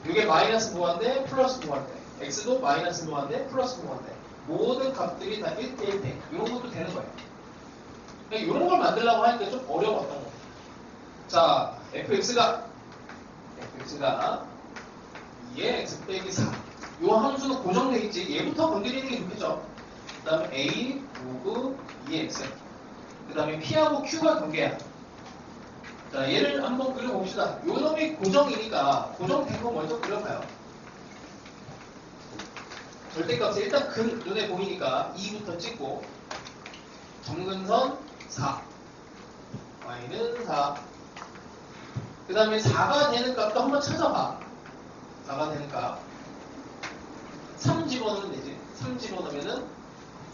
이게 마이너스 무한대 플러스 무한대 x도 마이너스 무한대 플러스 무한대 모든 값들이 다 1대1 돼. 이런 것도 되는 거예요. 그러니까 이런 걸 만들려고 하니까 좀 어려웠던 거. 자, fx가 2에 x 빼기 4. 이 함수는 고정되어 있지. 얘부터 건드리는 게 좋겠죠. 그 다음에 a, 로그, 2x. 그 다음에 p하고 q가 관계야. 자, 얘를 한번 그려봅시다. 요 놈이 고정이니까 고정된 거 먼저 그려봐요. 절대값에 일단 눈에 보이니까 2부터 찍고 점근선 4 y는 4. 그 다음에 4가 되는 값도 한번 찾아봐. 4가 되는 값 3 집어넣으면 되지. 3 집어넣으면은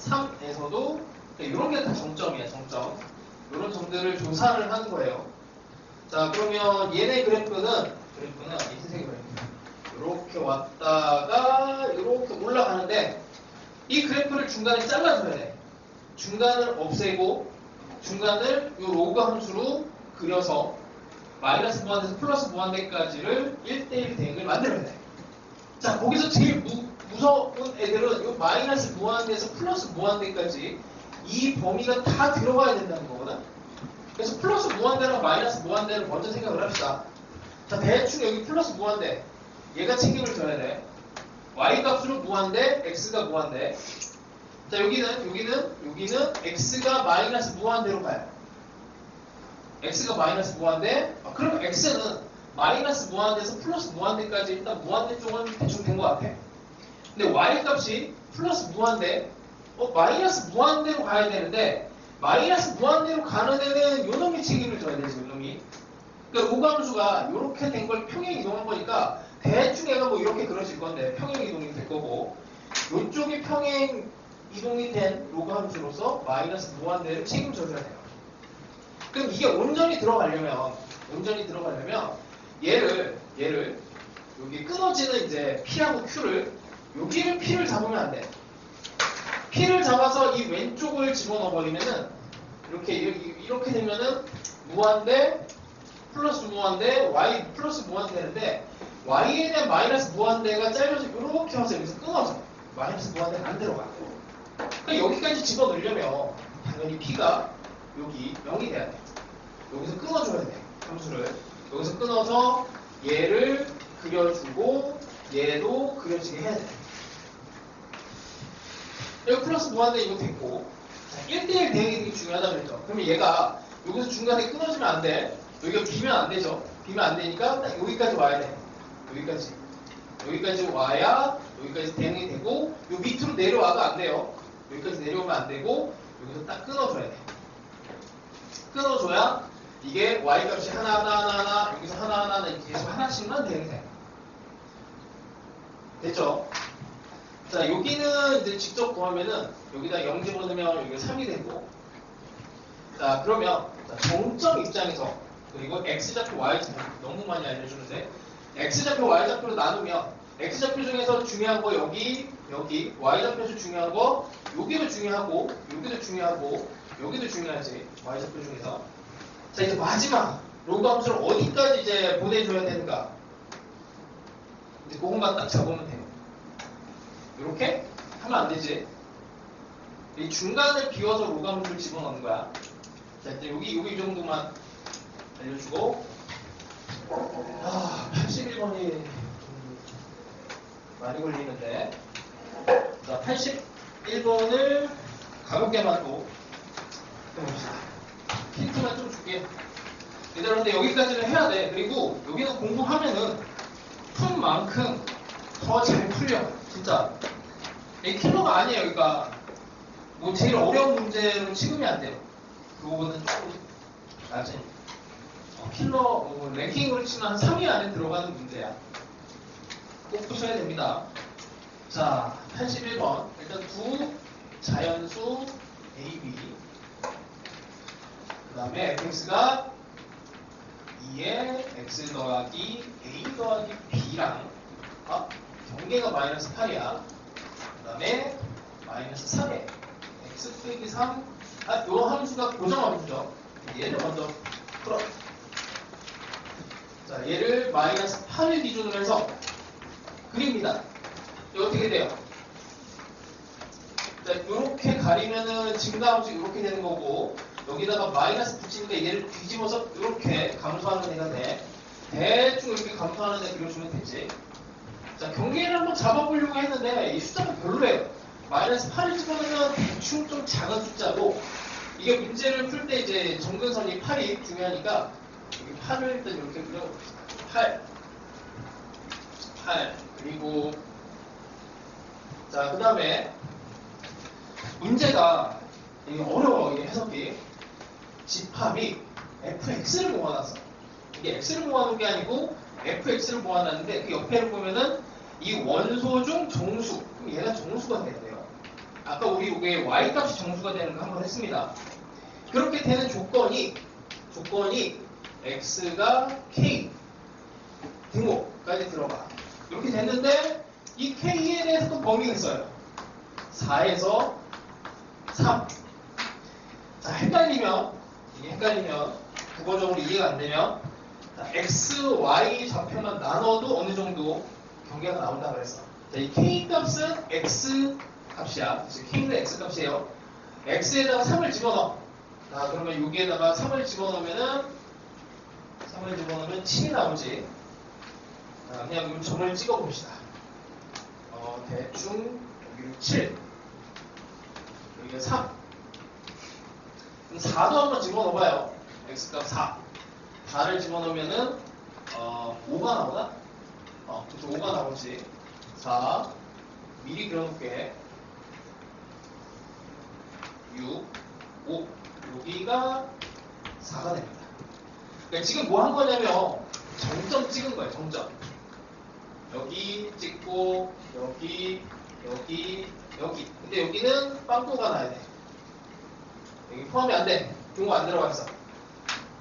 3에서도 이런 게 다 정점이야. 정점. 이런 점들을 조사를 하는 거예요. 자, 그러면 얘네 그래프는 흰색 그래프 이렇게 왔다가 이렇게 올라가는데 이 그래프를 중간에 잘라줘야 돼. 중간을 없애고 중간을 이 로그 함수로 그려서 마이너스 무한대에서 플러스 무한대까지를 1대1 대응을 만들어야 돼. 자, 거기서 제일 무서운 애들은 이 마이너스 무한대에서 플러스 무한대까지 이 범위가 다 들어가야 된다는 거거든. 그래서 플러스 무한대랑 마이너스 무한대를 먼저 생각을 합시다. 자, 대충 여기 플러스 무한대 얘가 책임을 져야 돼. y 값으로 무한대, x가 무한대. 자, 여기는 x가 마이너스 무한대로 가요. x가 마이너스 무한대. 그럼 x는 마이너스 무한대에서 플러스 무한대까지 일단 무한대 쪽은 대충 된 것 같아. 근데 y 값이 플러스 무한대, 마이너스 무한대로 가야 되는데 마이너스 무한대로 가는 애는 요놈이 책임을 져야 되지. 요놈이. 그러니까 로감수가 이렇게 된 걸 평행 이동한 거니까 대충 얘가 뭐 이렇게 그려질 건데 평행 이동이 될 거고 이쪽이 평행 이동이 된 로그 함수로서 마이너스 무한대를 책임져줘야 돼요. 그럼 이게 온전히 들어가려면 얘를 여기 끊어지는 이제 P하고 Q를 여기를 P를 잡으면 안 돼. P를 잡아서 이 왼쪽을 집어넣어 버리면은 이렇게 되면은 무한대 플러스 무한대 y 플러스 무한대 되는데 y에 대한 마이너스 무한대가 잘려서 이렇게 와서 여기서 끊어져. 마이너스 무한대가 안 들어가. 그러니까 여기까지 집어넣으려면 당연히 P가 여기 0이 돼야 돼. 여기서 끊어줘야 돼. 함수를. 여기서 끊어서 얘를 그려주고 얘도 그려지게 해야 돼. 여기 플러스 무한대 이거 됐고 1대1 대응이 중요하다고 그랬죠. 그러면 얘가 여기서 중간에 끊어지면 안 돼. 여기가 비면 안 되죠. 비면 안 되니까 딱 여기까지 와야 돼. 여기까지 와야 여기까지 대응이 되고 요 밑으로 내려와도 안 돼요. 여기까지 내려오면 안 되고 여기서 딱 끊어줘야 돼. 끊어줘야 이게 y값이 하나 여기서 하나 계속 하나씩만 대응이 돼. 됐죠? 자, 여기는 이제 직접 구하면은 여기다 0 집어넣으면 여기 3이 되고. 자, 그러면 정점 입장에서 그리고 x좌표 y좌표 너무 많이 알려주는데 x좌표 y좌표로 나누면 x좌표 중에서 중요한 거 여기 y좌표에서 중요한 거 여기도 중요하고 여기도 중요하고 여기도 중요하지 y좌표 중에서. 자, 이제 마지막 로그 함수를 어디까지 이제 보내줘야 되는가? 이제 그것만 딱 잡으면 돼요. 이렇게 하면 안 되지. 이 중간을 비워서 로그 함수를 집어넣는 거야. 자, 이제 여기 이 정도만 알려주고. 81번이 많이 걸리는데. 자, 81번을 가볍게만 또 해봅시다. 힌트만 좀 줄게. 얘들한테 여기까지는 해야 돼. 그리고 여기는 공부하면은 푼 만큼 더 잘 풀려. 진짜. 이게 킬러가 아니에요. 그러니까 뭐 제일 어려운 문제로 취급이 안 돼요. 그 부분은 조금 낮지. 킬러 랭킹으로 치면 한 3위 안에 들어가는 문제야. 꼭 푸셔야 됩니다. 자, 81번. 일단 두 자연수 A, B. 그 다음에 fx가 2에 x 더하기 a 더하기 b랑 경계가 마이너스 8이야. 그 다음에 마이너스 3에 x 빼기 3. 요 함수가 고정 함수죠. 얘를 먼저 풀어. 자, 얘를 마이너스 8을 기준으로 해서 그립니다. 이거 어떻게 돼요? 자, 이렇게 가리면은 증가함수 이렇게 되는 거고, 여기다가 마이너스 붙이니까 얘를 뒤집어서 이렇게 감소하는 애가 돼. 대충 이렇게 감소하는 애 그려주면 되지. 자, 경계를 한번 잡아보려고 했는데 이 숫자가 별로예요. 마이너스 8을 집어넣으면 대충 좀 작은 숫자고, 이게 문제를 풀 때 이제 정근선이 8이 중요하니까 8을 일단 이렇게 그려봅시다. 8 그리고 자, 그 다음에 문제가 이게 어려워. 이게 해석이 집합이 fx를 모아놨어. 이게 x를 모아놓은 게 아니고 fx를 모아놨는데 그 옆에를 보면은 이 원소 중 정수. 그럼 얘가 정수가 돼야 돼요. 아까 우리 이게 y값이 정수가 되는 거 한번 했습니다. 그렇게 되는 조건이 x가 k 등호까지 들어가. 이렇게 됐는데 이 k에 대해서 또 범위가 있어요. 4에서 3. 자, 헷갈리면 국어적으로 이해가 안 되면 x, y 좌표만 나눠도 어느 정도 경계가 나온다 그랬어. 자, 이 k 값은 x 값이야. k는 x 값이에요. x에다가 3을 집어넣어. 자, 그러면 여기에다가 3을 집어넣으면 7이 나오지. 자, 그냥 이 점을 찍어봅시다. 대충 여기로 7, 여기가 3. 그럼 4도 한번 집어넣어봐요. x값 4. 4를 집어넣으면은 5가 나오나? 그쵸, 5가 나오지. 4 미리 그려놓을게. 6, 5. 여기가 4가 됩니다. 그러니까 지금 뭐 한 거냐면 정점 찍은 거예요. 정점. 여기 찍고 여기. 근데 여기는 빵꾸가 나야 돼. 여기 포함이 안 돼. 등호 안 들어가 있어.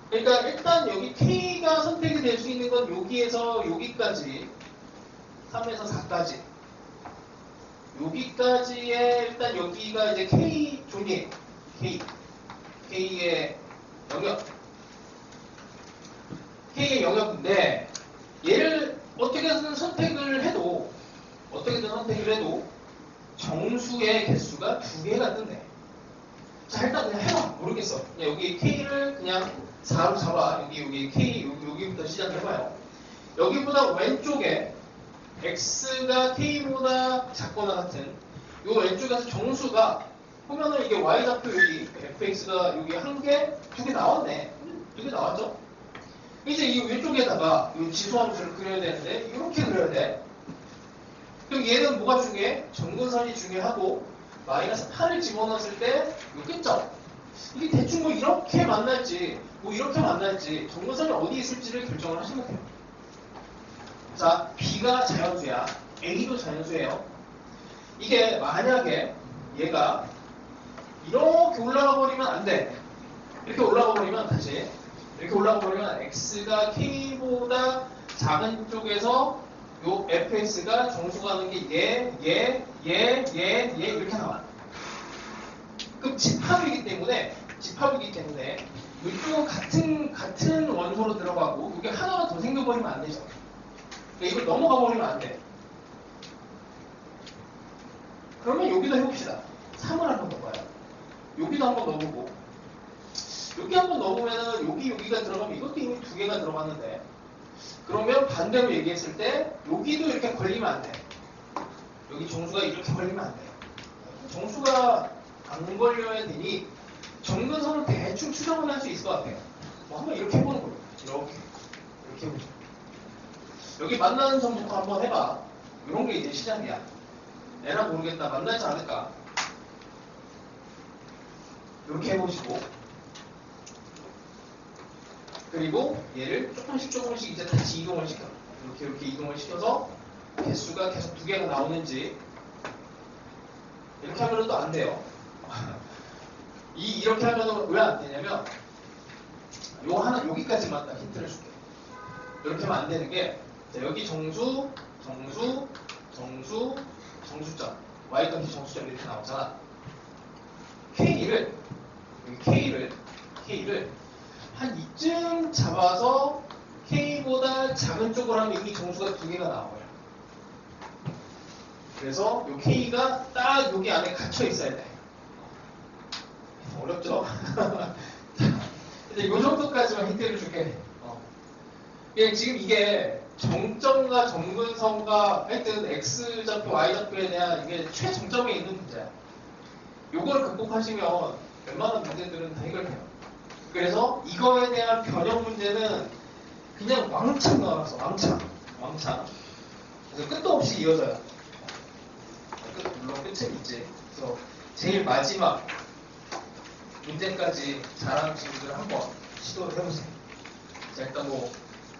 그러니까 일단 여기 K가 선택이 될 수 있는 건 여기에서 여기까지 3에서 4까지 여기까지의 일단 여기가 이제 K 종이에요. K의 영역인데 얘를 어떻게든 선택을 해도 정수의 개수가 2개가 뜬대. 자, 일단 그냥 해봐. 모르겠어. 그냥 여기 K를 그냥 4로 잡아. 여기 K, 여기부터 시작해봐요. 여기보다 왼쪽에 X가 K보다 작거나 같은 요 왼쪽에서 정수가 보면은 이게 Y좌표 여기 fx가 여기 1개, 2개 나왔네. 2개 나왔죠? 이제 이 왼쪽에다가 이 지수함수를 그려야 되는데 이렇게 그려야 돼. 그럼 얘는 뭐가 중요해? 정근선이 중요하고 마이너스 8을 집어넣었을 때 이 끝점. 이게 대충 뭐 이렇게 만날지 정근선이 어디 있을지를 결정을 하시면 돼요. 자, B가 자연수야. A도 자연수예요. 이게 만약에 얘가 이렇게 올라가 버리면 안 돼. 이렇게 올라가 버리면 다시 이렇게 올라가 버리면 x가 k보다 작은 쪽에서 요 fx가 정수가 하는 게 얘 이렇게 나와. 그럼 집합이기 때문에 이쪽은 같은 원소로 들어가고 이게 하나가 더 생겨버리면 안 되죠. 그러니까 이걸 넘어가 버리면 안 돼. 그러면 여기도 해봅시다. 3을 한번 넣어봐요. 여기도 한번 넣어보고 여기 한번 넣어보면은 여기가 들어가면 이것도 이미 2개가 들어갔는데 그러면 반대로 얘기했을 때 여기도 이렇게 걸리면 안 돼. 여기 정수가 이렇게 걸리면 안 돼. 정수가 안 걸려야 되니 정근선을 대충 추정을 할 수 있을 것 같아요. 뭐 한번 이렇게 해보는 거예요. 이렇게 해보죠. 여기 만나는 점부터 한번 해봐. 이런 게 이제 시작이야. 에라 모르겠다. 만나지 않을까? 이렇게 해보시고 그리고 얘를 조금씩 이제 다시 이동을 시켜. 이렇게 이동을 시켜서 개수가 계속 2개가 나오는지 이렇게 하면 또 안 돼요. 이렇게 하면 왜 안 되냐면 요 하나 여기까지만 딱 힌트를 줄게. 이렇게 하면 안 되는 게 자, 여기 정수점 y값이 정수점 이렇게 나오잖아. K를 한 이쯤 잡아서 K보다 작은 쪽으로 하면 이 정수가 2개가 나와요. 그래서 이 K가 딱 여기 안에 갇혀 있어야 돼. 어렵죠? 이제 이 정도까지만 힌트를 줄게. 지금 이게 정점과 정근선과 하여튼 X좌표, Y좌표에 대한 이게 최정점에 있는 문제야. 요거를 극복하시면 웬만한 문제들은 다 해결해요. 그래서 이거에 대한 변형 문제는 그냥 왕창 나와서 왕창. 그래서 끝도 없이 이어져요. 물론 끝은 있지. 그래서 제일 마지막 문제까지 잘하는 친구들 한번 시도를 해보세요. 자, 일단 뭐